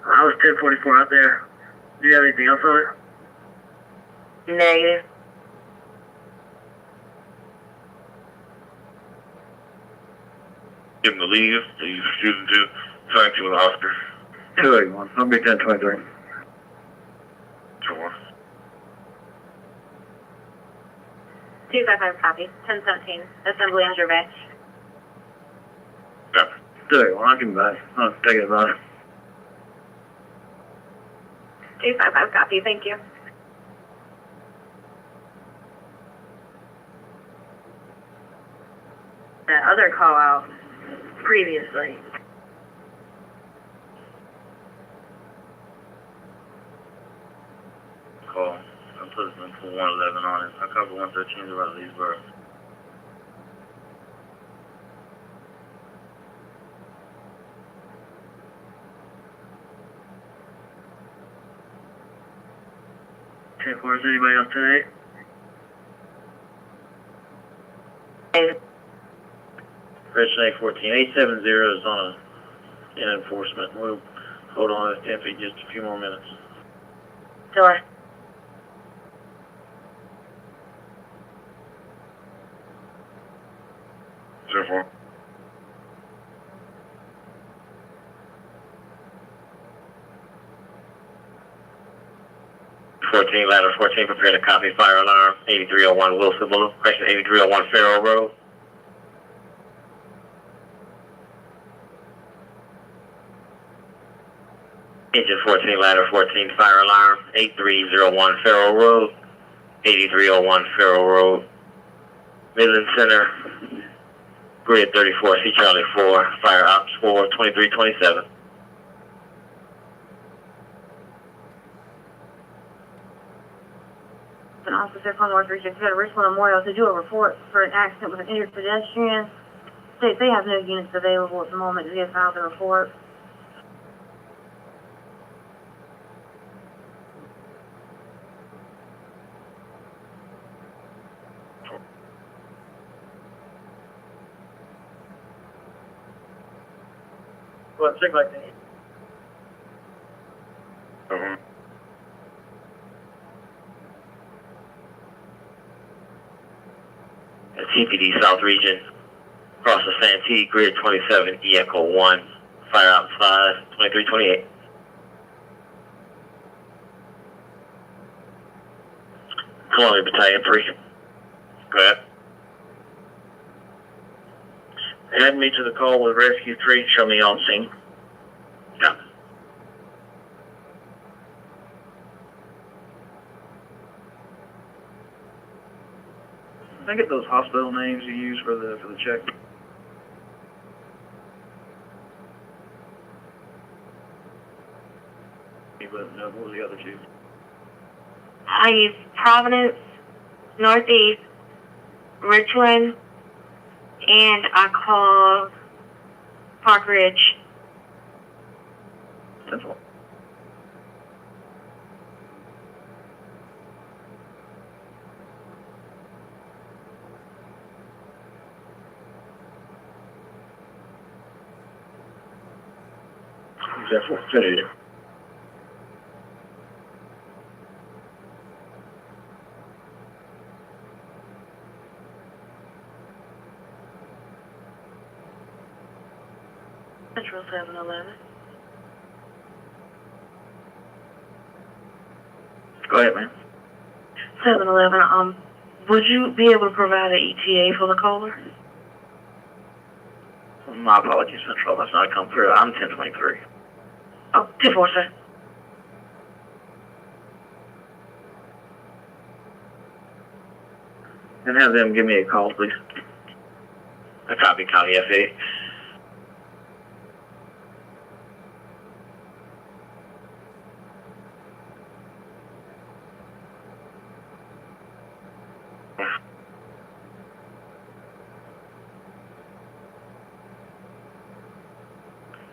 I was 1044 out there. Do you have anything else on it? Negative. Give him the leave. He's shooting to sign to an Oscar. 281. I'll be 1023. Sure. 255 copy. 1017. Assembly on your back. Yeah. 281. I'll give him back. I'll take it about it. 255 copy. Thank you. That other call out previously. Call. I'm putting for 111 on it. I cover 113 about Leesburg. Check where's anybody else today? Richland 814. 870 is on in enforcement. We'll hold on at 10 feet just a few more minutes. Sure. So far. Ladder 14, prepare to copy fire alarm. 8301 Wilson Boulevard, question 8301 Farrell Road. Engine 14, ladder 14, fire alarm. 8301 Farrell Road. 8301 Farrell Road. Midland Center, grid 34, C Charlie 4, fire ops 4, 2327. An officer from North Richland to Richland Memorial to do a report for an accident with an injured pedestrian. They have no units available at the moment to get filed the report. Well, check like that. TPD South Region, across the Santee, grid 27, E Echo 1, fire ops 5, 2328. Columbia Battalion 3. Go ahead. Add me to the call with Rescue 3, show me on scene. Yeah. Can I get those hospital names you use for the check? But no, what were the other two? I use Providence, Northeast, Richland, and I called Park Ridge. Central. 10-4, 10-8. Central 711. Go ahead, man. 711, would you be able to provide an ETA for the caller? My apologies, Central. That's not come through. I'm 1023. Oh, 10-4, sir. And have them give me a call, please. I copy County F8.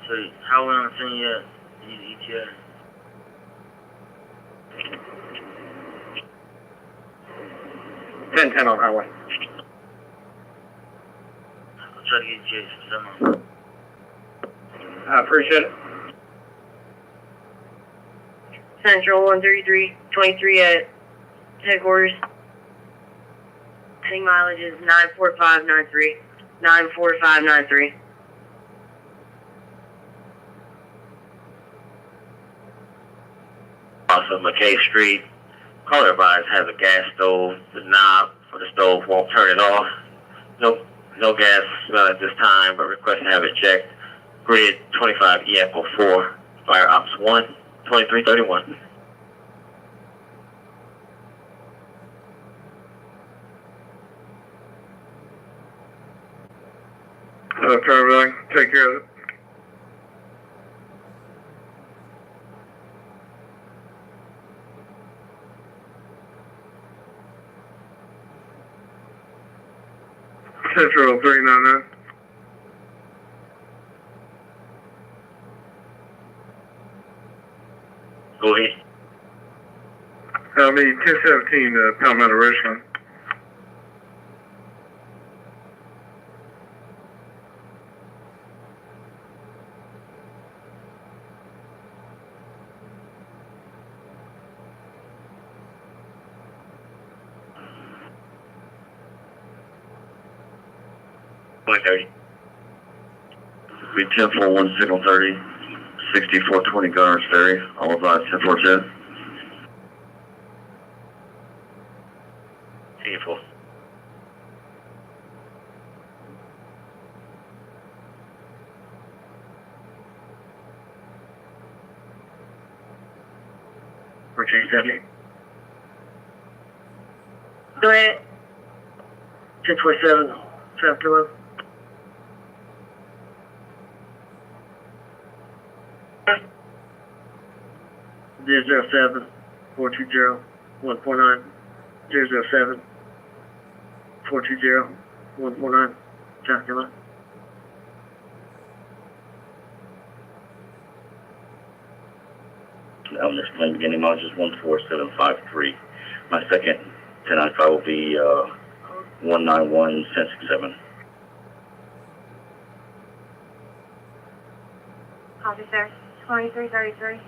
So, how we on the scene yet? These ETA? Ten on highway. I'll try to get ETA for someone. I appreciate it. Central 13323 at headquarters. Heading mileage is 94593. 94593. Off of McKay Street. Caller advised has a gas stove. The knob for the stove won't turn it off. No gas smell at this time, but request to have it checked. Grid 25 Echo 4, Fire Ops 1, 2331. Trevor, take care of it. Central 399. Go ahead. I mean, 1017, Palm out of Richland. Be 10-4, signal 30, 6420 Garner Ferry, all advised 10-4-10. 10-4. Richard 70. Go ahead. 1027, South Carolina. 007 420 149 007 420 149 South Carolina. This plane beginning mileage is 14753. My second 1095 will be 191 1067. Copy, sir. 2333.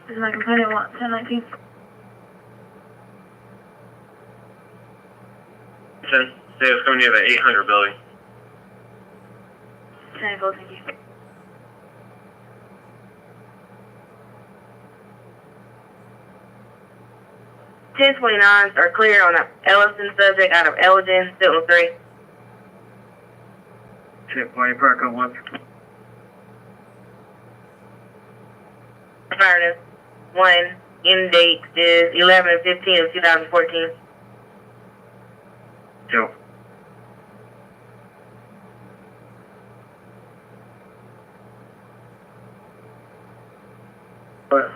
This is my complaint, 1019. 10. Say it's coming near the 800 building. 10, thank you. Ten 29s are clear on an Ellison subject out of Elgin, Signal 3. 1020 Park on 1. Fireness 1. End date is 11/15 of 2014. Joe. What?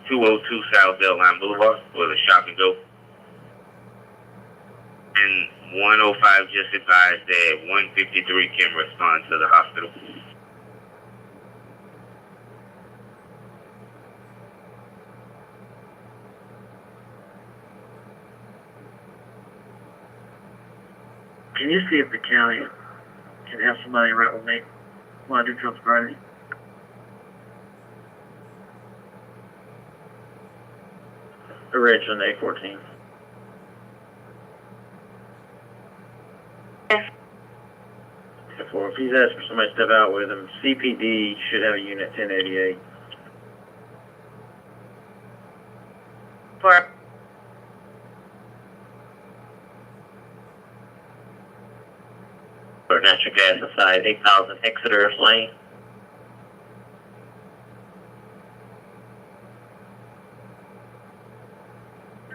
202 South Beltline Boulevard, where the shop can go. And 105 just advised that 153 can respond to the hospital. Can you see if the county can have somebody right with me while I do something Friday? Richland 814. If he's asked for somebody to step out with him, CPD should have a unit 1088. For natural gas inside 8000 Exeter Lane.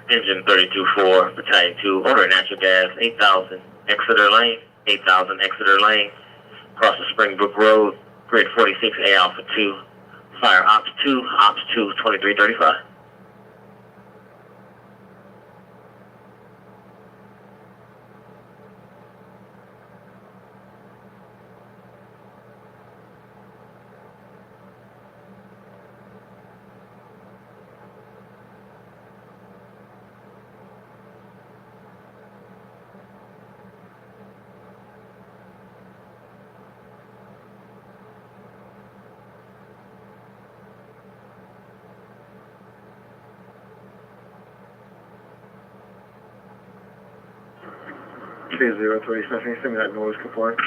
Engine 32-4, Battalion 2, order natural gas, 8000 Exeter Lane, 8000 Exeter Lane, across the Springbrook Road, grid 46A Alpha 2, fire Ops 2, 2335. K03, Stephanie, send me that noise complaint.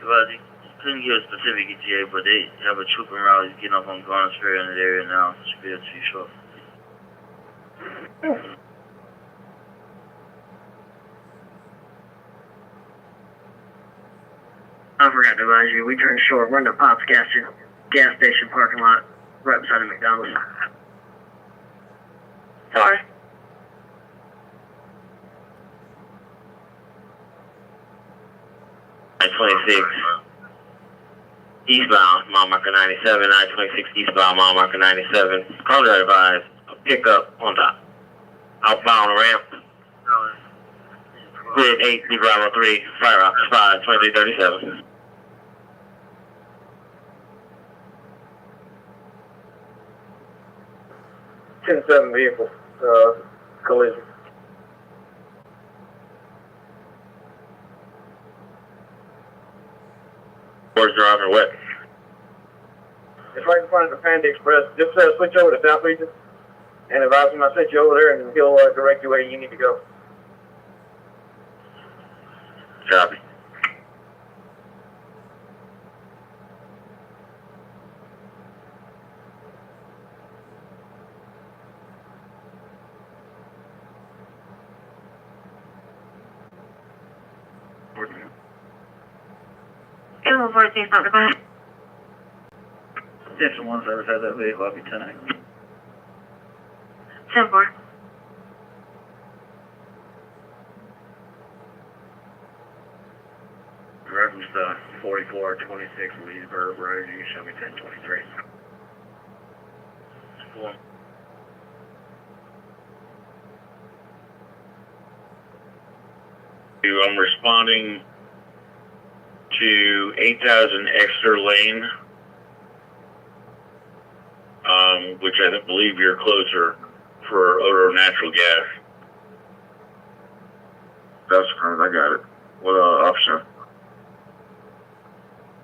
Somebody couldn't give a specific ETA, but they have a trooper route. He's getting up on Garner's Ferry in that area now. Should be able to show up. I forgot to advise you, we turned short. We're in the Pops gas station parking lot, right beside the McDonald's. Sorry. I-26 eastbound, mile marker 97, I-26 eastbound, mile marker 97. Caller advised, a pickup on the outbound ramp. Grid 8, Bravo 3, fire ops 5, 2337. Ten-7 vehicle, collision. Where's driving wet? It's right in front of the Panda Express. Just switch over to South Region and advise him I sent you over there and he'll direct you where you need to go. Copy. Animal 14, stop the car. Section 1 service has that vehicle. I'll be 10-8. 10-4. Reference 4426 Leesburg Road. You can show me 1023. 4. I'm responding to 8000 Exeter Lane, which I believe you're closer for odor of natural gas. That's correct, I got it. What option?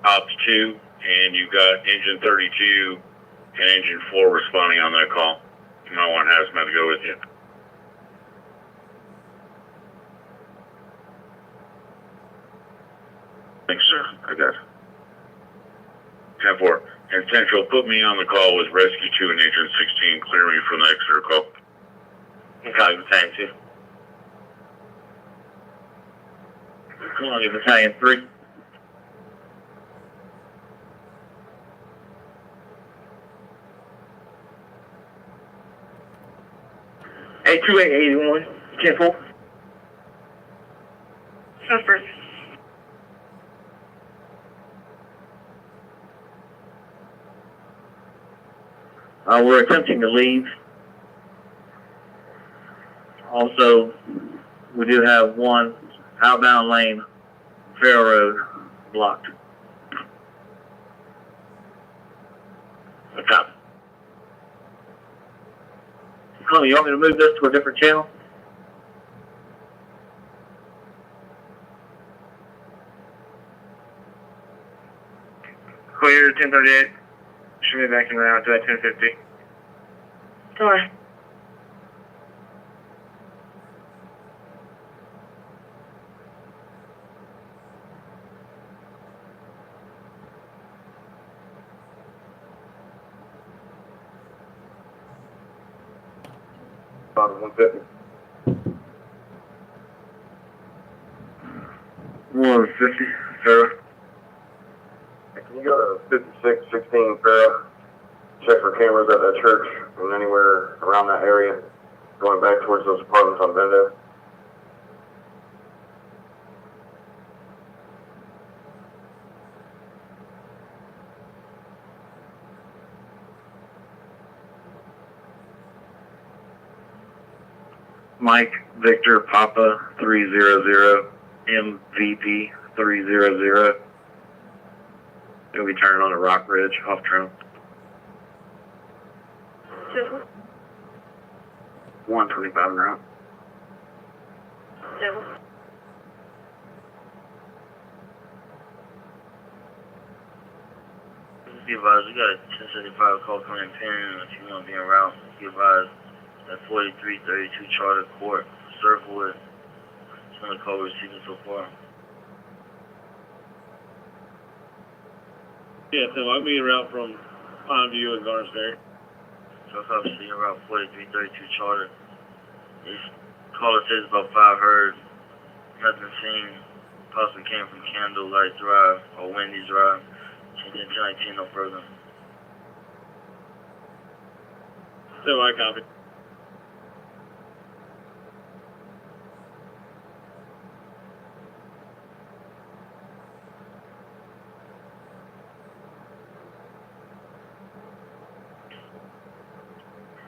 Ops 2, and you've got engine 32 and engine 4 responding on that call. You might want hazmat to go with you. Thanks, sir. I got it. 10-4. And Central, put me on the call with Rescue 2 and Agent 16. Clear me from the Exeter call. Copy, Battalion 2. Columbia Battalion 3. Hey, 2881, 10-4. Suspect. We're attempting to leave. Also, we do have one outbound lane, Farrell Road, blocked. Okay. Chloe, you want me to move this to a different channel? Clear 1038. Should be back in route to that 1050. Sorry. About 150. 150, Sarah. Can you go to 5616 Farrah? Check for cameras at that church and anywhere around that area going back towards those apartments on Bendo. Mike Victor Papa 300 MVP 300. He'll be turning on to Rock Ridge off Trump. 125 en route. Be advised, we got a 1075 call coming in Penn. If you want to be en route, be advised at 4332 Charter Court, Circlewood. It's the only call we're receiving so far. Yeah, so I'll be en route from Pineview and Garnisberry. So it's obviously around 4332 Charter. This caller says about 5 heard. Nothing seen. Possibly came from Candlelight Drive or Wendy's Drive. 1019, no further. So I copy.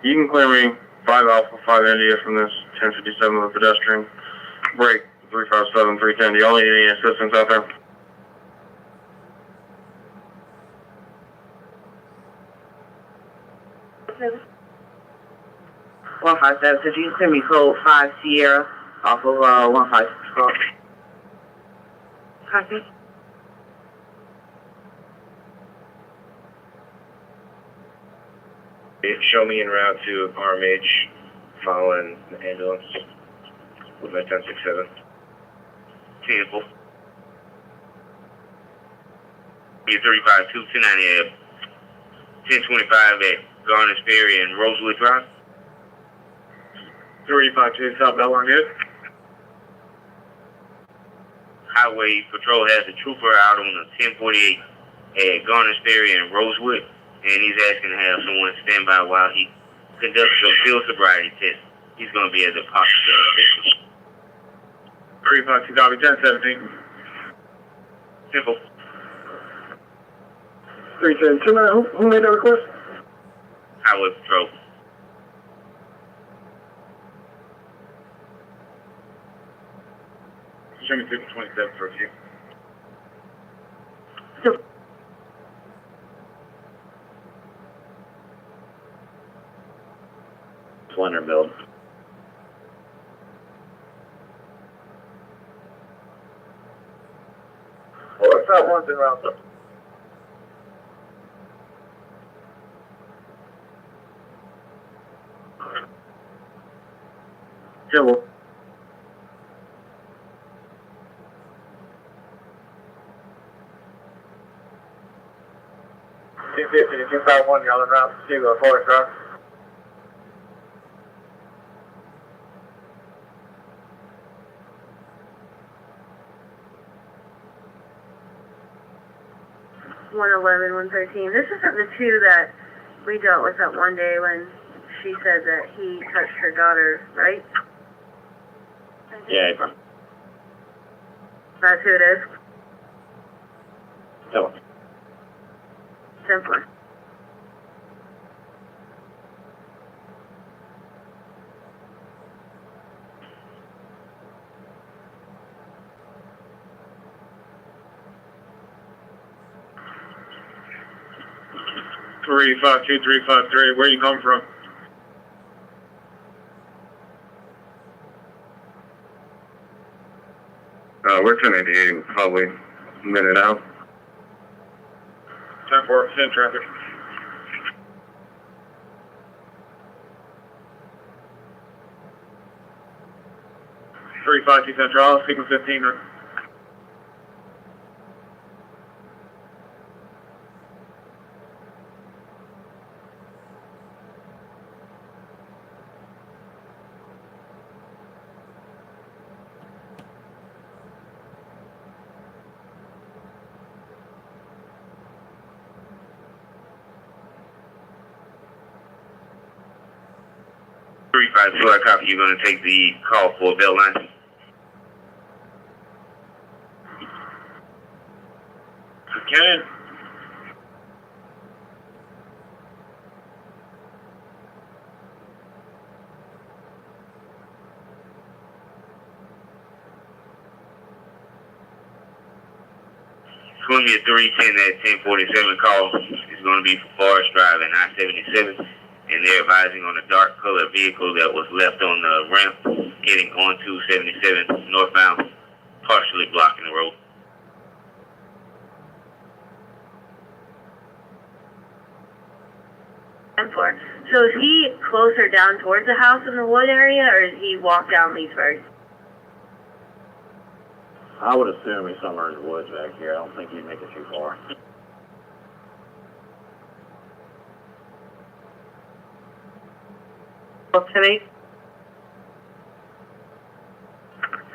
You can clear me 5 Alpha, 5 India from this 1057 with pedestrian. Break 357, 310. Do y'all need any assistance out there? One 157, so you can send me code 5 Sierra off of 154. Copy. Show me en route to RMH following the ambulance with my 1067. Vehicle. 35 290 1025 at Garners Ferry and Rosewood Drive. 352 South Belmont Good. Highway Patrol has a trooper out on the 1048 at Garners Ferry and Rosewood, and he's asking to have someone stand by while he conducts a field sobriety test. He's going to be at the hospital. 352 copy 1017. Simple. 310. Who made that request? Highway Patrol. Show me 227 for a few. Slender build. Well, that's not one thing around them. Civil. If you found one, y'all around to Forest Drive. This isn't the two that we dealt with that one day when she said that he touched her daughter, right? Yeah. That's who it is. No. 10-4. Three five two 353. Where you come from? We're 1088, probably a minute out. 10-4, send traffic. Three five two Central, signal 15. Three five two, I copy. You're gonna take the call for bell line. Can. Columbia 310 at 1047 call is going to be for Forest Drive and I-77, and they're advising on a dark colored vehicle that was left on the ramp heading onto 77 northbound, partially blocking the road. For. So is he closer down towards the house in the wood area, or is he walk down Leesburg? I would assume he's somewhere in the woods back here. I don't think he'd make it too far. What's today?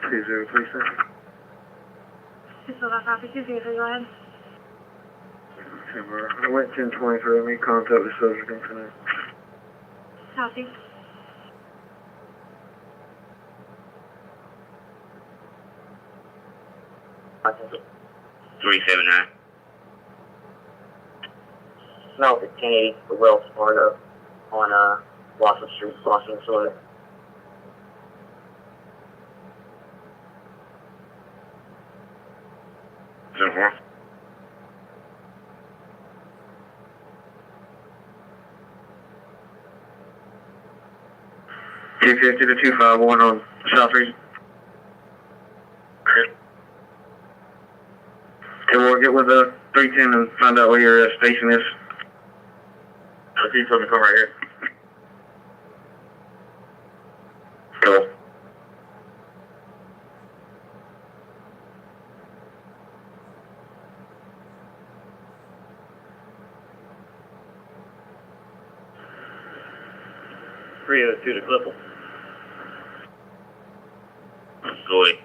2036. Just so that copy, 203, go ahead. I went 1023. Let me contact the subject infinite. Copy. Okay. 379. No, it's 1080 for Wells Fargo on Blossom Street, Blossom, Florida. Uh-huh. $250 to 251 on South Region. Can we get with the 310 and find out where your station is? I see something come right here. Go. To Clipple. Go ahead.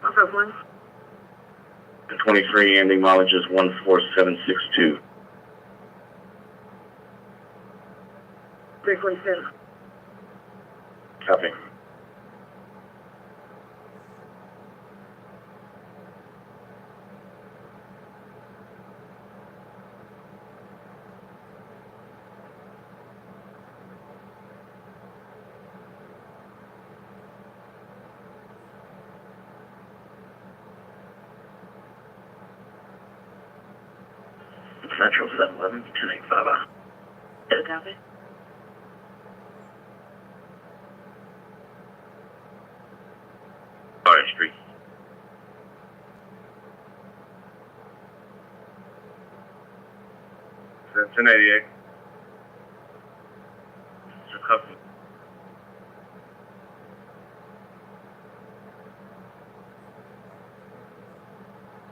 Offer one. 23, ending mileage is 14762. 347. Copy. Central 711, 285. Copy. Carter Street. That's 1088. It's a couple.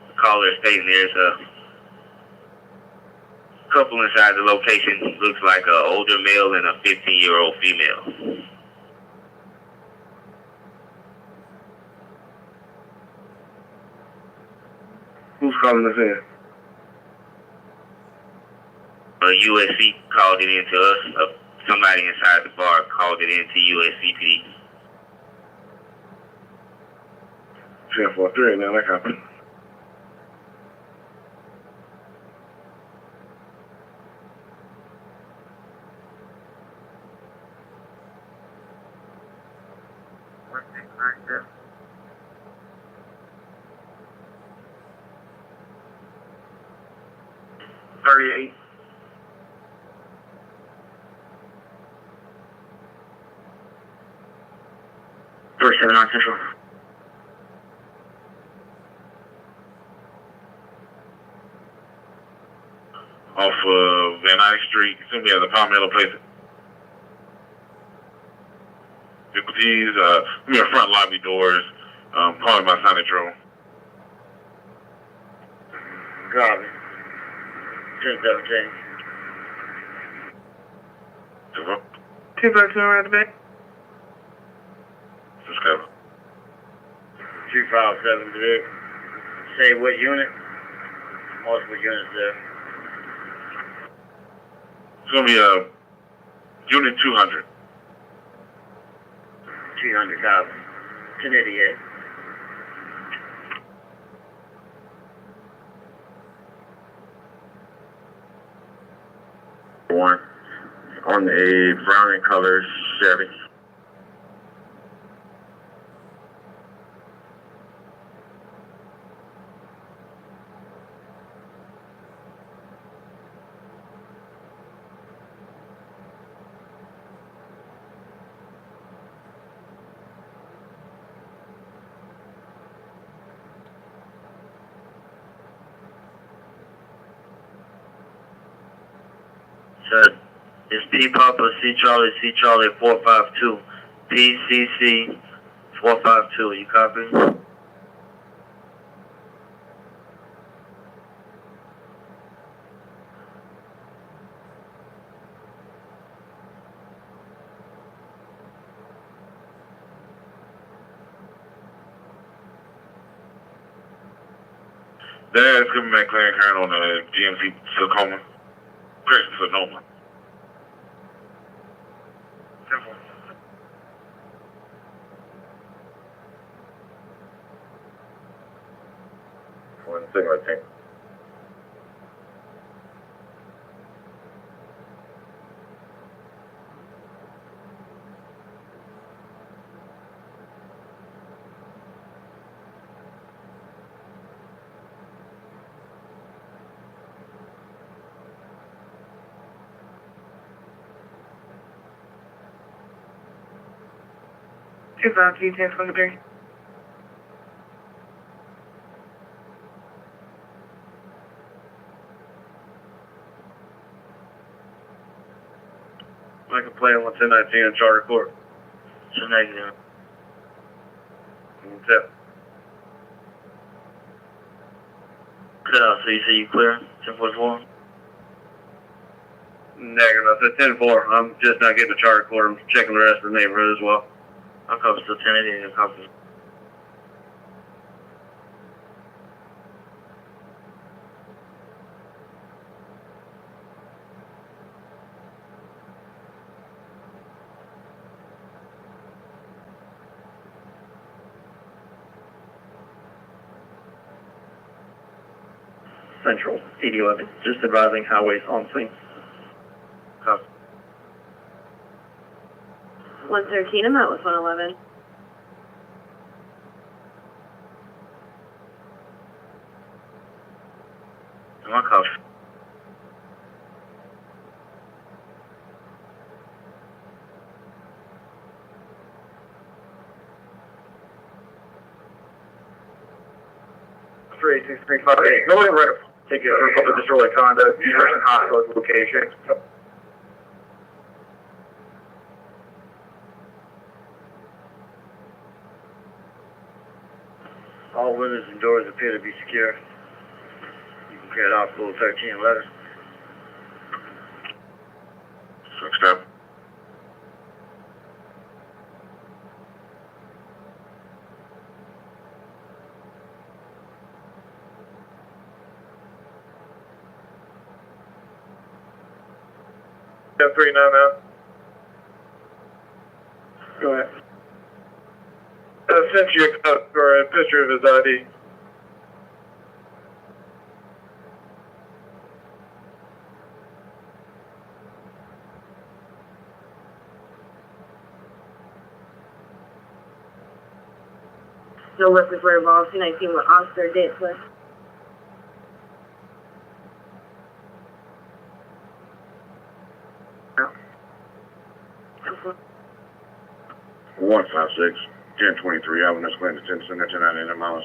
The caller is stating there's a couple inside the location. Looks like an older male and a 15-year-old female. Who's calling us in? USC called it in to us. A somebody inside the bar called it into USCPD. 10-4-3, now that happened. on Central. Off of Van Nuys Street, it's gonna be at the Palmetto Place. Difficulties, we have front lobby doors, calling by Sonic Drone. Copy. 10-17. 252 right at the back. Discover. 257 direct. Say what unit? Multiple units there. It's gonna be Unit 200. 200 copy. 1088. One on a brown and color Chevy. Said, it's P Papa C Charlie 452. PCC 452. You copy? There's gonna be McLaren current on the GMC Tacoma. Sonoma. One signal tank. Two five two 1023. I can play on 1019 on Charter Court. It's a negative. Tip. Cut out, so you say you clear? 1044? Negative. I said 10-4. I'm just not getting a Charter Court. I'm checking the rest of the neighborhood as well. I'll copy still 1080 and copy. Central 8011. Just advising highways on scene. Copy. 113, I'm out with 111. My copy. Three 635. Go ahead, right. Take it for public disorderly conduct. Person hostile location. All windows and doors appear to be secure. You can clear it off full 1311. 6-7. Yeah, 3 now. Go ahead. I sent you a copy or a picture of his ID. No weapons were involved. 219 with officer dead plus. Oh. 156, 1023, Avenue Escort, 10 99 miles.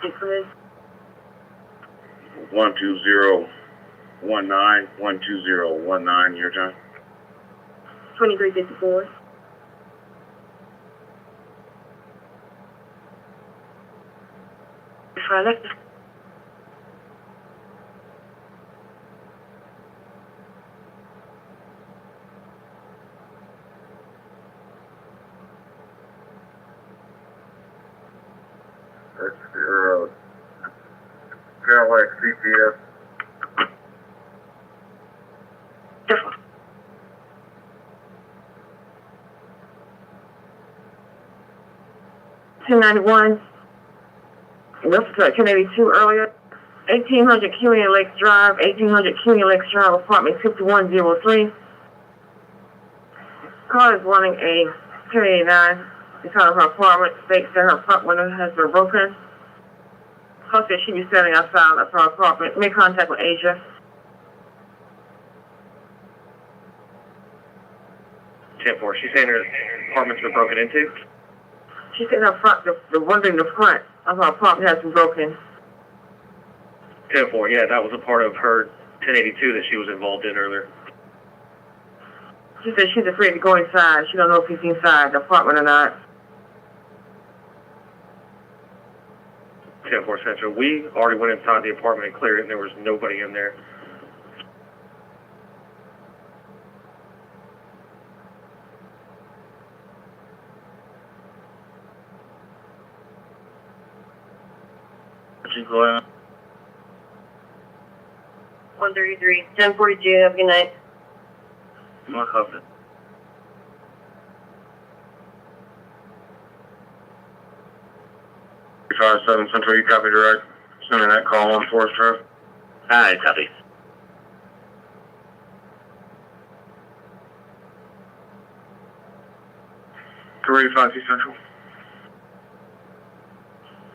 Declared. 12019, your time. 2354. Left. That's Cadillac CPS. $291. Reference to 1082 earlier. 1800 Killian Lakes Drive, 1800 Killian Lakes Drive, apartment 5103. Car is running a 1089. Inside of her apartment, states that her front window has been broken. Suspect should be standing outside of her apartment. Make contact with Asia. 10-4, she's saying her apartment's been broken into? She said her front, the window in the front of her apartment has been broken. 10-4, yeah, that was a part of her 1082 that she was involved in earlier. She said she's afraid to go inside. She don't know if he's inside the apartment or not. 10-4 Central, we already went inside the apartment and cleared it, and there was nobody in there. What's she going on? 133. 1042. Have a good night. No copy. Seven Central, you copy direct. Sending that call on Forest Drive. Aye, copy. 285 East Central.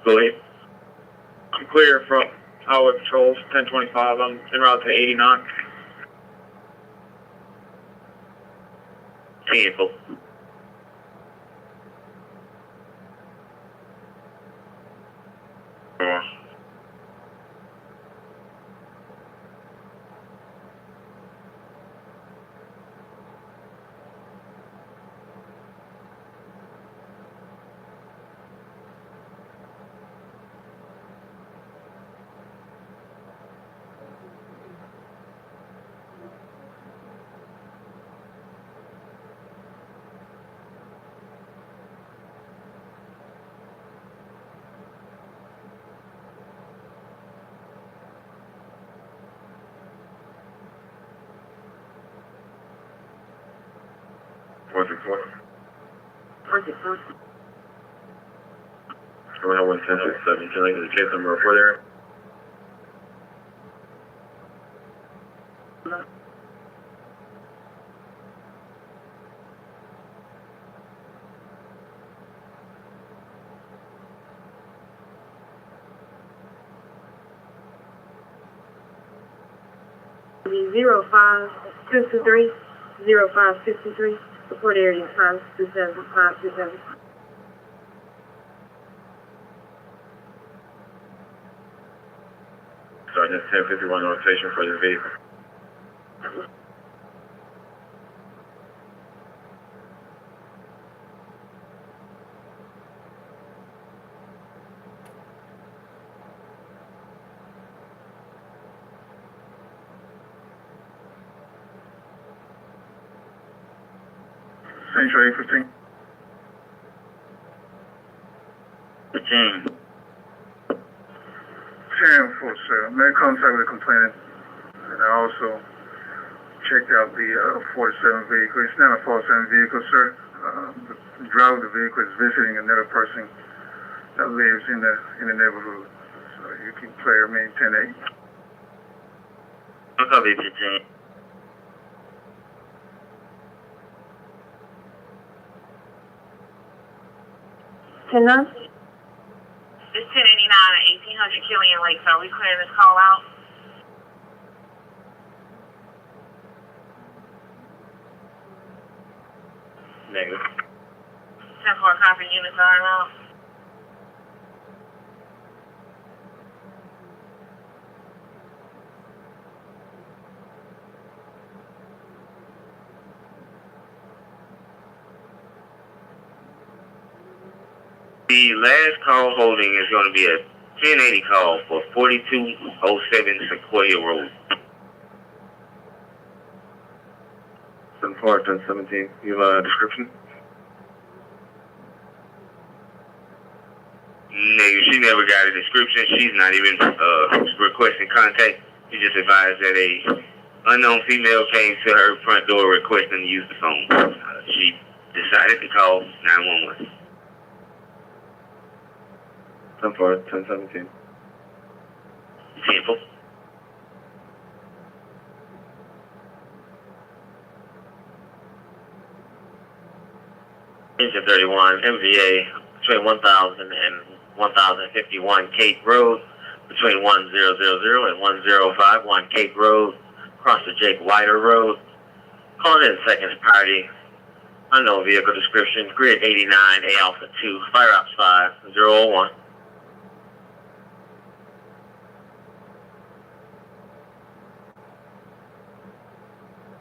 Go ahead. I'm clear from Highway Patrols, 1025. I'm en route to 89. 10-4. What's it for? Where's it from? 11067, can I get the case number for there? Be 05223. 05623. Report area 527 527. Sergeant 1051 notation for the vehicle. Central 815. 15. 1047. Make contact with the complainant. And I also checked out the 47 vehicle. It's not a 47 vehicle, sir. The driver of the vehicle is visiting another person that lives in the neighborhood. So you can play remain 10-8. I'll copy 15. Tina? It's 1089 at 1800 Killian Lakes. Are we clearing this call out? Negative. 10-4 copy, units are out. The last call holding is going to be a 1080 call for 4207 Sequoia Road. 74, 1017. You have a description? Negative. She never got a description. She's not even requesting contact. She just advised that a unknown female came to her front door requesting to use the phone. She decided to call 911. 74, 1017. 10-4. Engine 31, MVA, between 1000 and 1051 Cape Road, between 1000 and 1051 Cape Road, across the Jake Whiter Road. Calling in second party, unknown vehicle description, grid 89, A Alpha 2, Fire Ops 5, 001.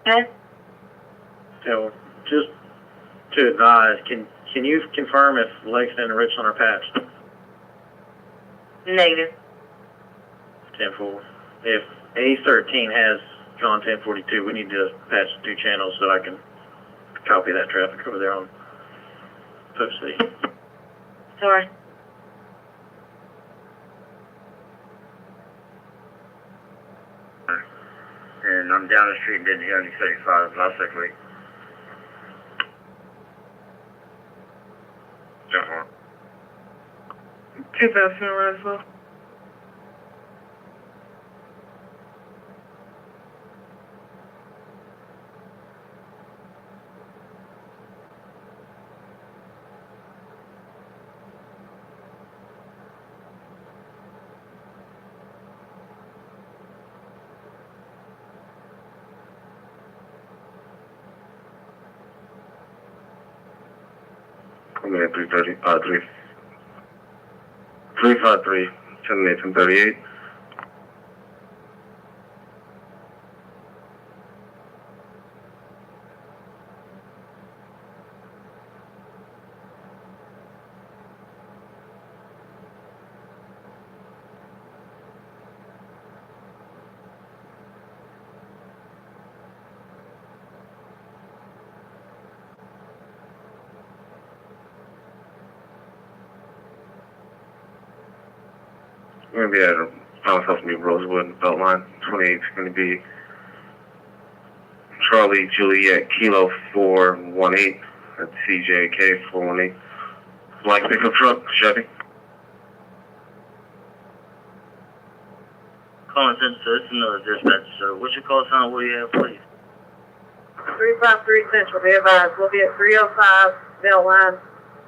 Okay. So, just to advise, can you confirm if Lexington and Richland are patched? Negative. 10-4. If A13 has John 1042, we need to patch the 2 channels so I can copy that traffic over there on Post City. Sorry. And I'm down the street and didn't hear any 35 last week. 10-4. 2000 Roswell. I'm at 353, 10-8, 1038. We're going to be at Thomas House New Rosewood, Beltline. 28 is going to be Charlie Juliet Kilo 418. That's CJK 418. Black pickup truck, Chevy. Calling Central, it's another dispatch, sir. What's your call sign? What do you have, please? 353 Central, be advised. We'll be at 305 Beltline,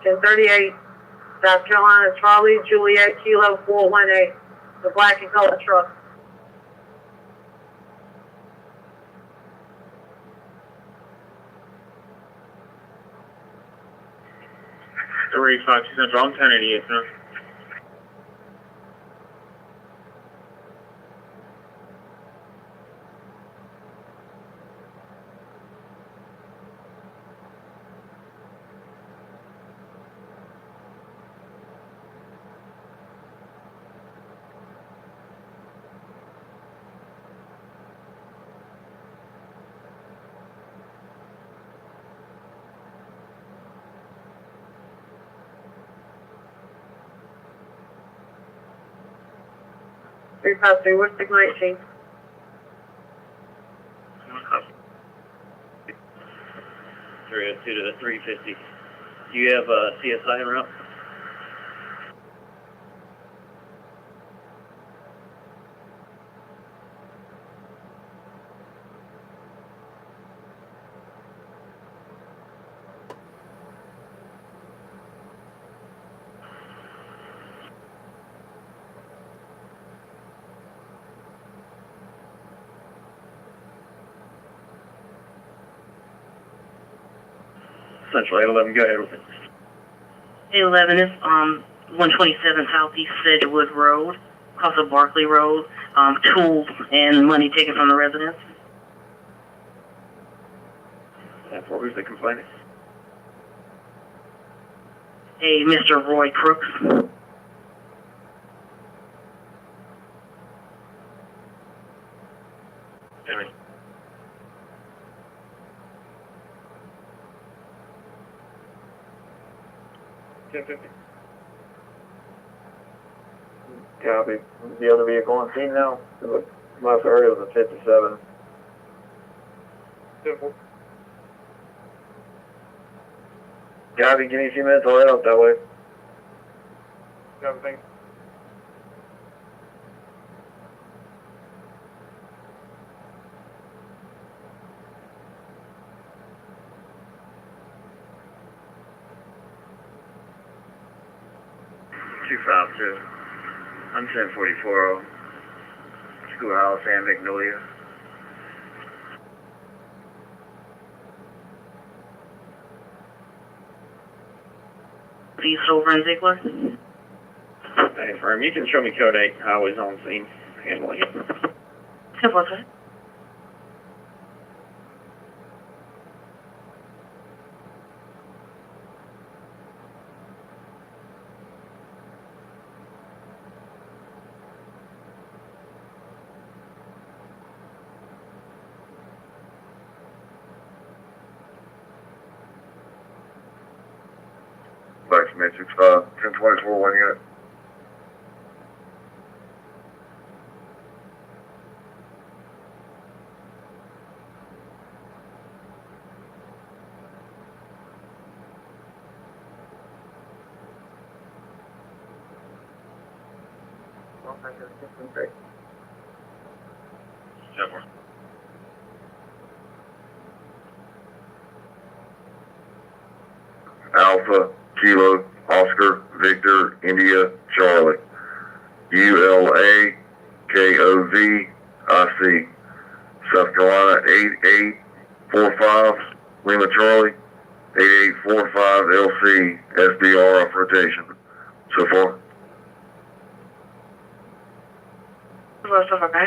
1038, South Carolina, Charlie Juliet Kilo 418, the black and color truck. Three, 5, 2 Central. I'm 1088, sir. Three five three, what's the 19? 302 to the 350. Do you have a CSI en route? Central 811, go ahead with it. 811 is 127 Southeast Sedgwood Road, across of Barkley Road. Tools and money taken from the residents. For who's the complainant? A Mr. Roy Crooks. Jimmy. Copy. The other vehicle on scene now? Last I heard it was a 57. Copy, give me a few minutes, I'll head up that way. Everything. I'm 1044 Schoolhouse and Magnolia. Please over in Ziegler. Hey, firm, you can show me code 8 highways on scene, handling it. 10-4, sir. Back from 865, 1024, 1 unit. Alpha, Kilo, Oscar, Victor, India, Charlie. ULAKOV, South Carolina 8845, Lima Charlie, 8845 LC, SBR off rotation. So far. What's up, okay?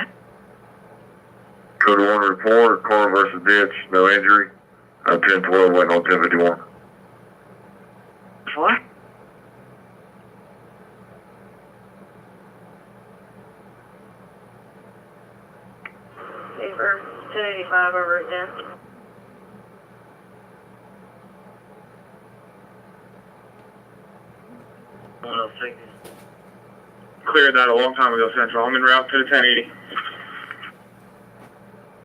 Code 1 report, car versus ditch, no injury. I'm 1012, waiting on 1051. 4? Safer, 1085 over at 10. One else taking. Cleared that a long time ago, Central. I'm en route to the 1080.